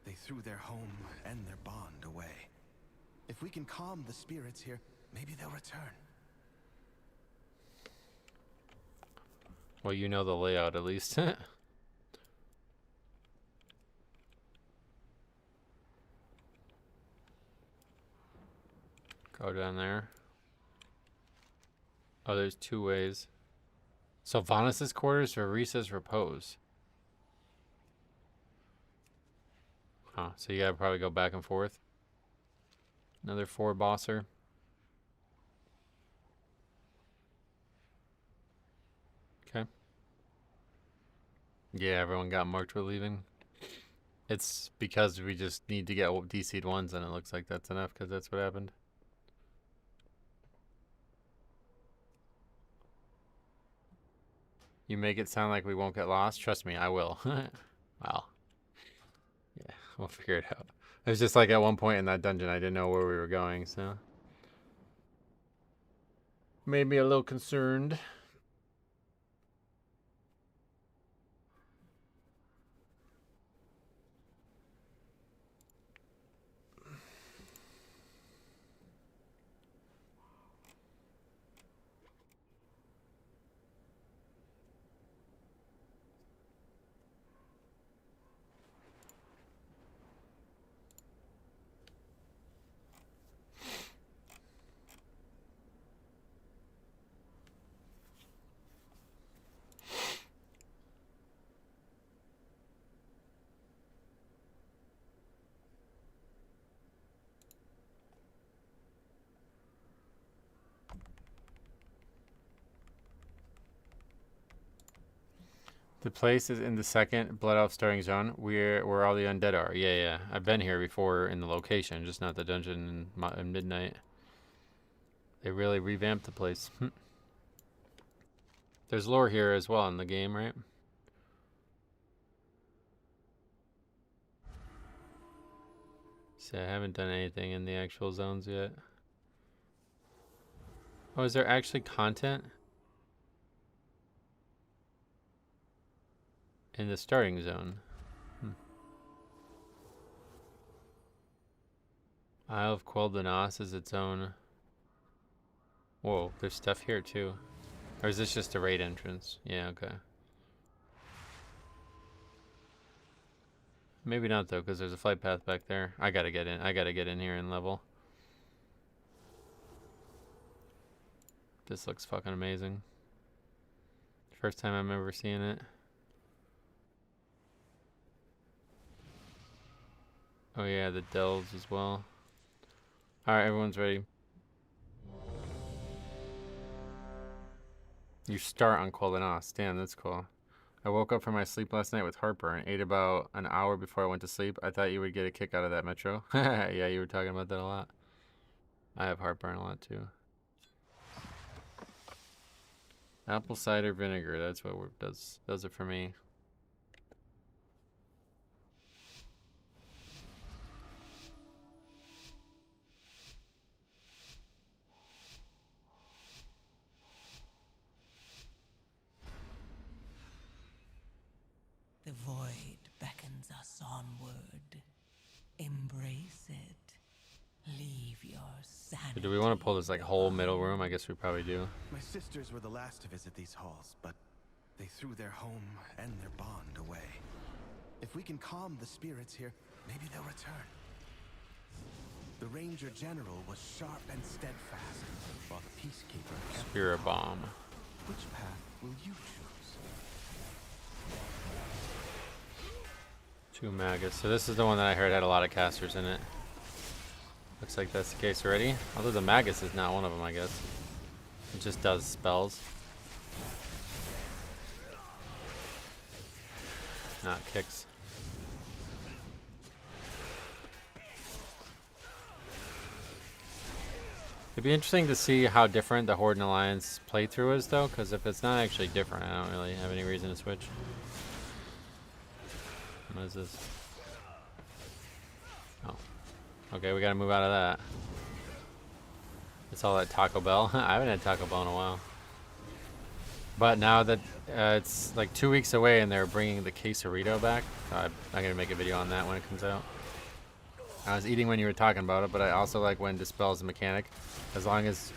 they threw their home and their bond away. If we can calm the spirits here, maybe they'll return. Well, you know the layout at least. Go down there. Oh, there's two ways. So Vanus's quarters or Risa's repose. Huh, so you gotta probably go back and forth. Another 4-bosser. Okay. Yeah, everyone got marked with leaving. It's because we just need to get DC'd ones, and it looks like that's enough because that's what happened. You make it sound like we won't get lost. Trust me, I will. Wow. Yeah, we'll figure it out. It was just like at one point in that dungeon, I didn't know where we were going, so. Made me a little concerned. The place is in the second Blood Elf starting zone, where all the undead are. Yeah, yeah. I've been here before in the location, just not the dungeon in midnight. They really revamped the place. There's lore here as well in the game, right? See, I haven't done anything in the actual zones yet. Oh, is there actually content in the starting zone? Isle of Quel'Danas is its own. Whoa, there's stuff here too. Or is this just a raid entrance? Yeah, okay. Maybe not though, because there's a flight path back there. I gotta get in. I gotta get in here and level. This looks fucking amazing. First time I'm ever seeing it. Oh yeah, the delves as well. Alright, everyone's ready. You start on Quel'Danas. Damn, that's cool. I woke up from my sleep last night with heartburn. Ate about an hour before I went to sleep. I thought you would get a kick out of that, Metro. Yeah, you were talking about that a lot. I have heartburn a lot too. Apple cider vinegar. That's what does it for me. The void beckons us onward. Embrace it. Leave your sanity. Do we want to pull this like whole middle room? I guess we probably do. My sisters were the last to visit these halls, but they threw their home and their bond away. If we can calm the spirits here, maybe they'll return. The Ranger General was sharp and steadfast, while the Peacekeeper kept Spirit Bomb. Which path will you choose? 2 Magus. So this is the one that I heard had a lot of casters in it. Looks like that's the case already. Although the Magus is not one of them, I guess. It just does spells. Not kicks. It'd be interesting to see how different the Horde and Alliance playthrough is, though, because if it's not actually different, I don't really have any reason to switch. What is this? Oh. Okay, we gotta move out of that. It's all that Taco Bell. I haven't had Taco Bell in a while. But now that it's like 2 weeks away and they're bringing the quesarito back, I'm gonna make a video on that when it comes out. I was eating when you were talking about it, but I also like when Dispel's the mechanic. As long as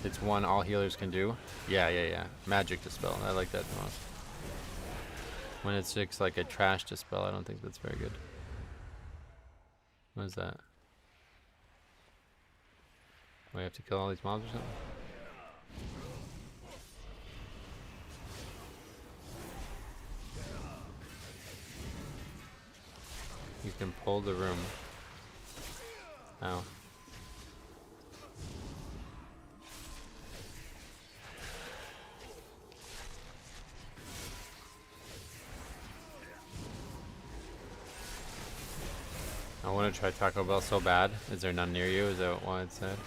it's one all healers can do. Yeah. Magic Dispel. I like that the most. When it's just like a trash Dispel, I don't think that's very good. What is that? Do I have to kill all these mobs or something? You can pull the room. Ow. I want to try Taco Bell so bad. Is there none near you? Is that why it said?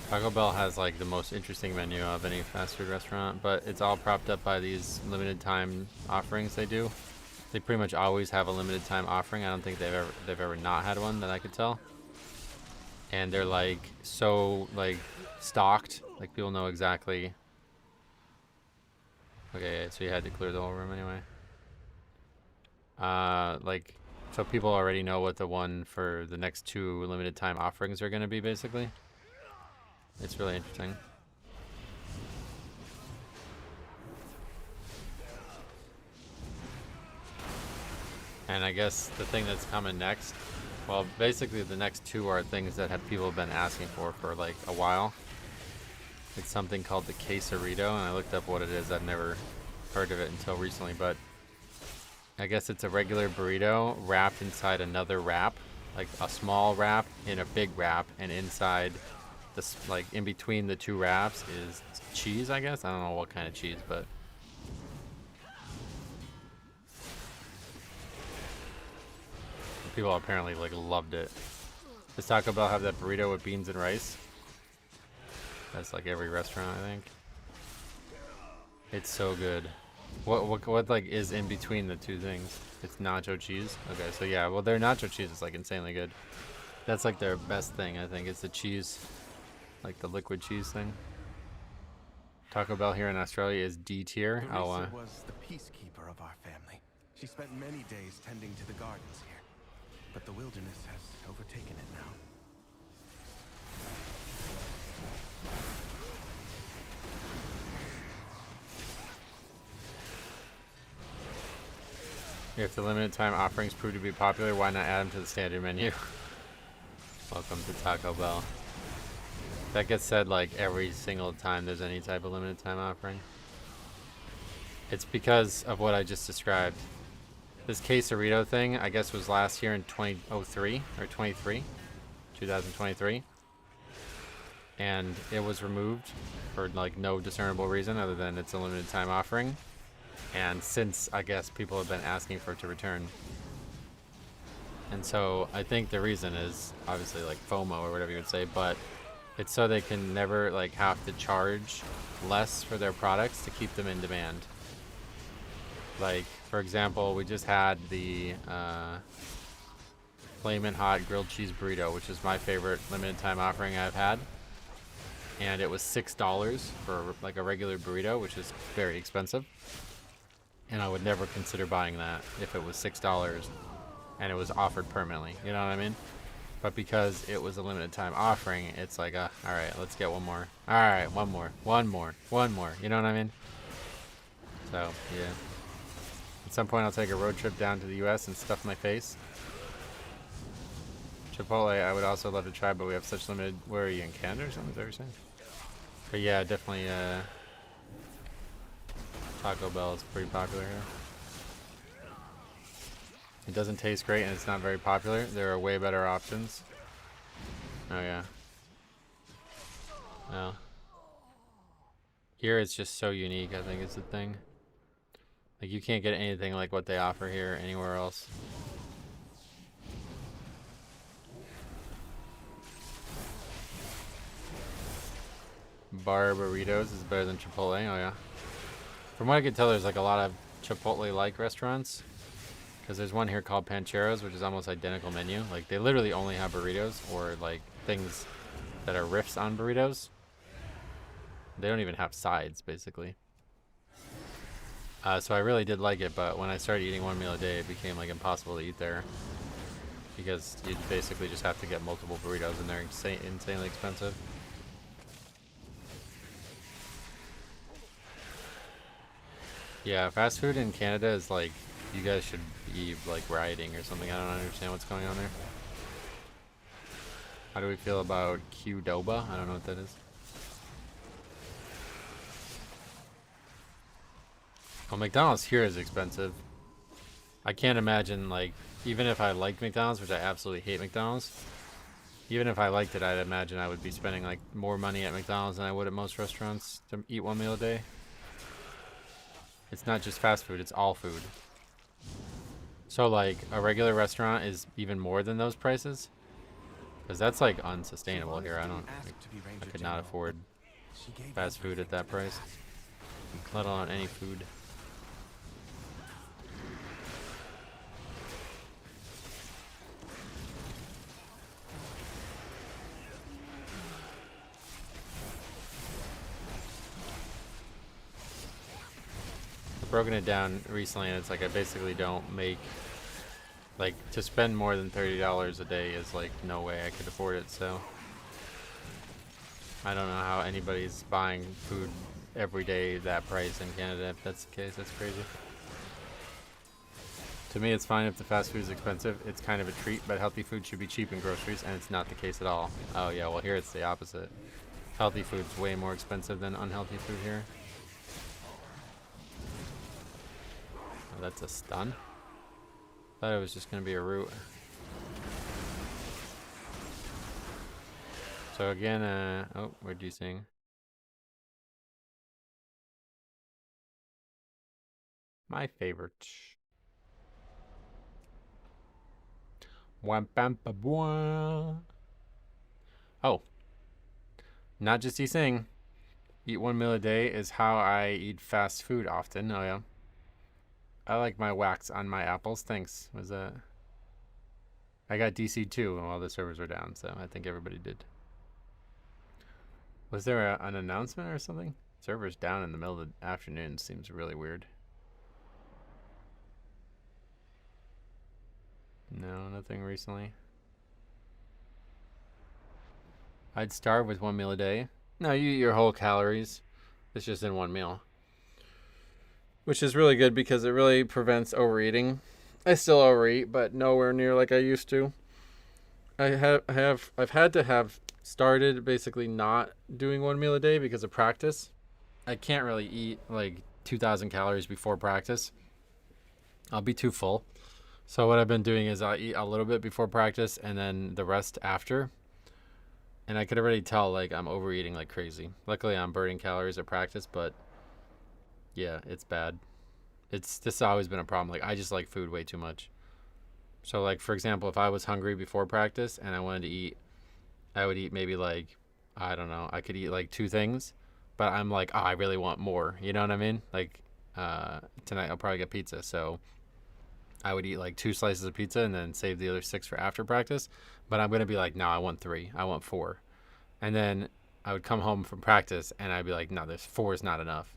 Taco Bell has like the most interesting menu of any fast food restaurant, but it's all propped up by these limited time offerings they do. They pretty much always have a limited time offering. I don't think they've ever not had one that I could tell. And they're like so like stocked, like people know exactly. Okay, so you had to clear the whole room anyway. Like so people already know what the one for the next 2 limited time offerings are going to be basically. It's really interesting. And I guess the thing that's coming next, well, basically the next 2 are things that people have been asking for like a while. It's something called the quesarito, and I looked up what it is. I've never heard of it until recently, but I guess it's a regular burrito wrapped inside another wrap, like a small wrap in a big wrap, and inside this, like in between the 2 wraps is cheese, I guess. I don't know what kind of cheese, but people apparently like loved it. Does Taco Bell have that burrito with beans and rice? That's like every restaurant, I think. It's so good. What like is in between the 2 things? It's nacho cheese. Okay, so yeah, well their nacho cheese is like insanely good. That's like their best thing, I think. It's the cheese. Like the liquid cheese thing. Taco Bell here in Australia is D tier. Terrace was the peacekeeper of our family. She spent many days tending to the gardens here, but the wilderness has overtaken it now. If the limited time offerings prove to be popular, why not add them to the standard menu? Welcome to Taco Bell. That gets said like every single time there's any type of limited time offering. It's because of what I just described. This quesarito thing, I guess, was last year in 2003 or 2023. And it was removed for like no discernible reason other than it's a limited time offering. And since, I guess, people have been asking for it to return. And so I think the reason is obviously like FOMO or whatever you would say, but it's so they can never like have to charge less for their products to keep them in demand. Like, for example, we just had the Flamin' Hot Grilled Cheese Burrito, which is my favorite limited time offering I've had. And it was $6 for like a regular burrito, which is very expensive. And I would never consider buying that if it was $6 and it was offered permanently. You know what I mean? But because it was a limited time offering, it's like, all right, let's get one more. All right, one more. You know what I mean? So, yeah. At some point, I'll take a road trip down to the U.S. and stuff my face. Chipotle, I would also love to try, but we have such limited... Where are you, in Canada or something? Is that what you're saying? But yeah, definitely, Taco Bell is pretty popular here. It doesn't taste great and it's not very popular. There are way better options. Oh yeah. Well. Here it's just so unique, I think is the thing. Like you can't get anything like what they offer here anywhere else. Bar burritos is better than Chipotle. Oh yeah. From what I can tell, there's like a lot of Chipotle-like restaurants. Because there's one here called Pancheros, which is almost identical menu. Like they literally only have burritos or like things that are riffs on burritos. They don't even have sides, basically. So I really did like it, but when I started eating one meal a day, it became like impossible to eat there. Because you basically just have to get multiple burritos and they're insanely expensive. Yeah, fast food in Canada is like, you guys should be like rioting or something. I don't understand what's going on there. How do we feel about Qdoba? I don't know what that is. Well, McDonald's here is expensive. I can't imagine, like, even if I liked McDonald's, which I absolutely hate McDonald's, even if I liked it, I'd imagine I would be spending like more money at McDonald's than I would at most restaurants to eat one meal a day. It's not just fast food, it's all food. So like a regular restaurant is even more than those prices? Because that's like unsustainable here. I could not afford fast food at that price, let alone any food. Broken it down recently and it's like I basically don't make, like, to spend more than $30 a day is like no way I could afford it. So I don't know how anybody's buying food every day that price in Canada. If that's the case, that's crazy. To me, it's fine if the fast food is expensive. It's kind of a treat, but healthy food should be cheap in groceries, and it's not the case at all. Oh yeah, well here it's the opposite. Healthy food's way more expensive than unhealthy food here. Oh, that's a stun? Thought it was just gonna be a root. So again, oh, what do you sing? My favorite. Oh. Not just sing. Eat one meal a day is how I eat fast food often. Oh yeah. I like my wax on my apples. Thanks. Was that? I got DC too while the servers were down, so I think everybody did. Was there an announcement or something? Servers down in the middle of the afternoon seems really weird. No, nothing recently. I'd starve with one meal a day. No, you eat your whole calories. It's just in one meal. Which is really good because it really prevents overeating. I still overeat, but nowhere near like I used to. I've had to have started basically not doing one meal a day because of practice. I can't really eat like 2,000 calories before practice. I'll be too full. So what I've been doing is I'll eat a little bit before practice and then the rest after. And I could already tell like I'm overeating like crazy. Luckily I'm burning calories at practice, but yeah, it's bad. This has always been a problem. Like I just like food way too much. So like for example, if I was hungry before practice and I wanted to eat, I would eat maybe like, I don't know, I could eat like 2 things, but I'm like, oh, I really want more. You know what I mean? Like tonight I'll probably get pizza. So I would eat like 2 slices of pizza and then save the other 6 for after practice. But I'm going to be like, no, I want 3. I want 4. And then I would come home from practice and I'd be like, no, there's 4 is not enough.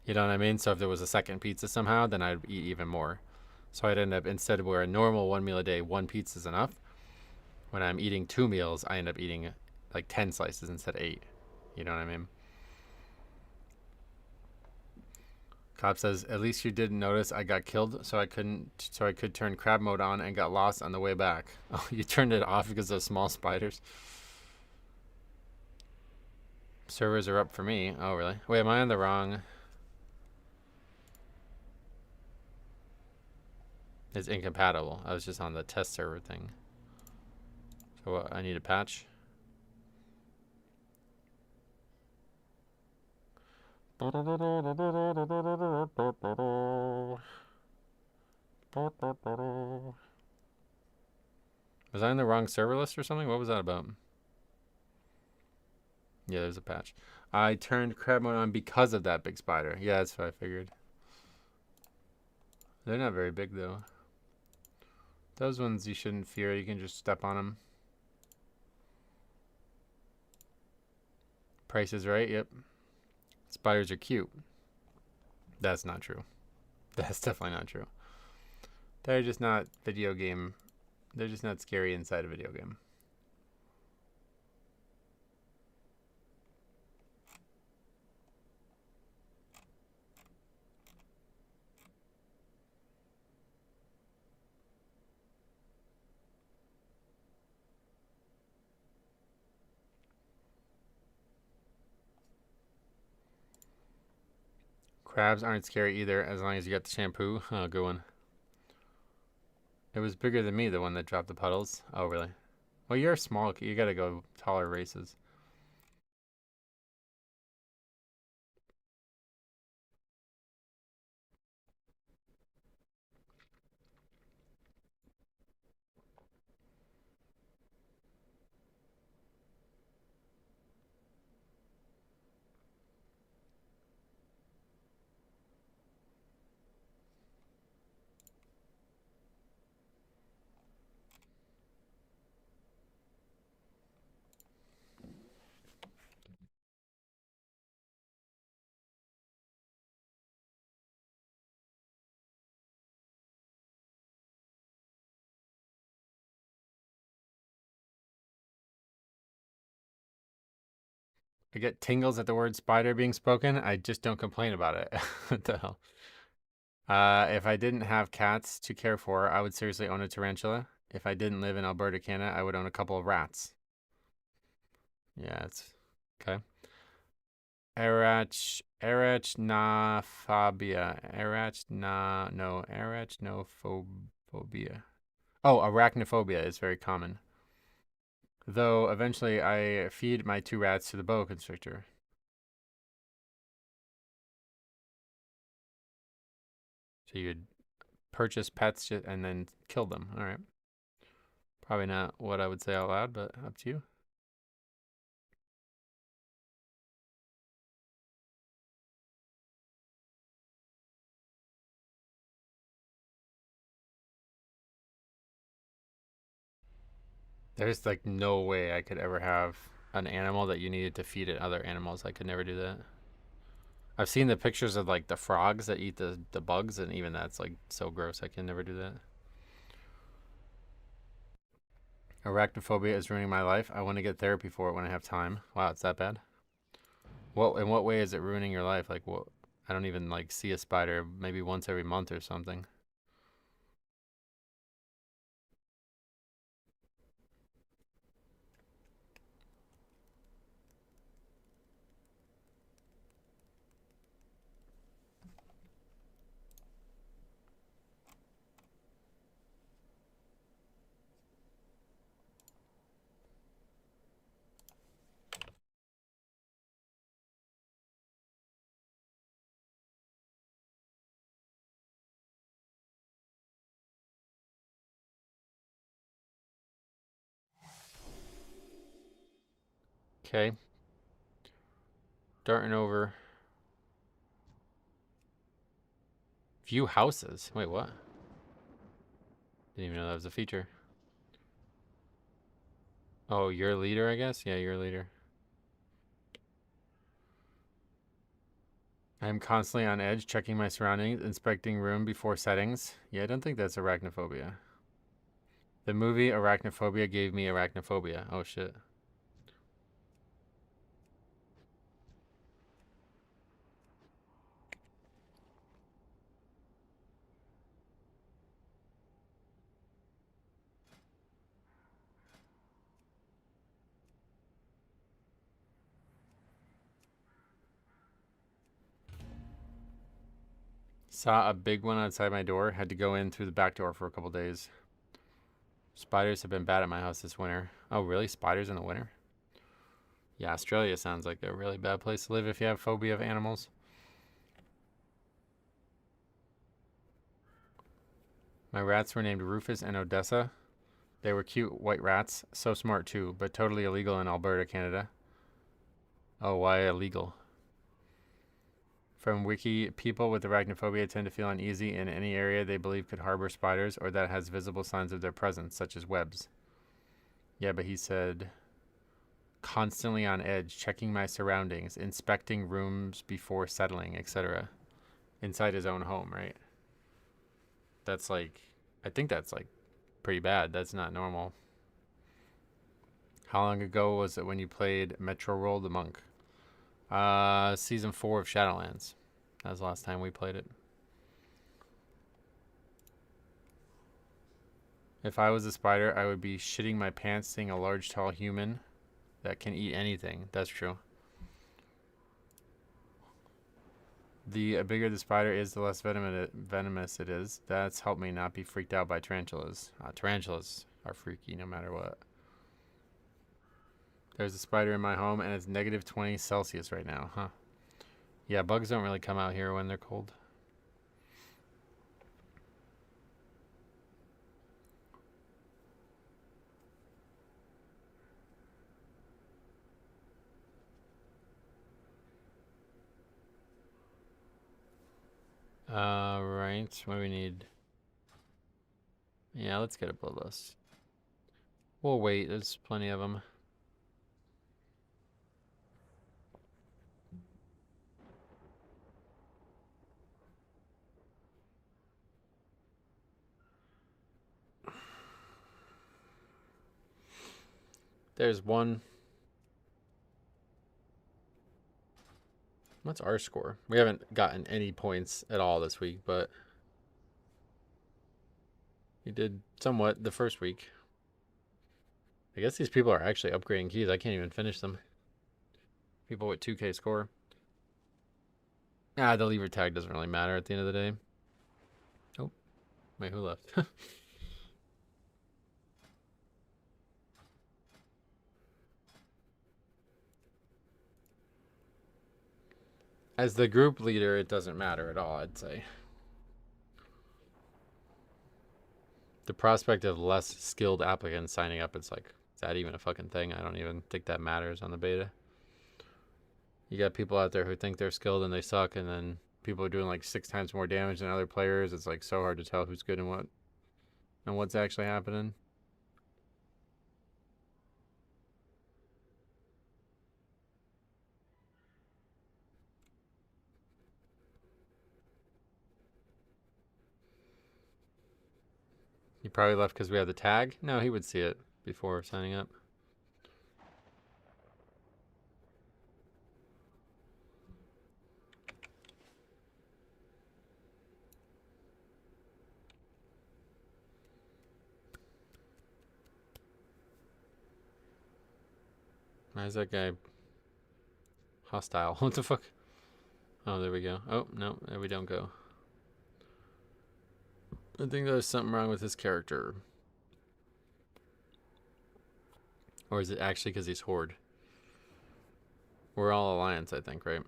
You know what I mean? So if there was a second pizza somehow, then I'd eat even more. So I'd end up, instead of where a normal one meal a day, 1 pizza is enough, when I'm eating 2 meals, I end up eating like 10 slices instead of 8. You know what I mean? Cop says, at least you didn't notice I got killed, so I could turn crab mode on and got lost on the way back. Oh, you turned it off because of small spiders? Servers are up for me. Oh, really? Wait, am I on the wrong? It's incompatible. I was just on the test server thing. So what, I need a patch? Was I on the wrong server list or something? What was that about? Yeah, there's a patch. I turned crab mode on because of that big spider. Yeah, that's what I figured. They're not very big, though. Those ones you shouldn't fear. You can just step on them. Price is right. Yep. Spiders are cute. That's not true. That's definitely not true. They're just not video game. They're just not scary inside a video game. Crabs aren't scary either, as long as you got the shampoo. Oh, good one. It was bigger than me, the one that dropped the puddles. Oh, really? Well, you're small. You gotta go taller races. I get tingles at the word spider being spoken. I just don't complain about it. What the hell? If I didn't have cats to care for, I would seriously own a tarantula. If I didn't live in Alberta, Canada, I would own a couple of rats. Yeah, it's okay. Arachnophobia. Oh, arachnophobia is very common. Though eventually I feed my 2 rats to the boa constrictor. So you'd purchase pets and then kill them. All right. Probably not what I would say out loud, but up to you. There's like no way I could ever have an animal that you needed to feed it other animals. I could never do that. I've seen the pictures of like the frogs that eat the bugs, and even that's like so gross. I can never do that. Arachnophobia is ruining my life. I want to get therapy for it when I have time. Wow, it's that bad? Well, in what way is it ruining your life? Like, what? I don't even like see a spider maybe once every month or something. Okay. Darting over. View houses. Wait, what? Didn't even know that was a feature. Oh, you're a leader, I guess? Yeah, you're a leader. I'm constantly on edge, checking my surroundings, inspecting room before settings. Yeah, I don't think that's arachnophobia. The movie Arachnophobia gave me arachnophobia. Oh shit. Saw a big one outside my door. Had to go in through the back door for a couple days. Spiders have been bad at my house this winter. Oh, really? Spiders in the winter? Yeah, Australia sounds like a really bad place to live if you have phobia of animals. My rats were named Rufus and Odessa. They were cute white rats. So smart too, but totally illegal in Alberta, Canada. Oh, why illegal? From Wiki, people with arachnophobia tend to feel uneasy in any area they believe could harbor spiders or that has visible signs of their presence, such as webs. Yeah, but he said, constantly on edge, checking my surroundings, inspecting rooms before settling, etc. Inside his own home, right? That's like, I think that's like pretty bad. That's not normal. How long ago was it when you played Metro Roll the Monk? Season 4 of Shadowlands. That was the last time we played it. If I was a spider, I would be shitting my pants seeing a large, tall human that can eat anything. That's true. The bigger the spider is, the less venomous it is. That's helped me not be freaked out by tarantulas. Tarantulas are freaky no matter what. There's a spider in my home, and it's negative 20 Celsius right now, huh? Yeah, bugs don't really come out here when they're cold. Right. What do we need? Yeah, let's get a bloodlust. We'll wait. There's plenty of them. There's one. What's our score? We haven't gotten any points at all this week, but we did somewhat the first week. I guess these people are actually upgrading keys. I can't even finish them. People with 2K score. The lever tag doesn't really matter at the end of the day. Oh, wait, who left? As the group leader, it doesn't matter at all, I'd say. The prospect of less skilled applicants signing up, it's like, is that even a fucking thing? I don't even think that matters on the beta. You got people out there who think they're skilled and they suck, and then people are doing like 6 times more damage than other players. It's like so hard to tell who's good and what, and what's actually happening. He probably left because we have the tag? No, he would see it before signing up. Why is that guy hostile? What the fuck? Oh, there we go. Oh, no, there we don't go. I think there's something wrong with his character. Or is it actually because he's Horde? We're all Alliance, I think, right?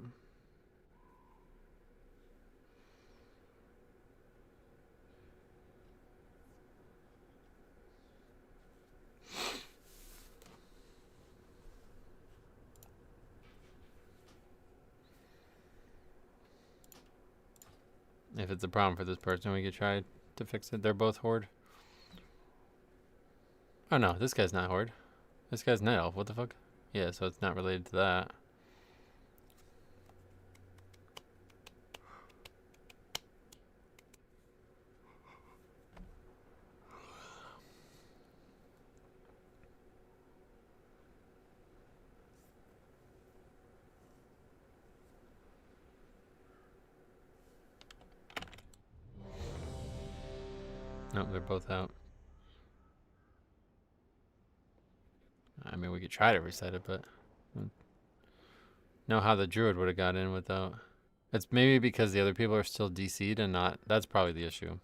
If it's a problem for this person, we could try to fix it. They're both Horde. Oh no, this guy's not Horde. This guy's Night Elf. What the fuck? Yeah, so it's not related to that. Nope, they're both out. I mean, we could try to reset it, but know how the druid would have got in without. It's maybe because the other people are still DC'd and not. That's probably the issue.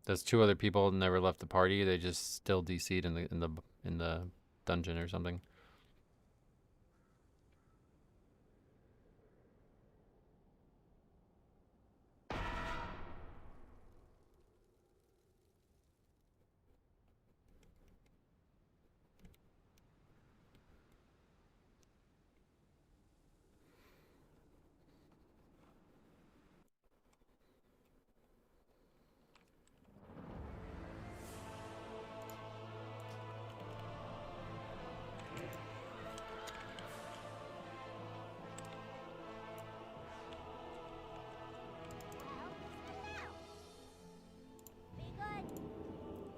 Those two other people never left the party. They just still DC'd in the dungeon or something. Be good.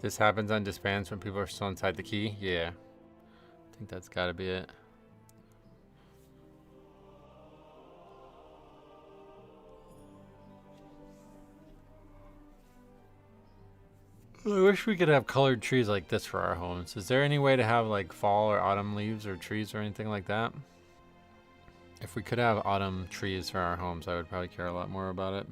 This happens on disbands when people are still inside the key. Yeah, I think that's got to be it. I wish we could have colored trees like this for our homes. Is there any way to have like fall or autumn leaves or trees or anything like that? If we could have autumn trees for our homes, I would probably care a lot more about it.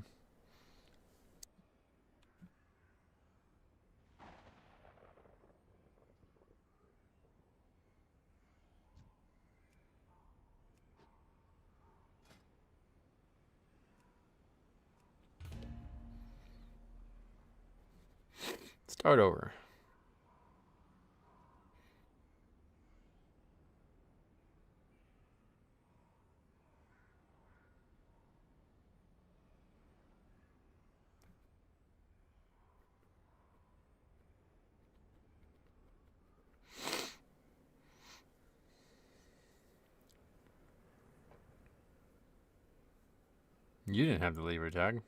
Start over. You didn't have the lever tag.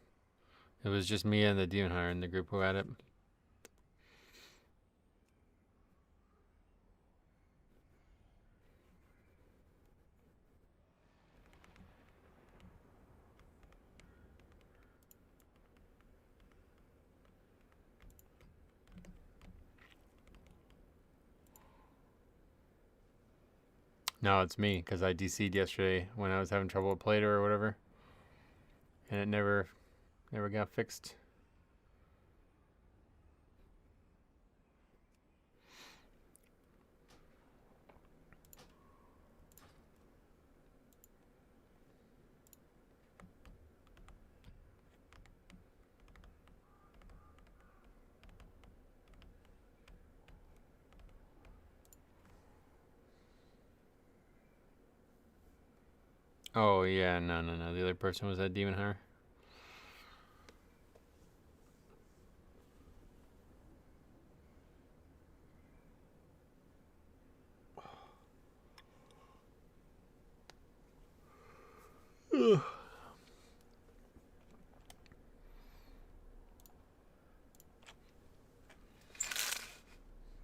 It was just me and the demon hunter in the group who had it. No, it's me, because I DC'd yesterday when I was having trouble with Plato or whatever. And it never got fixed. Oh, yeah, no. The other person was that demon hunter.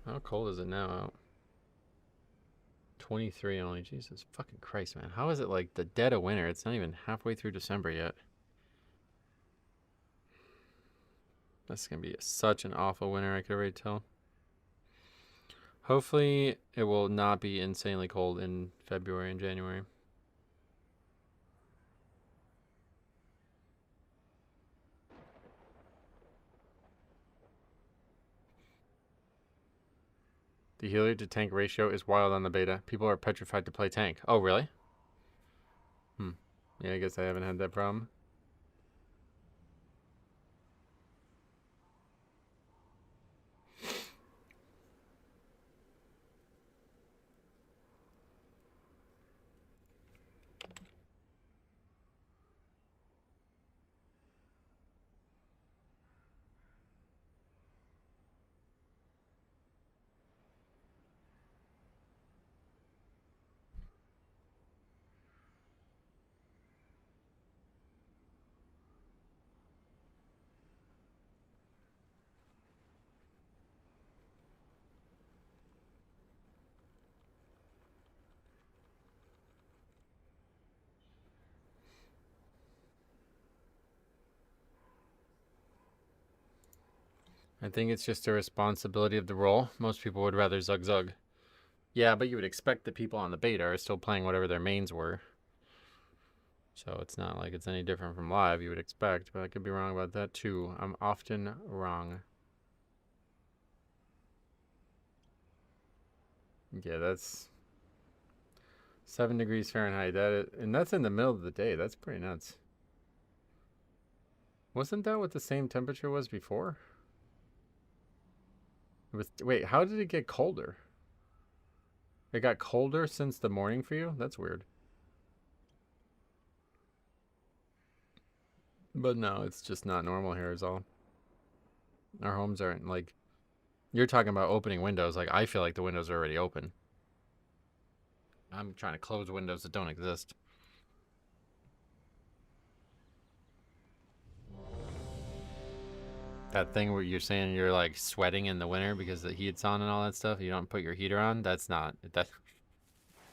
How cold is it now out? 23 only. Jesus fucking Christ, man. How is it like the dead of winter? It's not even halfway through December yet. That's going to be such an awful winter, I could already tell. Hopefully, it will not be insanely cold in February and January. The healer to tank ratio is wild on the beta. People are petrified to play tank. Oh, really? Yeah, I guess I haven't had that problem. I think it's just a responsibility of the role. Most people would rather Zug Zug. Yeah, but you would expect the people on the beta are still playing whatever their mains were. So it's not like it's any different from live, you would expect, but I could be wrong about that too. I'm often wrong. Yeah, that's 7 degrees Fahrenheit. And that's in the middle of the day. That's pretty nuts. Wasn't that what the same temperature was before? It was, wait, how did it get colder? It got colder since the morning for you? That's weird. But no, it's just not normal here is all. Our homes aren't like... You're talking about opening windows. Like, I feel like the windows are already open. I'm trying to close windows that don't exist. That thing where you're saying you're like sweating in the winter because the heat's on and all that stuff. You don't put your heater on. That's not...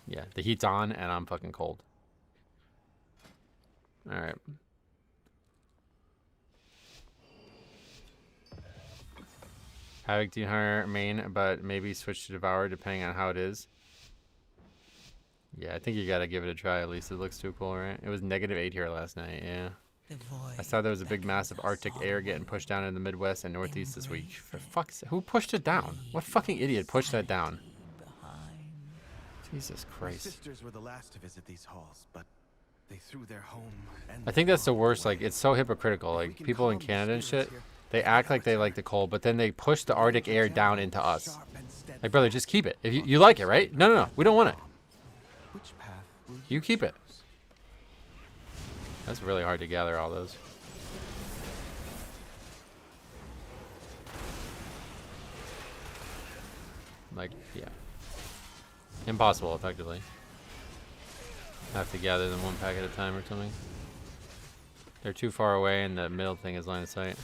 Yeah, the heat's on and I'm fucking cold. Alright. Havoc Dehunger main, but maybe switch to Devour depending on how it is. Yeah, I think you gotta give it a try at least. It looks too cool, right? It was -8 here last night, yeah. I saw there was a big massive Arctic air getting pushed down in the Midwest and Northeast this week. For fuck's sake, who pushed it down? What fucking idiot pushed that down? Jesus My Christ. sisters were the last to visit these halls, but they threw their home and I think that's the worst. Like, it's so hypocritical. Like, people in Canada and shit, they act like they like the cold, but then they push the Arctic air down into us. Like, brother, just keep it. If you like it, right? No, no, no. We don't want it. Which path will You keep it. That's really hard to gather all those. Like, yeah. Impossible, effectively. Have to gather them one pack at a time or something. They're too far away and the middle thing is line of sight.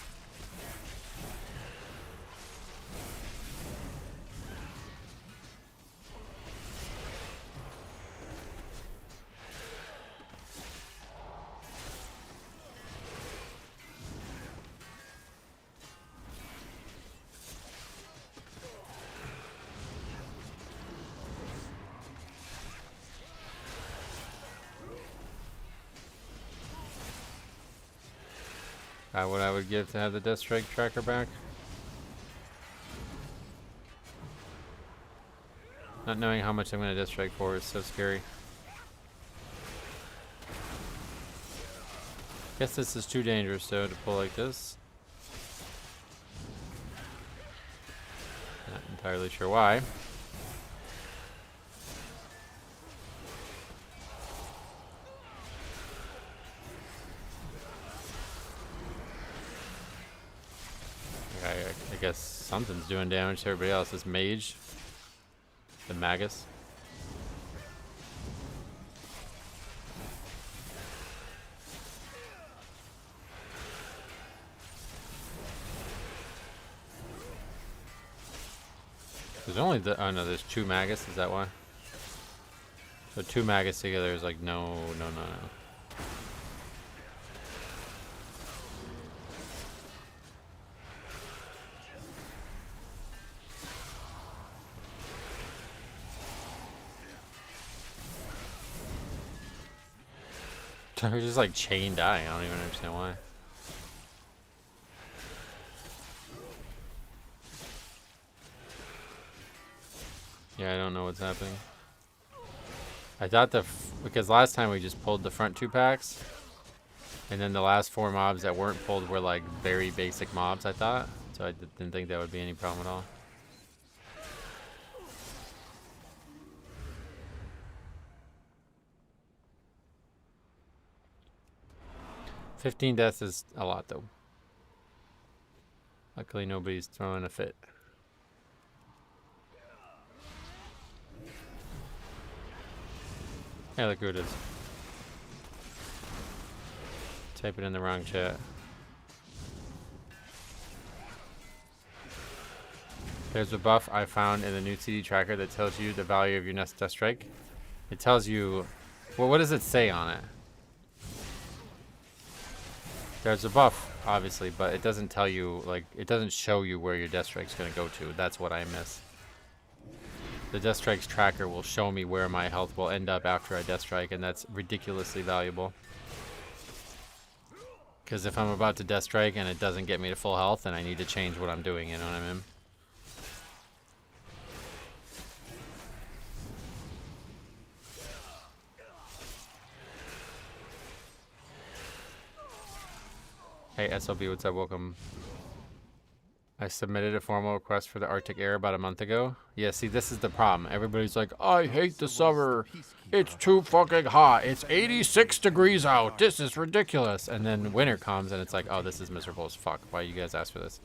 What I would give to have the Death Strike tracker back. Not knowing how much I'm going to Death Strike for is so scary. Guess this is too dangerous though to pull like this. Not entirely sure why. I guess something's doing damage to everybody else. This mage, the magus. There's only oh no, there's 2 magus. Is that why? So 2 magus together is like no. They're just like chain dying. I don't even understand why. Yeah, I don't know what's happening. I thought because last time we just pulled the front 2 packs, and then the last 4 mobs that weren't pulled were like very basic mobs, I thought. So I didn't think that would be any problem at all. $15 deaths is a lot, though. Luckily, nobody's throwing a fit. Hey, look who it is. Type it in the wrong chat. There's a buff I found in the new CD tracker that tells you the value of your next Death Strike. It tells you... Well, what does it say on it? There's a buff obviously, but it doesn't tell you, like, it doesn't show you where your Death Strike's gonna go to. That's what I miss. The Death Strike's tracker will show me where my health will end up after I Death Strike, and that's ridiculously valuable. Because if I'm about to Death Strike and it doesn't get me to full health, then I need to change what I'm doing, you know what I mean? Hey, SLB, what's up? Welcome. I submitted a formal request for the Arctic Air about a month ago. Yeah, see, this is the problem. Everybody's like, I hate the summer. It's too fucking hot. It's 86 degrees out. This is ridiculous. And then winter comes and it's like, oh, this is miserable as fuck. Why you guys ask for this?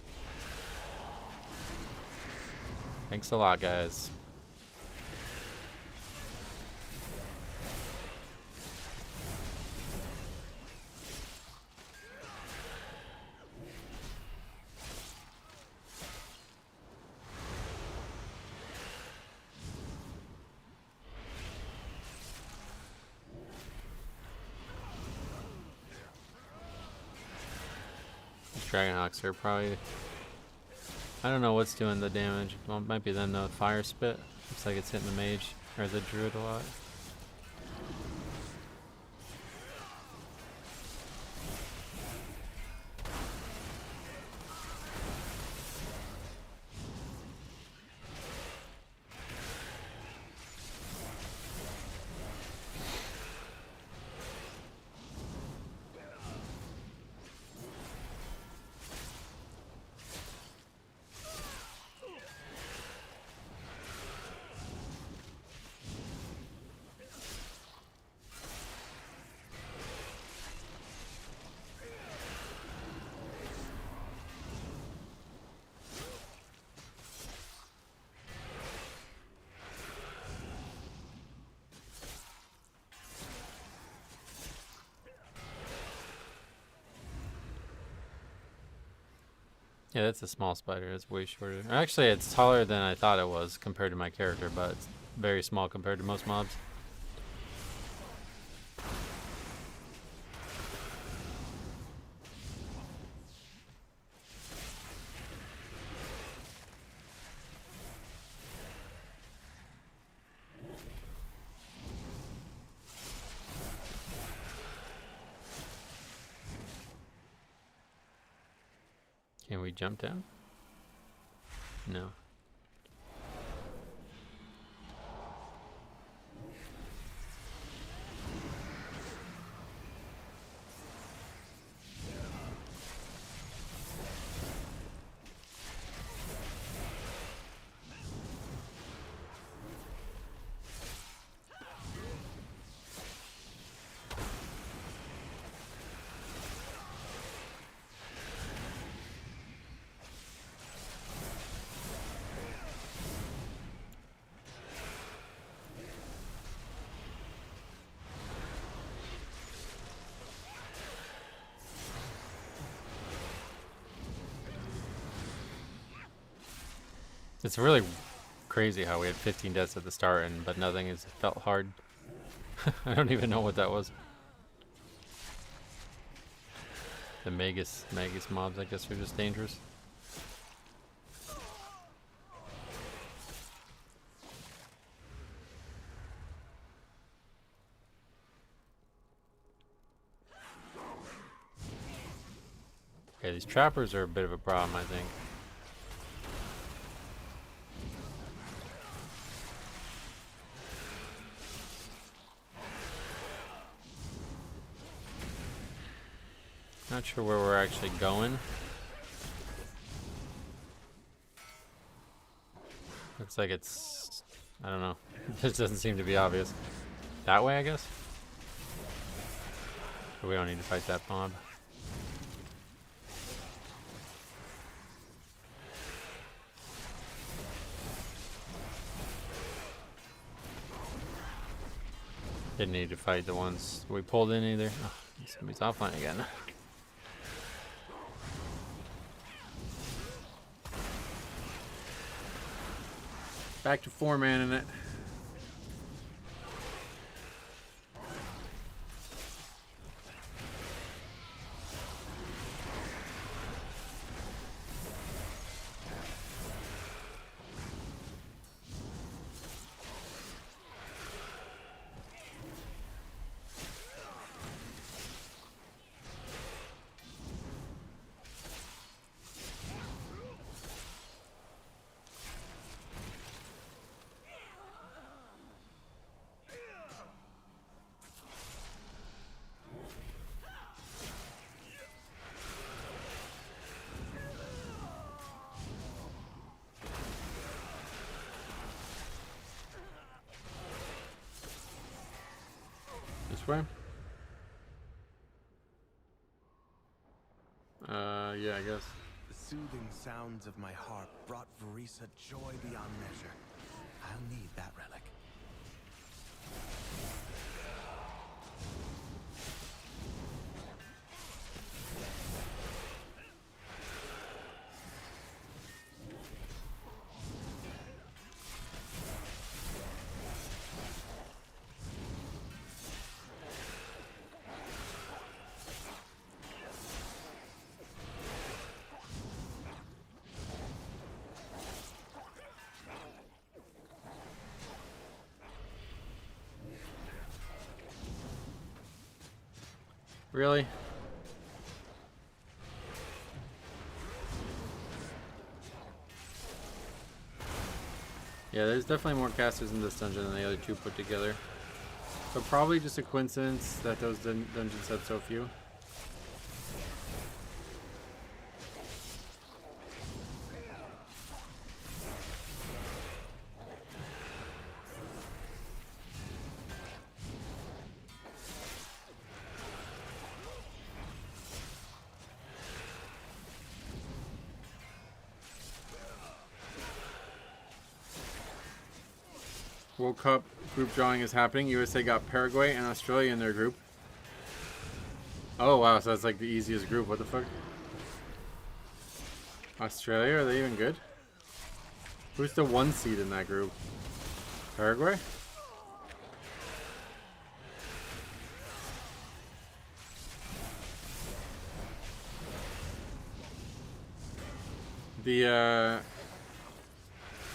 Thanks a lot, guys. Dragonhawks are probably... I don't know what's doing the damage. Well, it might be then the fire spit. Looks like it's hitting the mage or the druid a lot. Yeah, that's a small spider. It's way shorter. Actually, it's taller than I thought it was compared to my character, but it's very small compared to most mobs. Can we jump down? No. It's really crazy how we had 15 deaths at the start, but nothing has felt hard. I don't even know what that was. The Magus mobs, I guess, are just dangerous. Okay, these trappers are a bit of a problem, I think. Not sure where we're actually going. Looks like it's... I don't know. This doesn't seem to be obvious. That way, I guess? But we don't need to fight that mob. Didn't need to fight the ones we pulled in either. Oh, somebody's offline again. Back to 4-man in it. this way? Yeah, I guess. The soothing sounds of my harp brought Verisa joy beyond measure. I'll need that relic. Really? Yeah, there's definitely more casters in this dungeon than the other two put together. So probably just a coincidence that those dungeons have so few. World Cup group drawing is happening. USA got Paraguay and Australia in their group. Oh wow, so that's like the easiest group. What the fuck? Australia, are they even good? Who's the 1 seed in that group? Paraguay?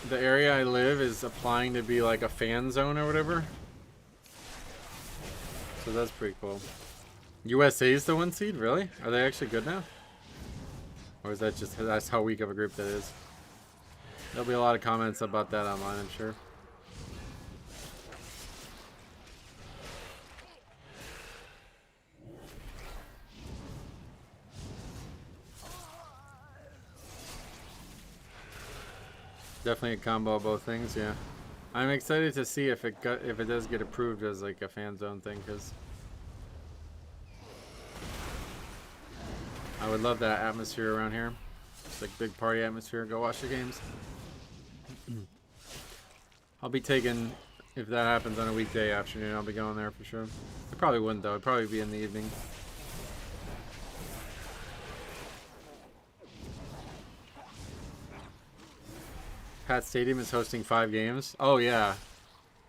The area I live is applying to be like a fan zone or whatever. So that's pretty cool. USA is the 1 seed? Really? Are they actually good now? Or is that just, that's how weak of a group that is? There'll be a lot of comments about that online, I'm sure. Definitely a combo of both things, yeah. I'm excited to see if it does get approved as like a fan zone thing, because I would love that atmosphere around here. It's like big party atmosphere. Go watch the games. I'll be taking, if that happens on a weekday afternoon, I'll be going there for sure. I probably wouldn't though. It'd probably be in the evening. Pat Stadium is hosting 5 games. Oh yeah,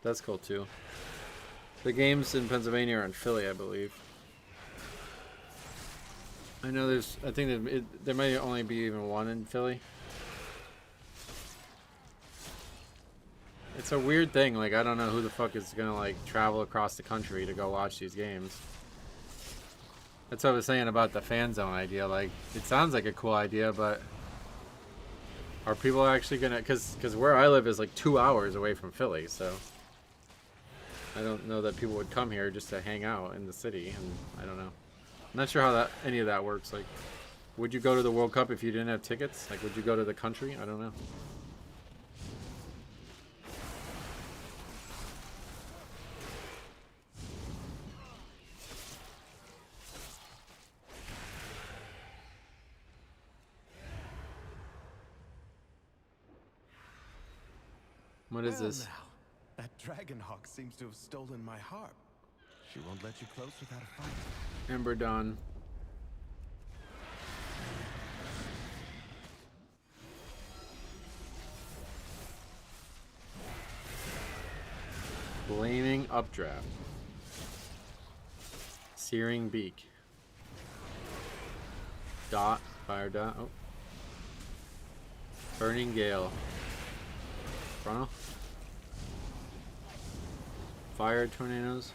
that's cool too. The games in Pennsylvania are in Philly, I believe. I know there's, I think there might only be even one in Philly. It's a weird thing, like I don't know who the fuck is gonna like travel across the country to go watch these games. That's what I was saying about the fan zone idea. Like, it sounds like a cool idea, but are people actually gonna, cause where I live is like 2 hours away from Philly, so I don't know that people would come here just to hang out in the city, and I don't know. I'm not sure how any of that works. Like, would you go to the World Cup if you didn't have tickets? Like, would you go to the country? I don't know. What is this? Now, that Dragonhawk seems to have stolen my harp. She won't let you close without a fight. Ember Dawn. Flaming Updraft. Searing Beak. Dot. Fire Dot. Oh. Burning Gale. Frontal. Fire Tornadoes.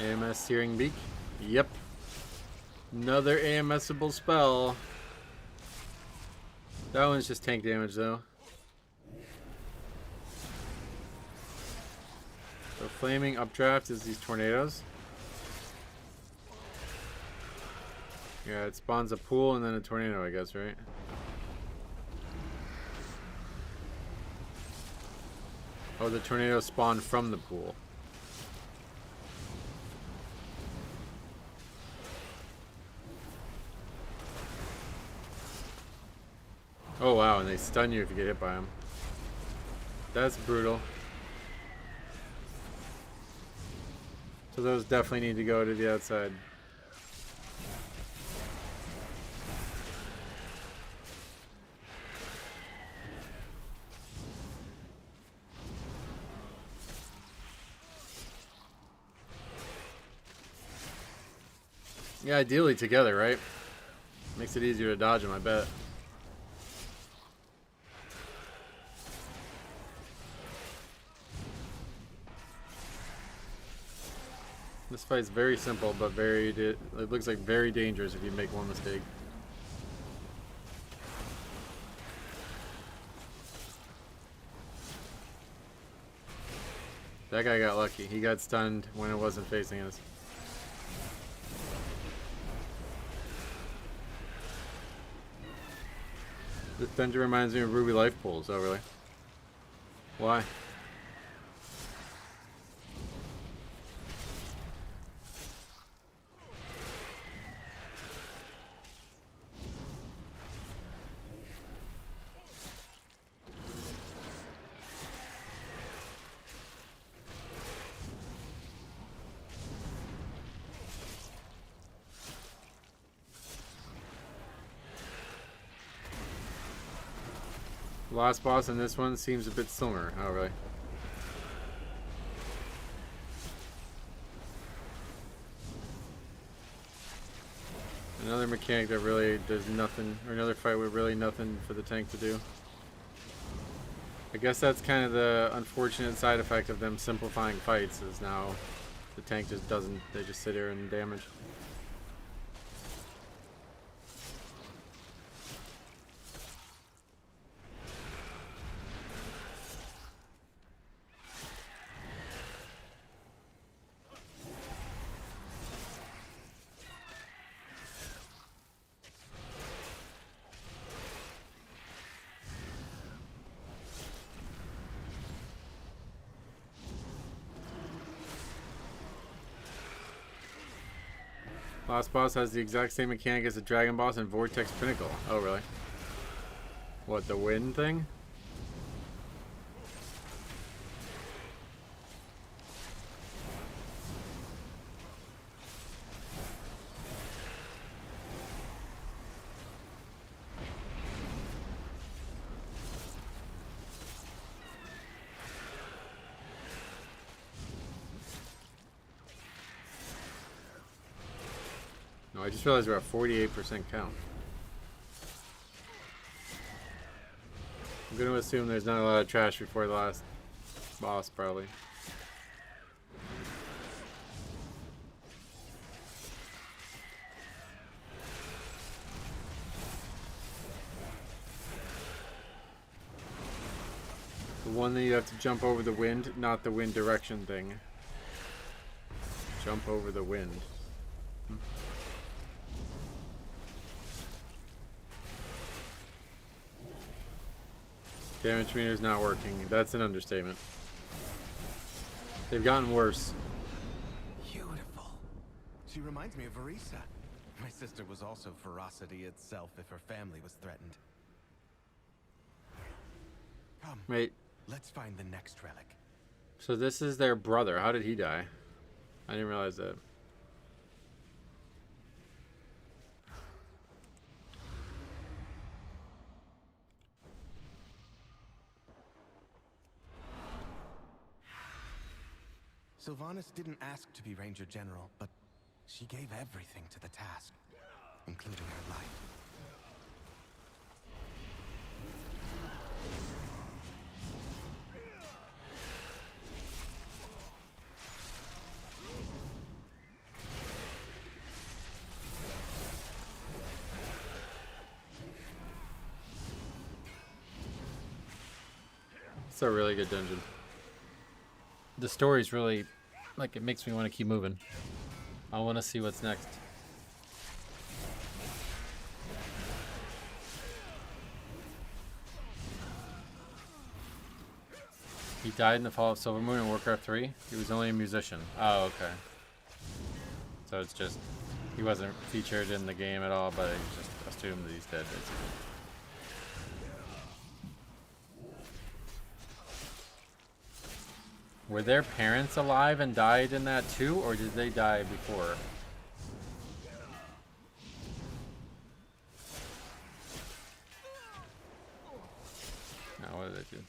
AMS Searing Beak. Yep. Another AMSable spell. That one's just tank damage though. So flaming updraft is these tornadoes. Yeah, it spawns a pool and then a tornado, I guess, right? Oh, the tornado spawned from the pool. Oh wow, and they stun you if you get hit by them. That's brutal. So those definitely need to go to the outside. Yeah, ideally together, right? Makes it easier to dodge them, I bet. This fight's very simple, but it looks like very dangerous if you make one mistake. That guy got lucky. He got stunned when it wasn't facing us. This dungeon reminds me of Ruby Life Pools. Oh, really? Why? Last boss in this one seems a bit similar. Oh, really? Another mechanic that really does nothing, or another fight with really nothing for the tank to do. I guess that's kind of the unfortunate side effect of them simplifying fights, is now the tank just doesn't, they just sit here and damage. Last boss has the exact same mechanic as the Dragon Boss and Vortex Pinnacle. Oh, really? What, the wind thing? No, I just realized we're at 48% count. I'm going to assume there's not a lot of trash before the last boss, probably. The one that you have to jump over the wind, not the wind direction thing. Jump over the wind. Damage meter's not working. That's an understatement. They've gotten worse. Beautiful. She reminds me of Arisa. My sister was also ferocity itself if her family was threatened. Come. Wait. Let's find the next relic. So this is their brother. How did he die? I didn't realize that. Sylvanas didn't ask to be Ranger General, but she gave everything to the task, including her life. It's a really good dungeon. The story's really, like, it makes me want to keep moving. I want to see what's next. He died in the fall of Silver Moon in Warcraft 3. He was only a musician. Oh, okay. So it's just, he wasn't featured in the game at all, but I just assumed that he's dead, basically. Were their parents alive and died in that too, or did they die before? No, what did I do?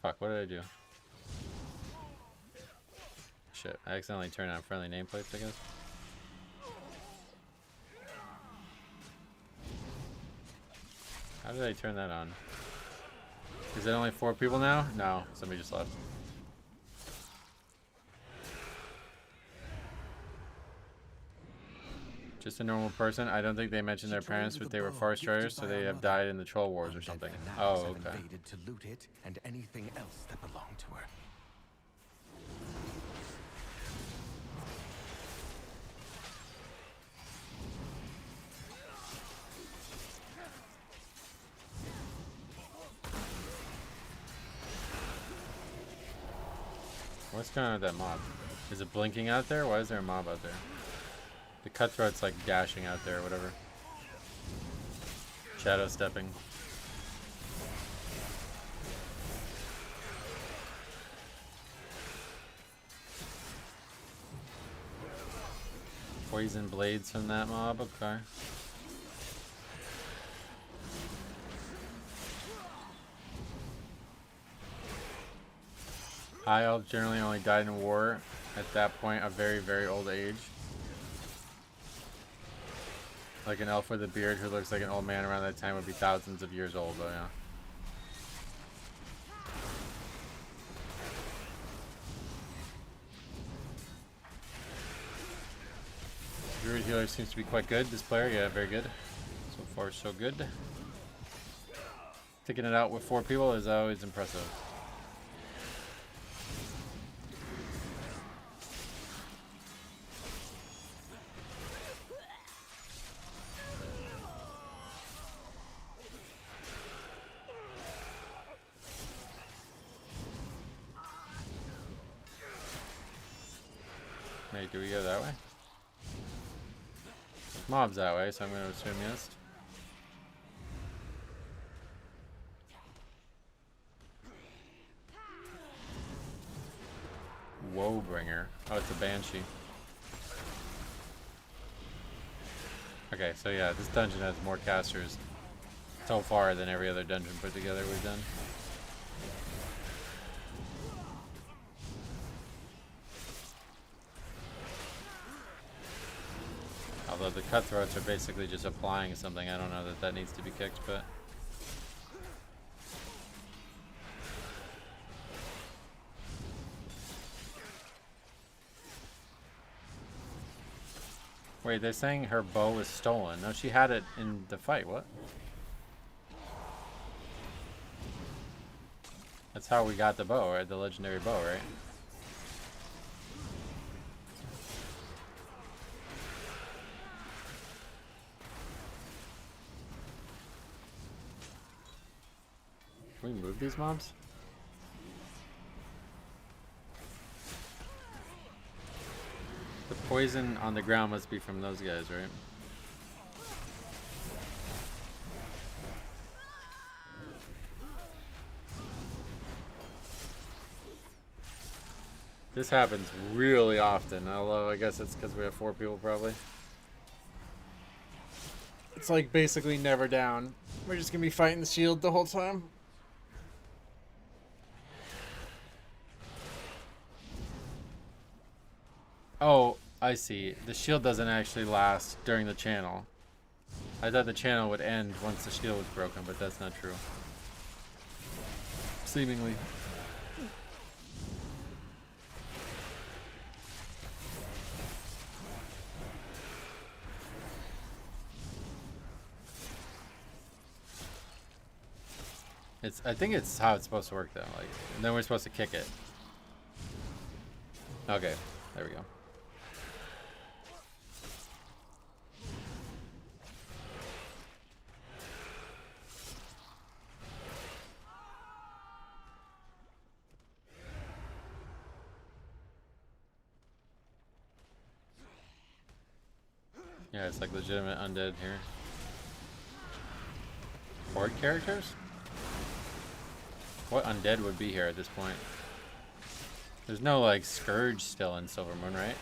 Fuck, what did I do? Shit, I accidentally turned on friendly nameplates, I guess. How did I turn that on? Is it only 4 people now? No, somebody just left. Just a normal person? I don't think they mentioned their parents, but they were forest riders, so they have died in the troll wars or something. Oh, okay. Invaded to loot it and anything else that belonged to her. What's going on with that mob? Is it blinking out there? Why is there a mob out there? The cutthroat's like dashing out there or whatever. Shadow stepping. Poison blades from that mob, okay. High elves generally only died in war at that point, a very, very old age. Like an elf with a beard who looks like an old man around that time would be thousands of years old, though, yeah. Druid healer seems to be quite good. This player, yeah, very good. So far, so good. Taking it out with 4 people is always impressive. Wait, do we go that way? There's mobs that way, so I'm going to assume yes. Woebringer. Oh, it's a banshee. Okay, so yeah, this dungeon has more casters so far than every other dungeon put together we've done. Although the cutthroats are basically just applying something, I don't know that that needs to be kicked, but... Wait, they're saying her bow was stolen. No, she had it in the fight, what? That's how we got the bow, right? The legendary bow, right? Can we move these mobs? The poison on the ground must be from those guys, right? This happens really often, although I guess it's because we have 4 people probably. It's like basically never down. We're just gonna be fighting the shield the whole time. Oh, I see. The shield doesn't actually last during the channel. I thought the channel would end once the shield was broken, but that's not true. Seemingly. I think it's how it's supposed to work though. Like, and then we're supposed to kick it. Okay, there we go. Yeah, it's like legitimate undead here. Horde characters? What undead would be here at this point? There's no like Scourge still in Silver Moon, right?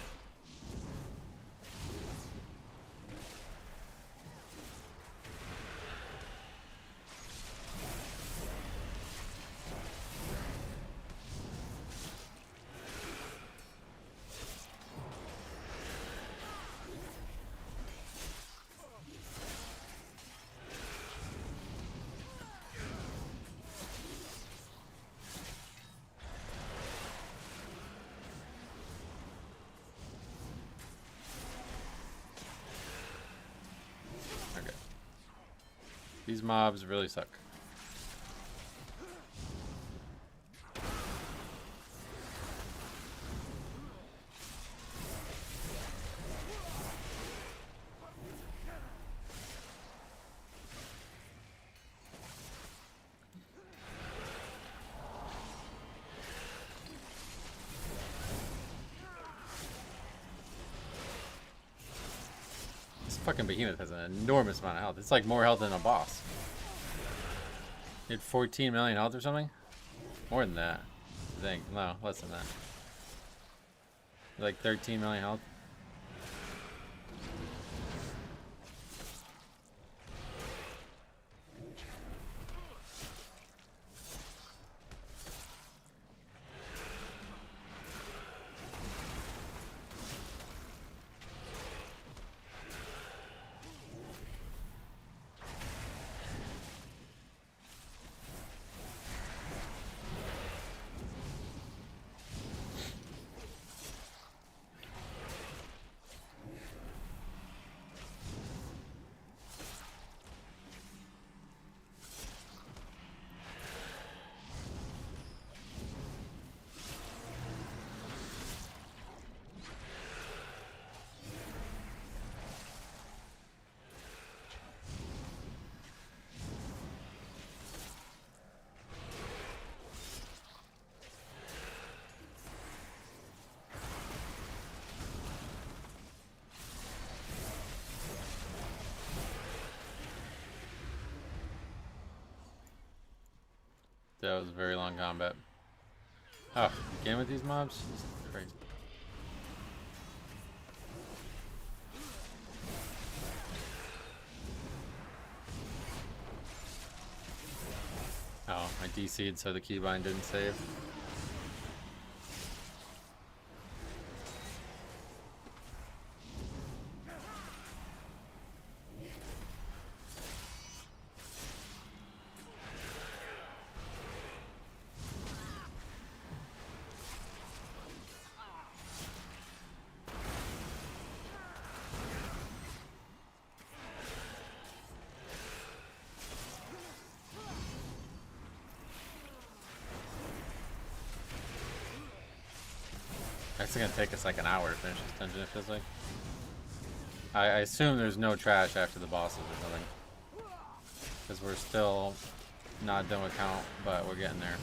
These mobs really suck. This fucking behemoth has an enormous amount of health. It's like more health than a boss. He had 14 million health or something? More than that, I think. No, less than that. Like 13 million health. That was a very long combat. Oh, again with these mobs? This is crazy. Oh, I DC'd so the keybind didn't save. It's gonna take us like an hour to finish this dungeon, it feels like. I assume there's no trash after the bosses or something. Because we're still not done with count, but we're getting there.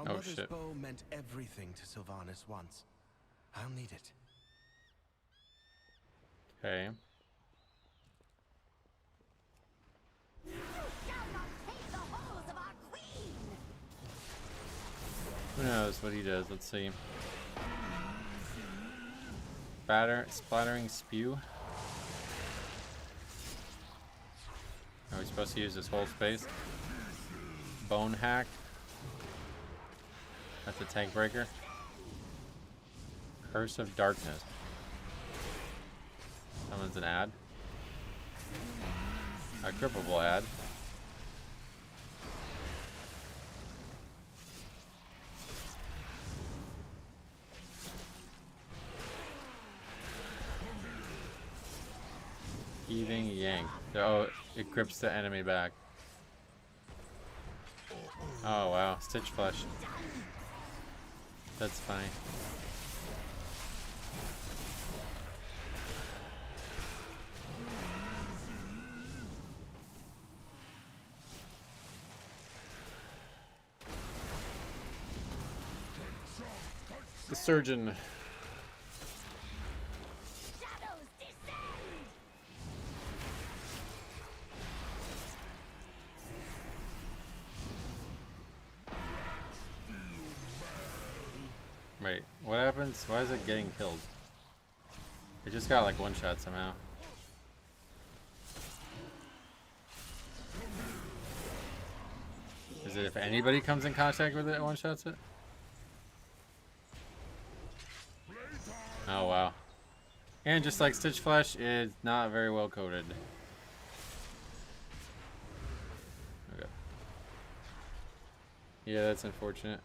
Our Oh, mother's shit. bow meant everything to Sylvanas once. I'll need it. Okay. You shall not take the halls of our queen! Who knows what he does? Let's see. Splattering spew. Are we supposed to use this whole space? Bone hack. That's a tank breaker. Curse of darkness. Someone's an ad. A crippable ad. Heaving yank. Oh, it grips the enemy back. Oh wow, Stitch Flesh. That's funny. The surgeon. Shadows descend! Wait, what happens? Why is it getting killed? It just got like one shot somehow. Is it if anybody comes in contact with it, it one shots it? Oh wow. And just like Stitch Flesh, it's not very well coated. Okay. Yeah, that's unfortunate.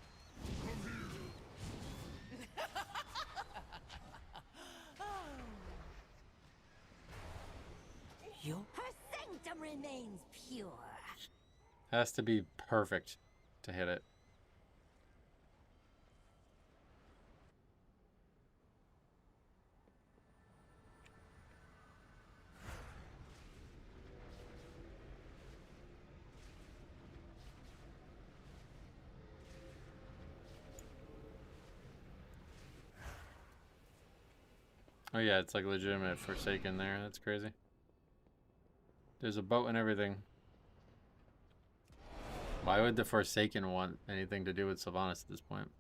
Her sanctum remains pure. Has to be perfect to hit it. Oh yeah, it's like legitimate Forsaken there. That's crazy. There's a boat and everything. Why would the Forsaken want anything to do with Sylvanas at this point?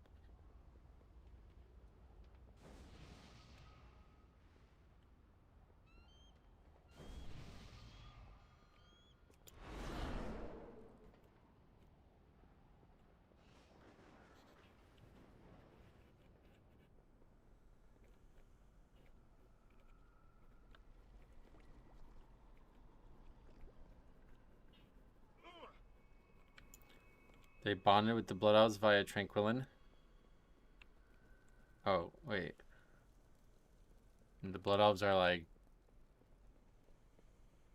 They bonded with the Blood Elves via Tranquillin. Oh, wait. And the Blood Elves are like...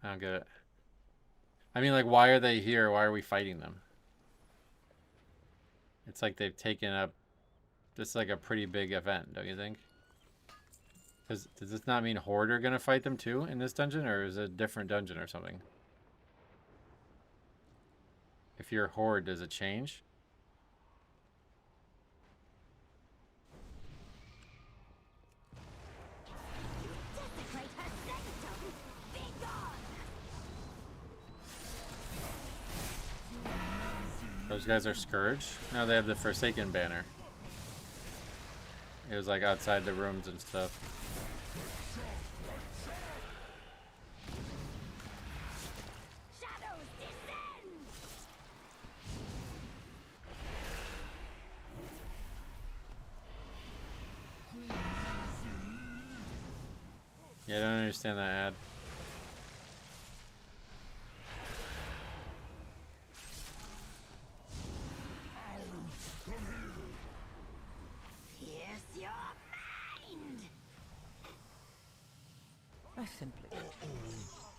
I don't get it. I mean, like, why are they here? Why are we fighting them? It's like they've taken up... This is like a pretty big event, don't you think? Does this not mean Horde are going to fight them too in this dungeon? Or is it a different dungeon or something? If you're Horde, does it change? Desecrate her sanctum! Be gone! Those guys are Scourge? No, they have the Forsaken banner. It was like outside the rooms and stuff. Shadows descend! Yeah, I don't understand that ad. Pierce your mind! I simply...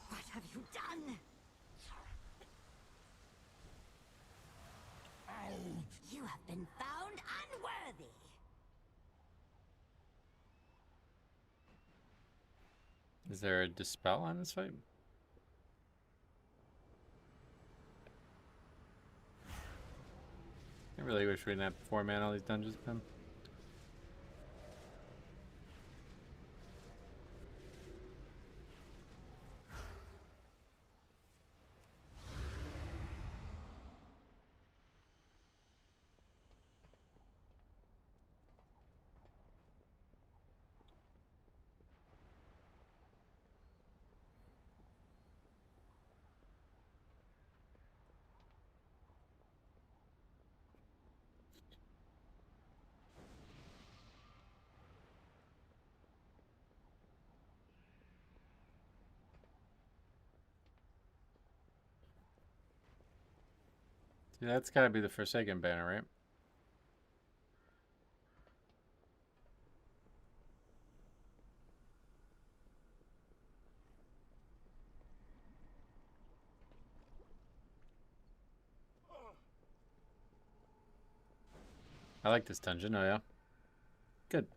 What have you done? You have been found unworthy. Is there a Dispel on this fight? I really wish we didn't have 4-man all these dungeons, man. Yeah, that's gotta be the Forsaken banner, right? I like this dungeon, oh yeah. Good.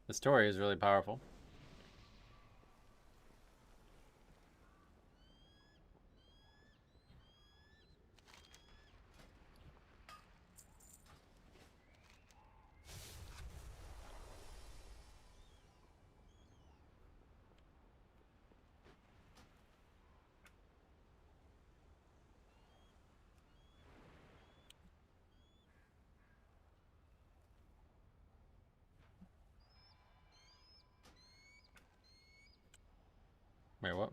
The story is really powerful. Wait, what?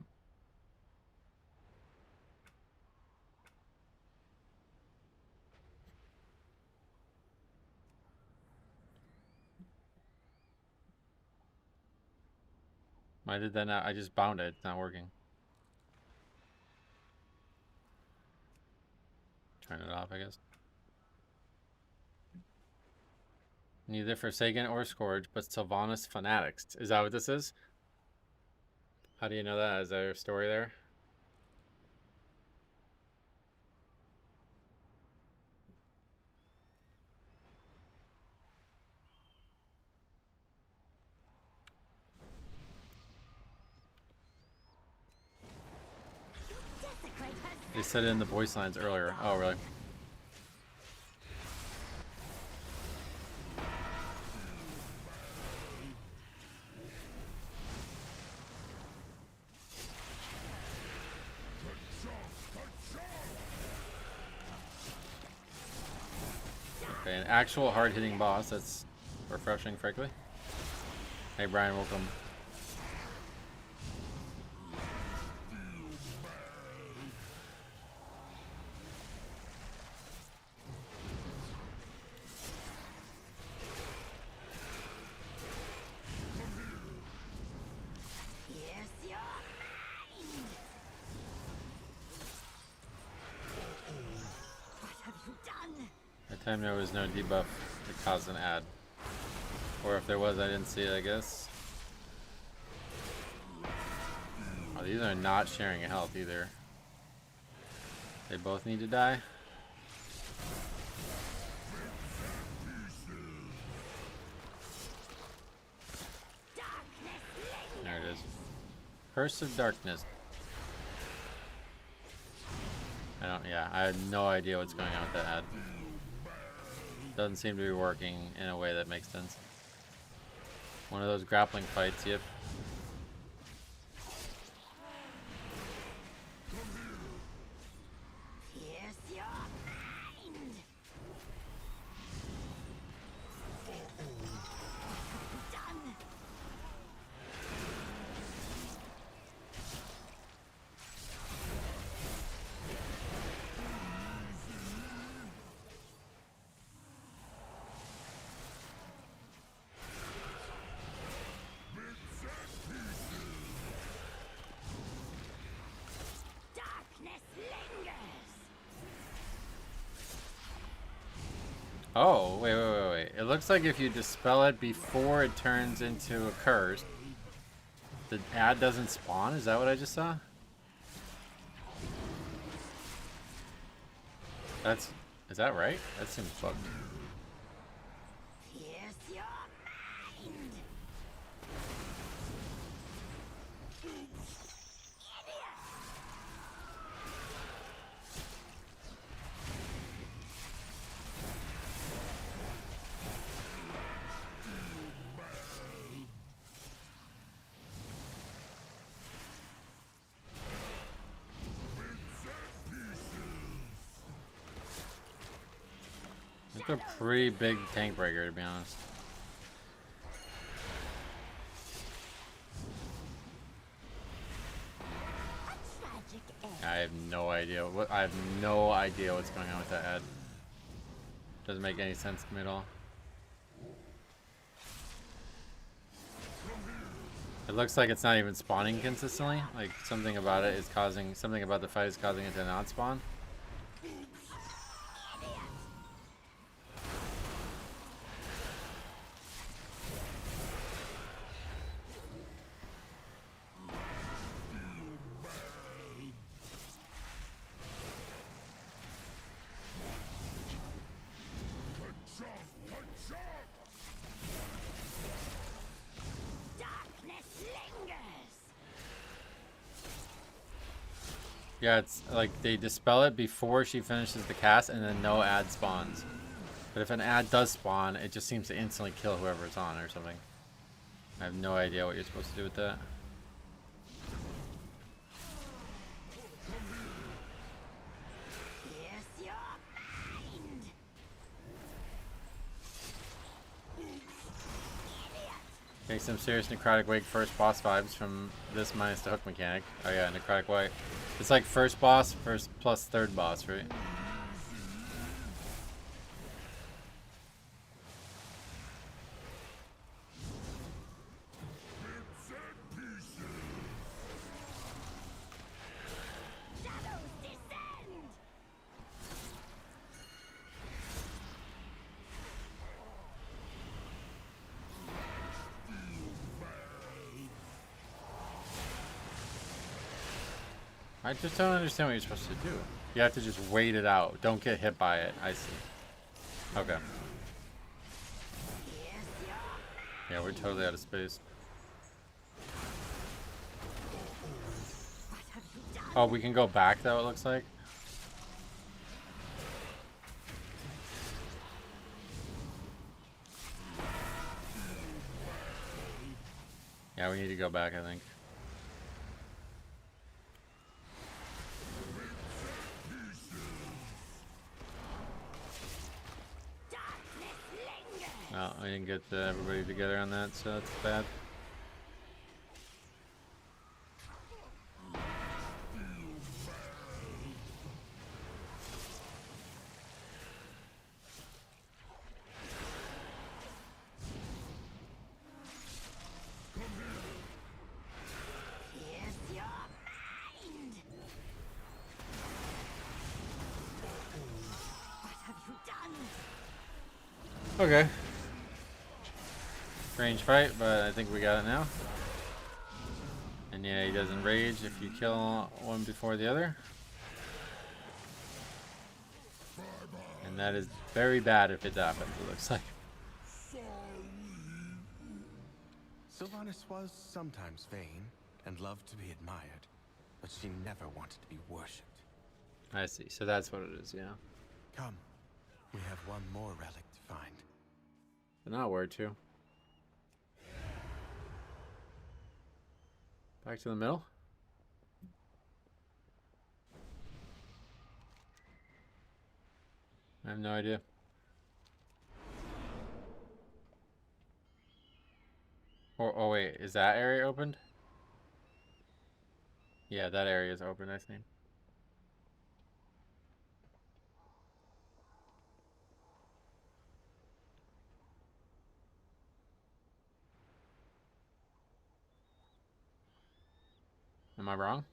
Why did that not? I just bound it. It's not working. Turn it off, I guess. Neither Forsaken or Scourge, but Sylvanas Fanatics. Is that what this is? How do you know that? Is there a story there? They said it in the voice lines earlier. Oh, really? Okay, an actual hard-hitting boss. That's refreshing, frankly. Hey, Brian, welcome. That time there was no debuff that caused an ad. Or if there was, I didn't see it, I guess. Oh, these are not sharing a health either. They both need to die. There it is. Curse of Darkness. I have no idea what's going on with that ad. Doesn't seem to be working in a way that makes sense. One of those grappling fights, yep. Oh, wait. It looks like if you dispel it before it turns into a curse, the ad doesn't spawn? Is that what I just saw? Is that right? That seems fucked. It's a pretty big tank breaker, to be honest. I have no idea. I have no idea what's going on with that ad. Doesn't make any sense to me at all. It looks like it's not even spawning consistently. Like something about it is causing, something about the fight is causing it to not spawn. Yeah, it's like they dispel it before she finishes the cast and then no ad spawns. But if an ad does spawn, it just seems to instantly kill whoever's on or something. I have no idea what you're supposed to do with that. Yes, your mind. Getting some serious Necrotic Wake first boss vibes from this minus the hook mechanic. Oh yeah, Necrotic Wake. It's like first boss, first plus third boss, right? Shadows descend. I just don't understand what you're supposed to do. You have to just wait it out. Don't get hit by it. I see. Okay. Yeah, we're totally out of space. Oh, we can go back though, it looks like. Yeah, we need to go back, I think. No, I didn't get everybody together on that, so that's bad. Yes, your mind. What have you done? Okay. Strange fight, but I think we got it now. And yeah, he doesn't rage if you kill one before the other. And that is very bad if it happens, it looks like. Sylvanas was sometimes vain and loved to be admired, but she never wanted to be worshipped. I see, so that's what it is, yeah. Come, we have one more relic to find. But not where to. Back to the middle. I have no idea. Oh wait, is that area opened? Yeah, that area is open, I think. Am I wrong?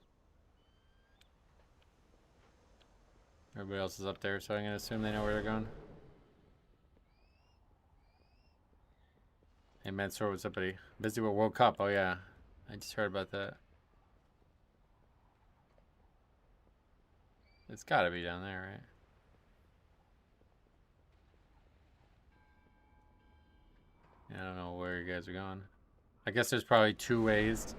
Everybody else is up there, so I'm gonna assume they know where they're going. Hey, Mansoor, what's up, buddy? Busy with World Cup. Oh yeah, I just heard about that. It's gotta be down there, right? I don't know where you guys are going. I guess there's probably two ways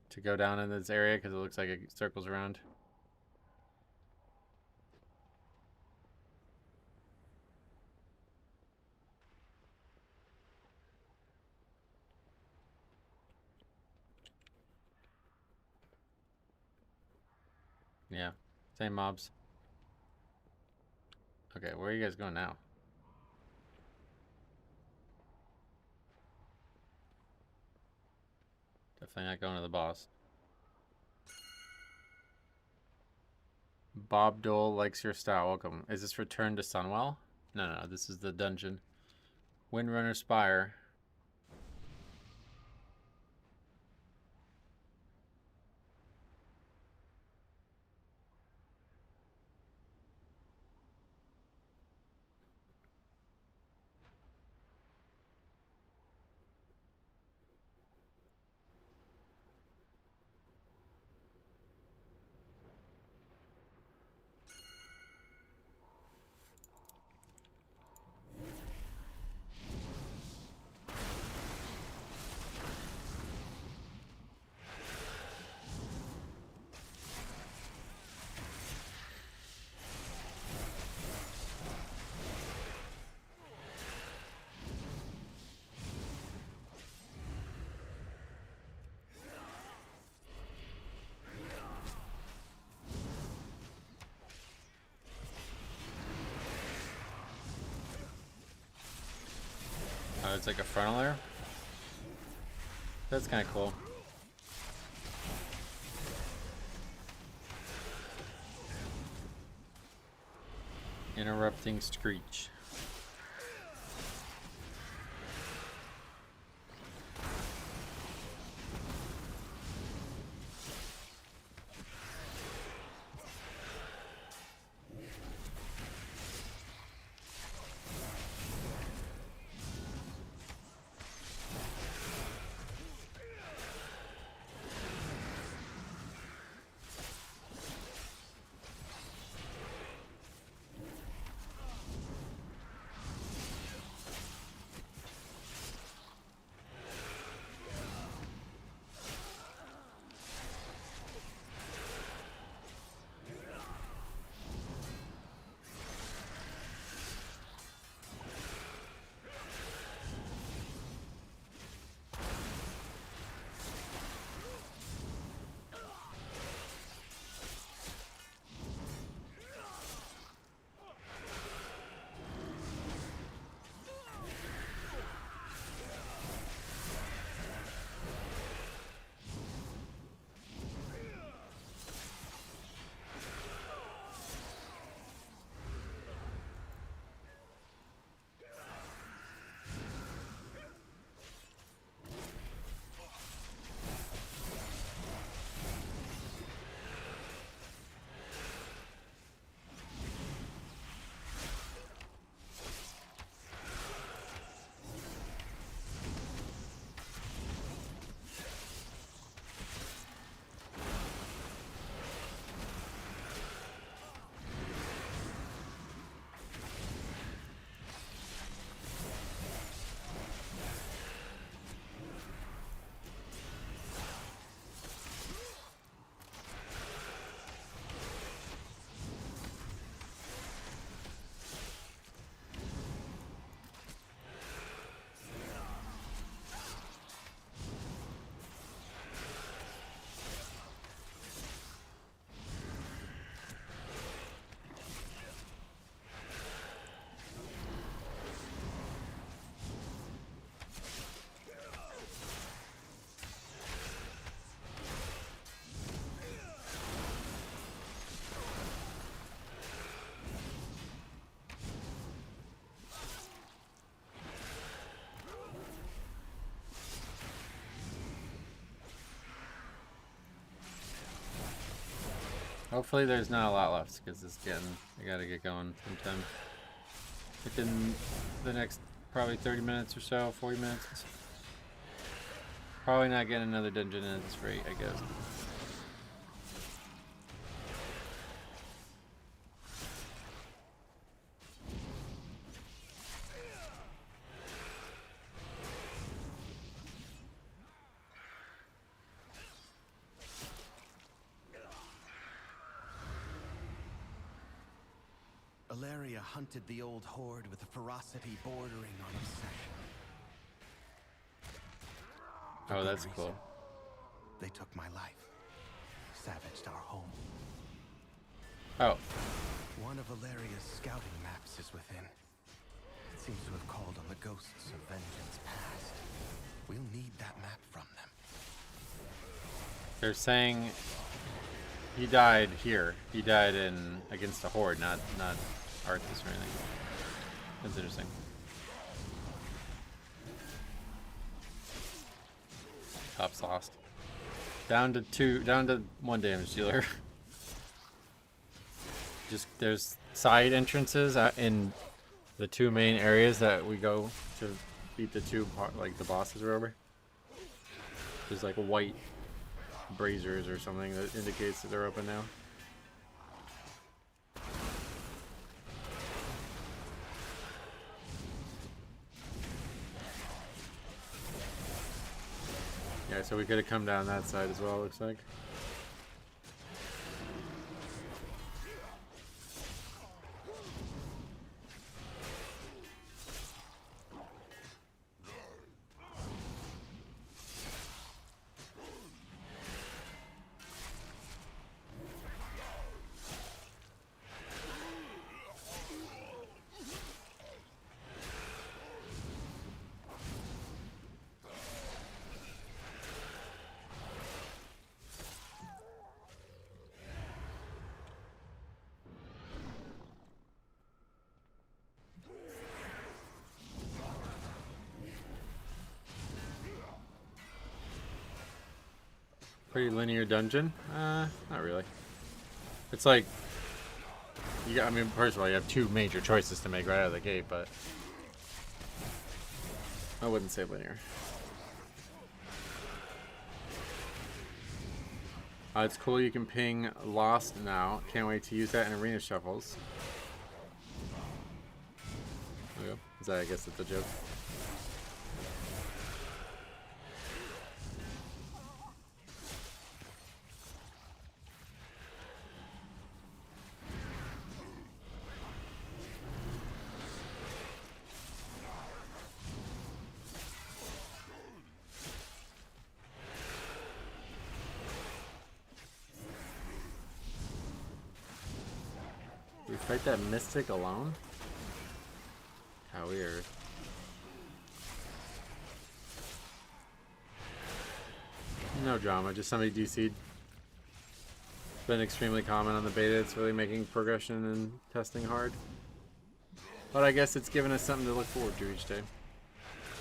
to go down in this area because it looks like it circles around. Yeah, same mobs. Okay, where are you guys going now? Definitely not going to the boss. Bob Dole likes your style. Welcome. Is this Return to Sunwell? No, this is the dungeon. Windrunner Spire. it's like a frontal layer. That's kind of cool. Interrupting screech. Hopefully there's not a lot left, because it's getting, I gotta get going sometime. Within the next probably 30 minutes or so, 40 minutes. Probably not getting another dungeon at this rate, I guess. Alaria hunted the old horde with a ferocity bordering on obsession. For Oh, good that's reason. cool. They took my life, savaged our home. Oh, One of Alaria's scouting maps is within. It seems to have called on the ghosts of vengeance past. We'll need that map from them. they're saying he died here. He died in against the horde, not Arthas or anything. That's interesting. Top's lost. Down to 1 damage dealer. Just there's side entrances in the 2 main areas that we go to beat the 2 like the bosses or whatever. There's like white braziers or something that indicates that they're open now. Yeah, so we could have come down that side as well, looks like. Pretty linear dungeon. Not really. It's like, I mean, first of all, you have two major choices to make right out of the gate, but I wouldn't say linear. It's cool you can ping Lost now. Can't wait to use that in arena shuffles. There we go. Is that, I guess that's a joke. We fight that Mystic alone? How weird. No drama, just somebody DC'd. It's been extremely common on the beta. It's really making progression and testing hard. But I guess it's given us something to look forward to each day.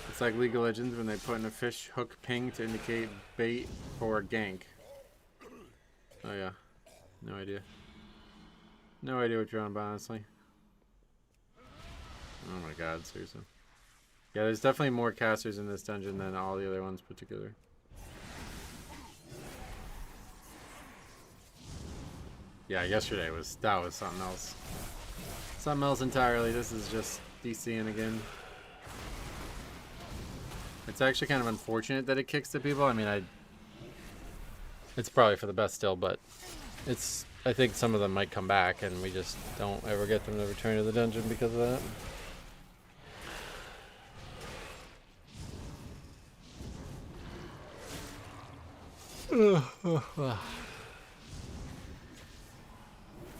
It's like League of Legends when they put in a fish hook ping to indicate bait for gank. Oh yeah, no idea. No idea what you're on about, honestly. Oh my god, seriously. Yeah, there's definitely more casters in this dungeon than all the other ones put together. Yeah, yesterday was something else. Something else entirely. This is just DCing again. It's actually kind of unfortunate that it kicks the people. I mean, it's probably for the best still, but I think some of them might come back, and we just don't ever get them to return to the dungeon because of that.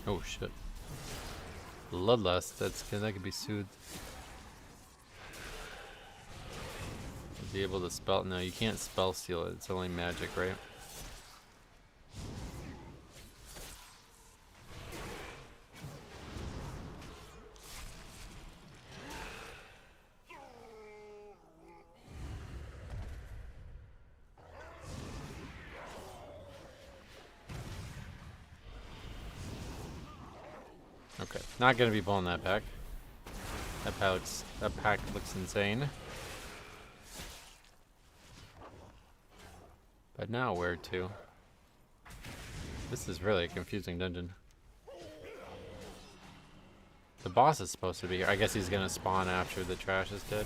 Oh shit. Bloodlust, that could be soothed. Be able to spell, no, you can't spell steal it, it's only magic, right? Okay, not gonna be pulling that pack. That pack looks insane. But now where to? This is really a confusing dungeon. The boss is supposed to be here. I guess he's gonna spawn after the trash is dead.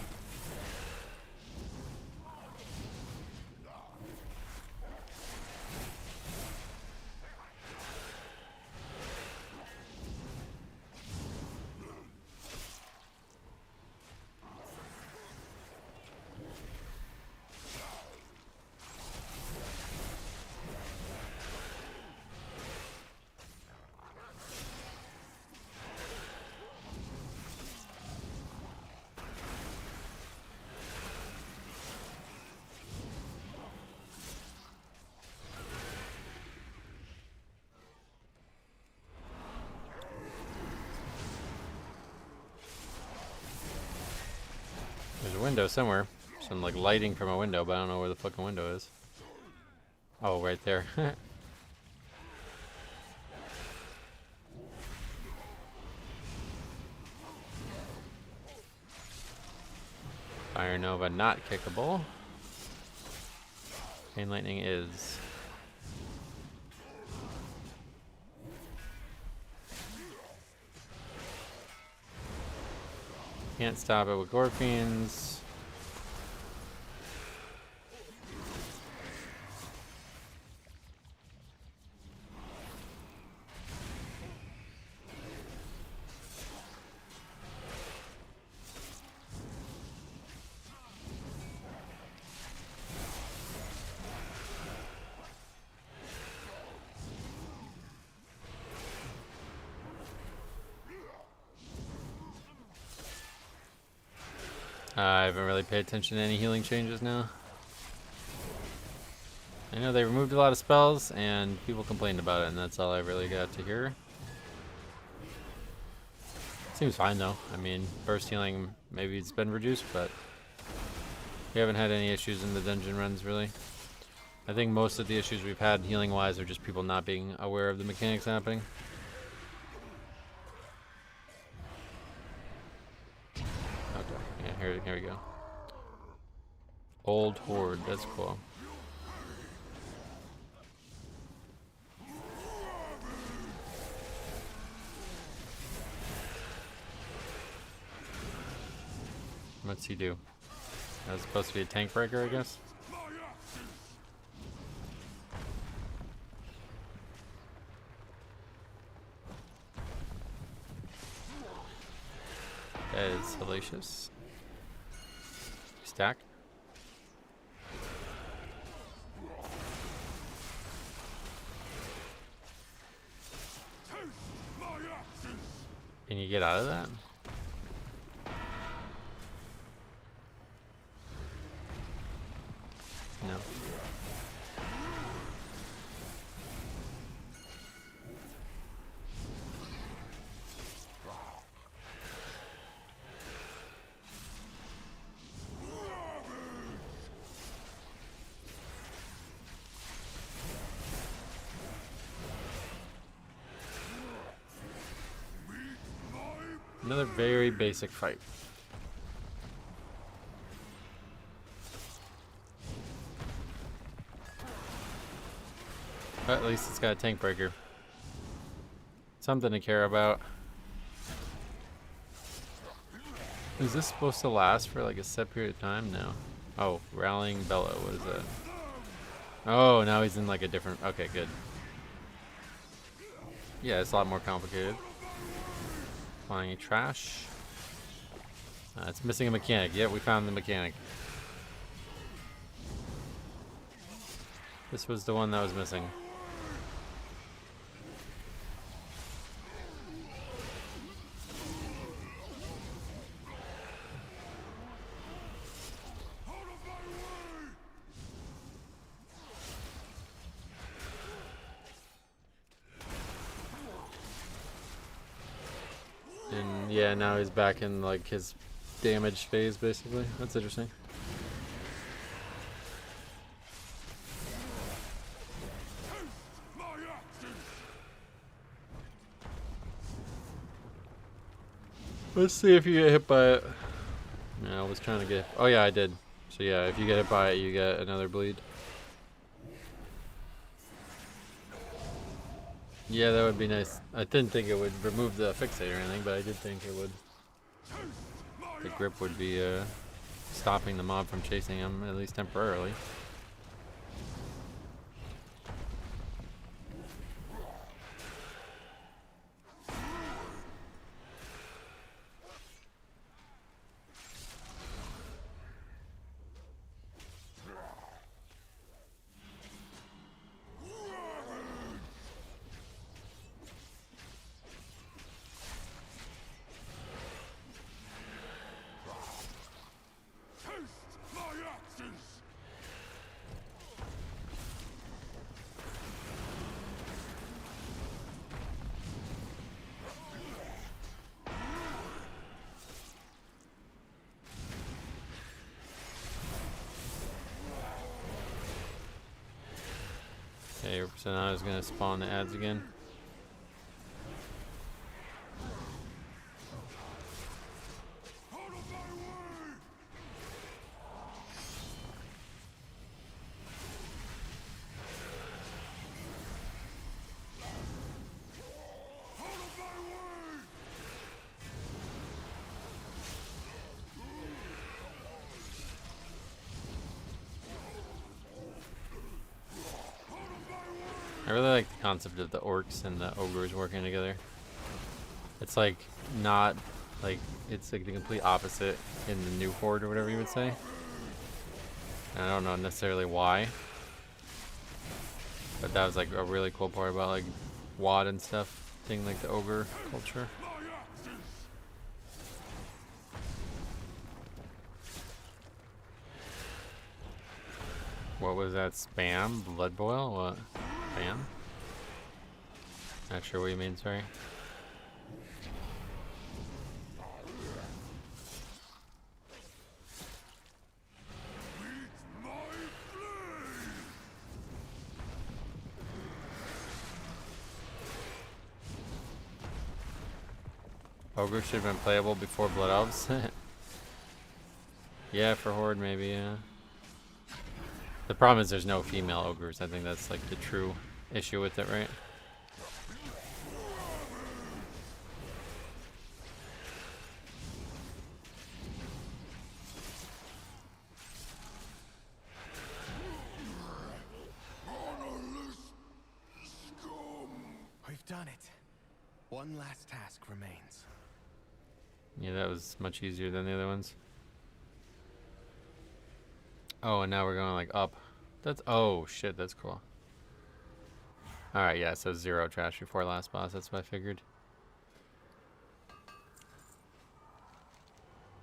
There's a window somewhere. Some like lighting from a window, but I don't know where the fucking window is. Oh, right there. Fire Nova not kickable. Chain Lightning is. Can't stop it with Gorfiends. I haven't really paid attention to any healing changes now. I know they removed a lot of spells and people complained about it, and that's all I really got to hear. Seems fine though. I mean, burst healing, maybe it's been reduced, but we haven't had any issues in the dungeon runs really. I think most of the issues we've had healing-wise are just people not being aware of the mechanics happening. Okay, yeah, here we go. Old Horde, that's cool. What's he do? That was supposed to be a tank breaker, I guess? That is hellacious. Stack. Can you get out of that? No. Another very basic fight. But at least it's got a tank breaker. Something to care about. Is this supposed to last for like a set period of time? No. Oh, Rallying Bellow, what is that? Oh, now he's in like a different... Okay, good. Yeah, it's a lot more complicated. Flying trash. It's missing a mechanic. Yeah, we found the mechanic. This was the one that was missing. And yeah, now he's back in like his damage phase basically. That's interesting. Let's see if you get hit by it. Yeah, I was trying to get... Oh yeah, I did. So yeah, if you get hit by it, you get another bleed. Yeah, that would be nice. I didn't think it would remove the fixate or anything, but I did think it would. The grip would be stopping the mob from chasing him, at least temporarily. Okay, so now it's gonna spawn the ads again. I really like the concept of the orcs and the ogres working together. It's like not like it's like the complete opposite in the new horde or whatever you would say. And I don't know necessarily why, but that was like a really cool part about like WoD and stuff, being like the ogre culture. What was that spam? Blood boil? What? Spam? Not sure what you mean, sorry. Ogre should have been playable before Blood Elves. Yeah, for Horde maybe, yeah. The problem is there's no female ogres. I think that's like the true issue with it, right? We've done it. One last task remains. Yeah, that was much easier than the other ones. Oh, and now we're going like up. That's, oh shit, that's cool. Alright, yeah, so 0 trash before last boss, that's what I figured.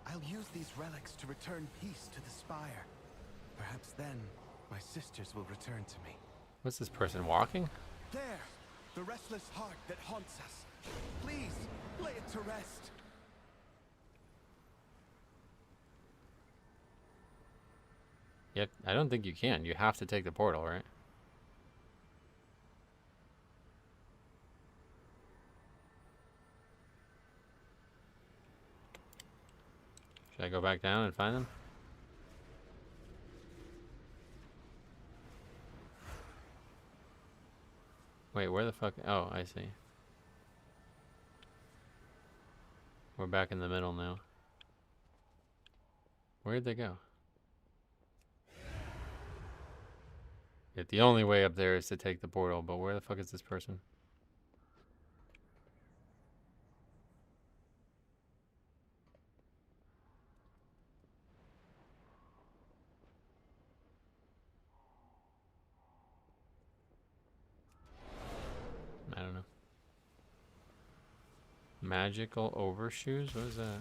I'll use these relics to return peace to the Spire. Perhaps then, my sisters will return to me. What's this person walking? There! The restless heart that haunts us. Please, lay it to rest. Yep, I don't think you can. You have to take the portal, right? Should I go back down and find them? Wait, where the fuck? Oh, I see. We're back in the middle now. Where'd they go? Yet the only way up there is to take the portal, but where the fuck is this person? I don't know. Magical overshoes? What is that?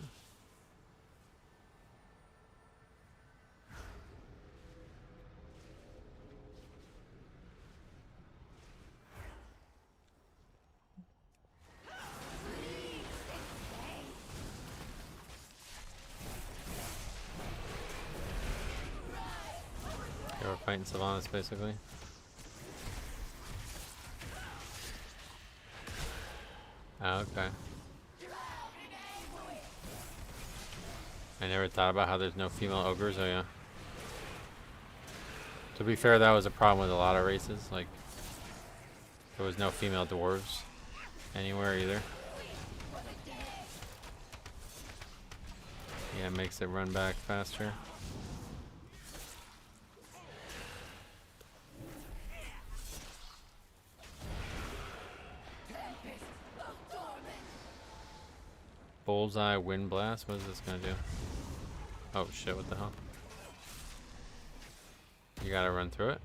They were fighting Sylvanas, basically. Oh, okay. I never thought about how there's no female ogres. Oh, yeah. To be fair, that was a problem with a lot of races. Like, there was no female dwarves anywhere either. Yeah, it makes it run back faster. Bullseye Wind Blast? What is this gonna do? Oh shit, what the hell? You gotta run through it?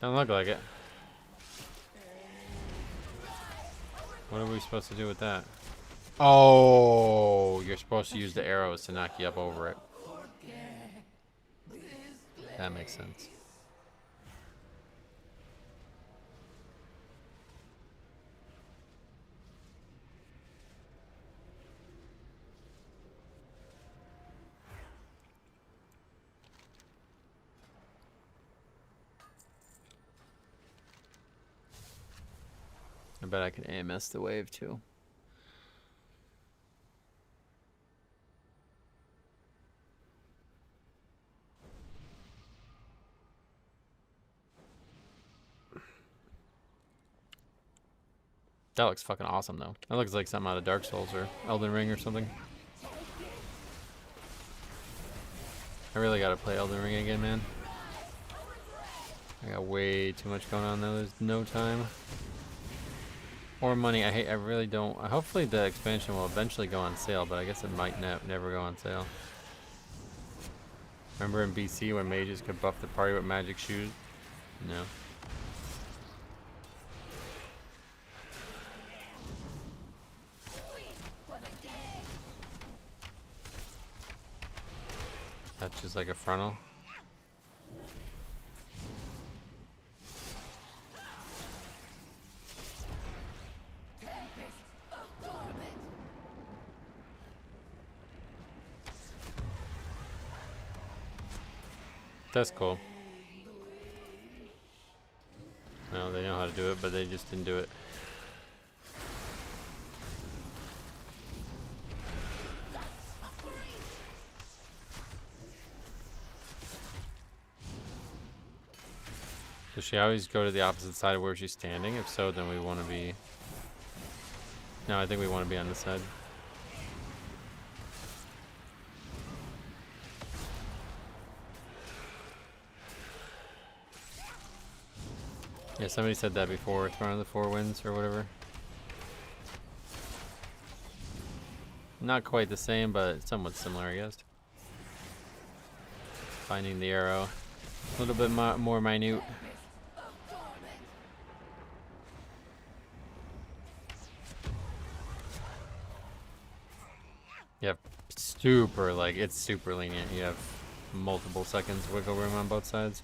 Don't look like it. What are we supposed to do with that? Oh, you're supposed to use the arrows to knock you up over it. That makes sense. I bet I can AMS the wave too. That looks fucking awesome though. That looks like something out of Dark Souls or Elden Ring or something. I really gotta play Elden Ring again, man. I got way too much going on though. There's no time. Or money. I really don't. Hopefully the expansion will eventually go on sale, but I guess it might never go on sale. Remember in BC when mages could buff the party with magic shoes? No. That's just like a frontal. That's cool. No, they know how to do it, but they just didn't do it. Does she always go to the opposite side of where she's standing? If so, then we want to be... No, I think we want to be on this side. Yeah, somebody said that before. Throne of the Four Winds or whatever. Not quite the same, but somewhat similar, I guess. Finding the arrow. A little bit more minute. Yep, super, like, it's super lenient. You have multiple seconds wiggle room on both sides.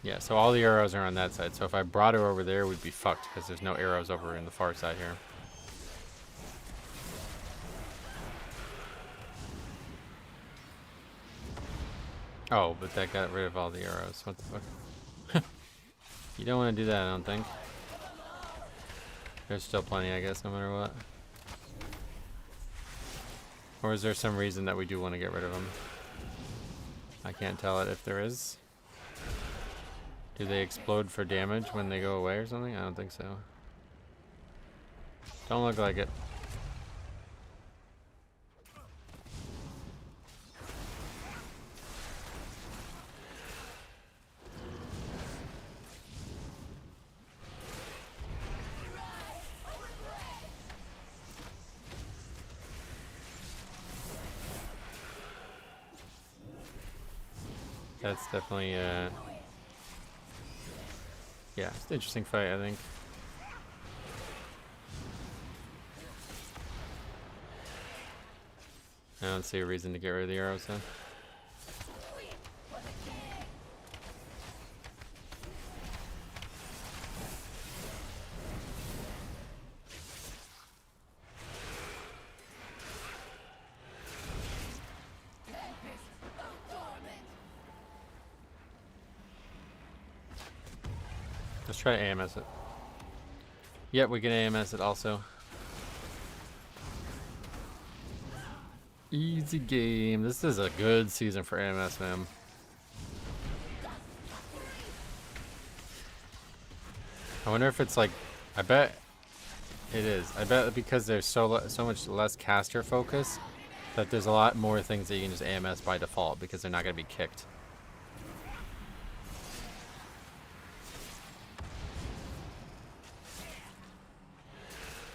Yeah, so all the arrows are on that side. So if I brought her over there, we'd be fucked because there's no arrows over in the far side here. Oh, but that got rid of all the arrows. What the fuck? You don't want to do that, I don't think. There's still plenty, I guess, no matter what. Or is there some reason that we do want to get rid of them? I can't tell it if there is. Do they explode for damage when they go away or something? I don't think so. Don't look like it. That's definitely yeah, it's an interesting fight, I think. I don't see a reason to get rid of the arrows then. Let's try to AMS it. Yep, we can AMS it also. Easy game. This is a good season for AMS, man. I wonder if it's like, I bet it is. I bet because there's so much less caster focus that there's a lot more things that you can just AMS by default because they're not going to be kicked.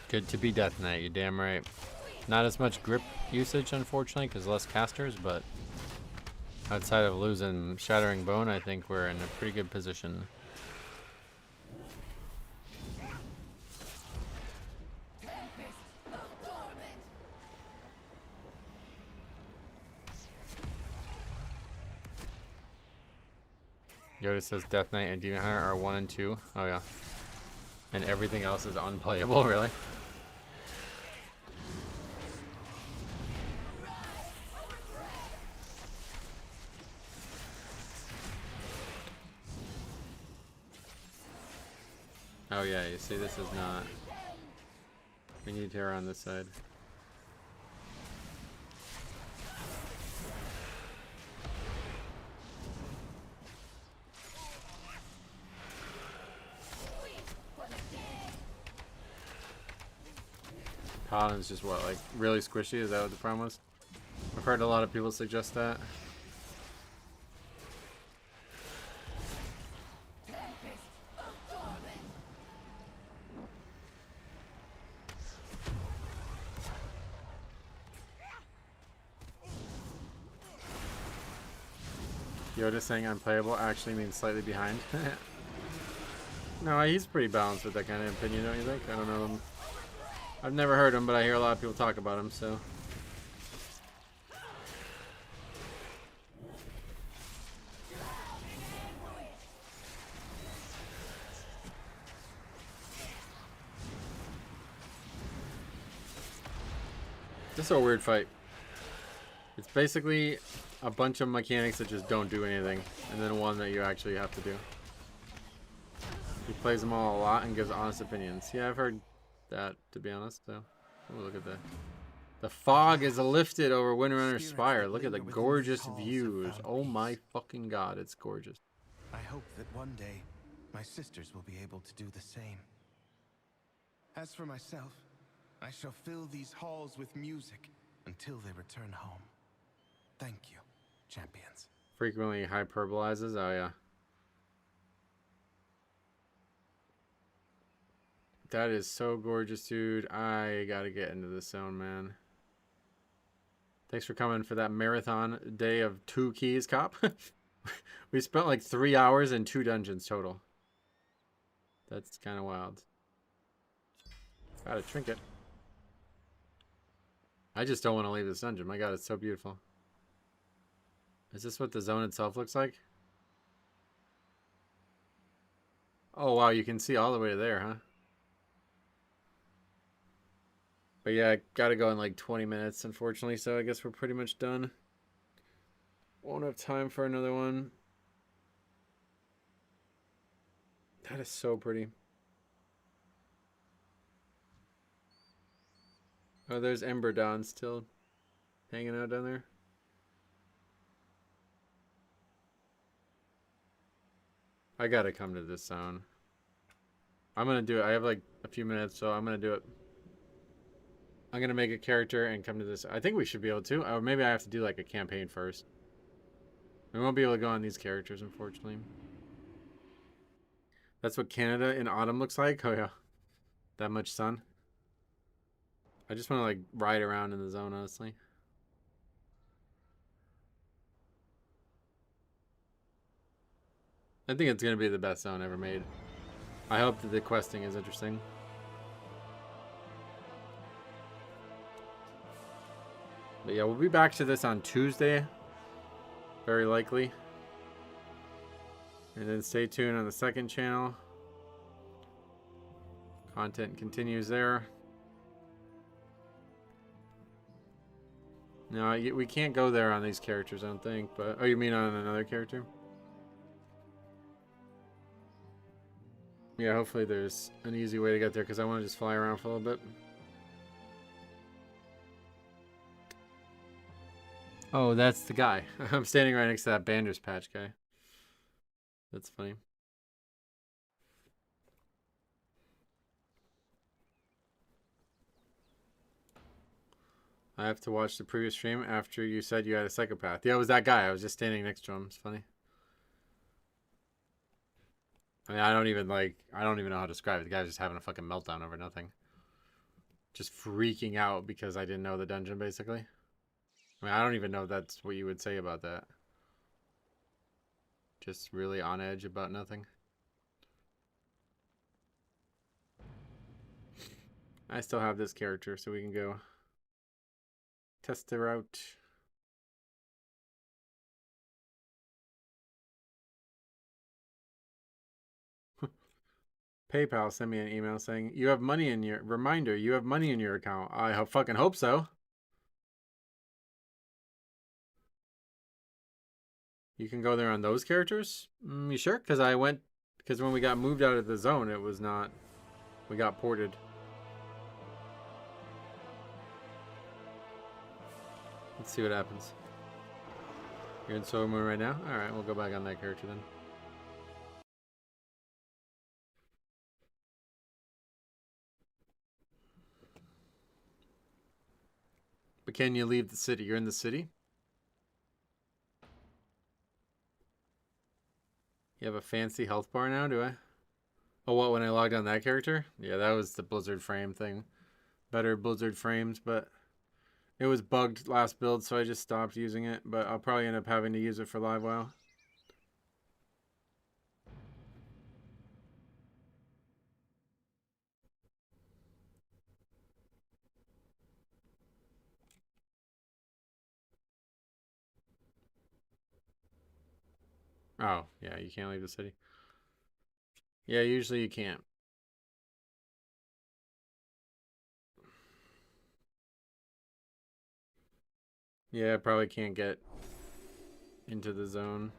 Good to be Death Knight, you're damn right. Not as much grip usage, unfortunately, because less casters, but outside of losing Shattering Bone, I think we're in a pretty good position. Yoda says Death Knight and Demon Hunter are 1 and 2. Oh yeah. And everything else is unplayable, really? Oh yeah, you see this is not... We need Terra on this side. Paladin's just what, like really squishy? Is that what the problem was? I've heard a lot of people suggest that. Yoda saying unplayable actually means slightly behind. No, he's pretty balanced with that kind of opinion, don't you think? I don't know him. I've never heard him, but I hear a lot of people talk about him, so. This is a weird fight. It's basically a bunch of mechanics that just don't do anything, and then one that you actually have to do. He plays them all a lot and gives honest opinions. Yeah, I've heard that, to be honest, so. Ooh, look at the fog is lifted over Windrunner Spire. Look at the linger within gorgeous these halls have views. found Oh my peace. fucking god, it's gorgeous. I hope that one day my sisters will be able to do the same. As for myself, I shall fill these halls with music until they return home. Thank you, champions. Frequently hyperbolizes. Oh yeah. That is so gorgeous, dude. I gotta get into this zone, man. Thanks for coming for that marathon day of 2 keys, Cop. We spent like 3 hours in 2 dungeons total. That's kind of wild. Got a trinket. I just don't want to leave this dungeon. My god, it's so beautiful. Is this what the zone itself looks like? Oh wow, you can see all the way to there, huh? But yeah, I gotta go in like 20 minutes, unfortunately, so I guess we're pretty much done. Won't have time for another one. That is so pretty. Oh, there's Ember Dawn still hanging out down there. I gotta come to this zone. I'm gonna do it. I have like a few minutes, so I'm gonna do it. I'm gonna make a character and come to this. I think we should be able to. Or maybe I have to do like a campaign first. We won't be able to go on these characters, unfortunately. That's what Canada in autumn looks like. Oh yeah, that much sun. I just want to like ride around in the zone, honestly. I think it's gonna be the best zone ever made. I hope that the questing is interesting. But yeah, we'll be back to this on Tuesday. Very likely. And then stay tuned on the second channel. Content continues there. No, we can't go there on these characters, I don't think. But oh, you mean on another character? Yeah, hopefully there's an easy way to get there because I want to just fly around for a little bit. Oh, that's the guy. I'm standing right next to that Bander's Patch guy. That's funny. I have to watch the previous stream after you said you had a psychopath. Yeah, it was that guy. I was just standing next to him. It's funny. I mean, I don't even know how to describe it. The guy's just having a fucking meltdown over nothing. Just freaking out because I didn't know the dungeon, basically. I mean, I don't even know if that's what you would say about that. Just really on edge about nothing. I still have this character, so we can go test her out. PayPal sent me an email saying, you have money in your... Reminder, you have money in your account. I fucking hope so. You can go there on those characters? You sure? Because when we got moved out of the zone, it was not... We got ported. Let's see what happens. You're in Solar Moon right now? Alright, we'll go back on that character then. But can you leave the city? You're in the city? You have a fancy health bar now, do I? Oh, what, when I logged on that character? Yeah, that was the Blizzard frame thing. Better Blizzard frames, but it was bugged last build, so I just stopped using it. But I'll probably end up having to use it for live WoW. Oh, yeah, you can't leave the city. Yeah, usually you can't. Yeah, I probably can't get into the zone.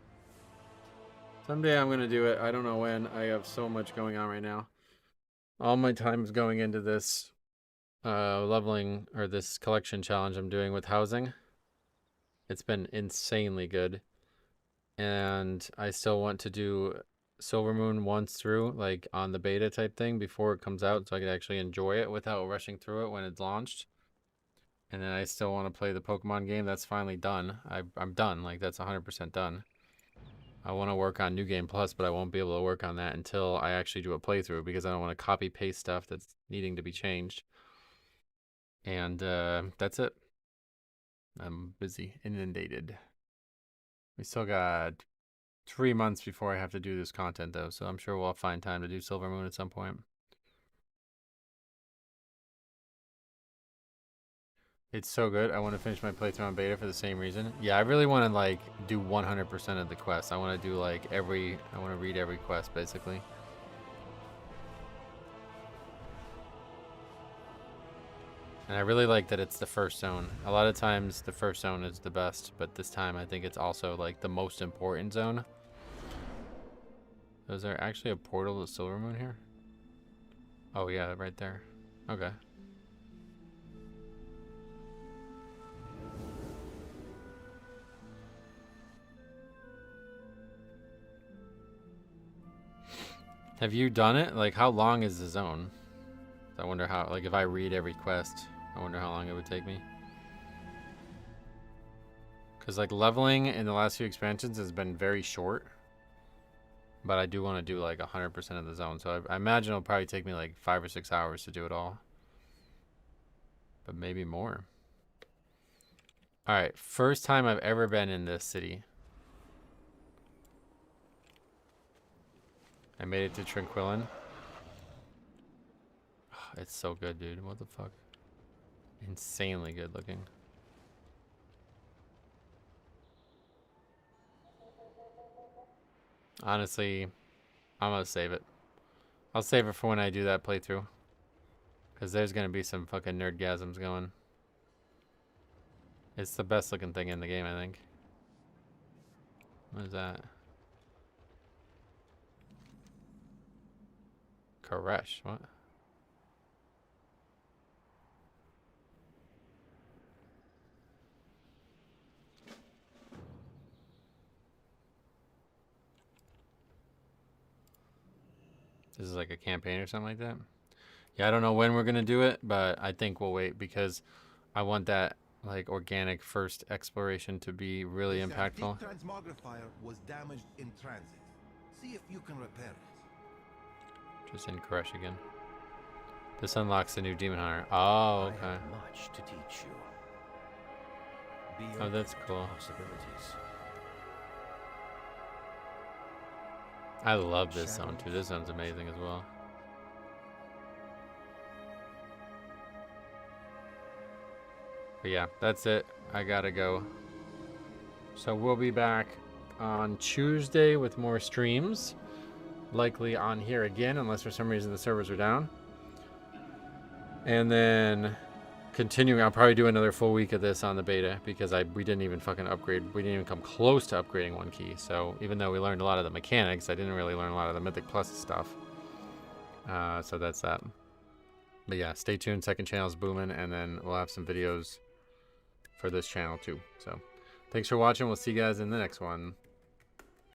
Someday I'm going to do it. I don't know when. I have so much going on right now. All my time is going into this leveling, or this collection challenge I'm doing with housing. It's been insanely good. And I still want to do Silver Moon once through, like on the beta type thing before it comes out, so I can actually enjoy it without rushing through it when it's launched. And then I still want to play the Pokemon game. That's finally done. I'm done. Like, that's 100% done. I want to work on New Game Plus, but I won't be able to work on that until I actually do a playthrough, because I don't want to copy paste stuff that's needing to be changed. And that's it. I'm busy, inundated. We still got 3 months before I have to do this content, though, so I'm sure we'll find time to do Silver Moon at some point. It's so good. I want to finish my playthrough on beta for the same reason. Yeah, I really want to, like, do 100% of the quests. I want to do, like, I want to read every quest, basically. And I really like that it's the first zone. A lot of times the first zone is the best, but this time I think it's also, like, the most important zone. Is there actually a portal to Silver Moon here? Oh yeah, right there. Okay. Have you done it? Like, how long is the zone? I wonder how, like, if I read every quest, I wonder how long it would take me. Because, like, leveling in the last few expansions has been very short. But I do want to do, like, 100% of the zone. So I imagine it'll probably take me, like, 5 or 6 hours to do it all. But maybe more. Alright, first time I've ever been in this city. I made it to Tranquillin. Oh, it's so good, dude. What the fuck? Insanely good looking. Honestly, I'm gonna save it. I'll save it for when I do that playthrough. Because there's gonna be some fucking nerdgasms going. It's the best looking thing in the game, I think. What is that? Koresh, what? This is like a campaign or something like that? Yeah, I don't know when we're gonna do it, but I think we'll wait because I want that, like, organic first exploration to be really impactful. The transmogrifier was damaged in transit. See if you can repair it. Just in Koresh again. This unlocks the new Demon Hunter. Oh, okay. I have much to teach you. Be Oh, that's open to cool. Possibilities. I love this zone too. This zone's amazing as well. But yeah, that's it. I gotta go. So we'll be back on Tuesday with more streams. Likely on here again, unless for some reason the servers are down. And then continuing, I'll probably do another full week of this on the beta because we didn't even fucking upgrade. We didn't even come close to upgrading one key. So even though we learned a lot of the mechanics, I didn't really learn a lot of the Mythic Plus stuff. So that's that. But yeah, stay tuned. Second channel's booming, and then we'll have some videos for this channel too. So thanks for watching. We'll see you guys in the next one.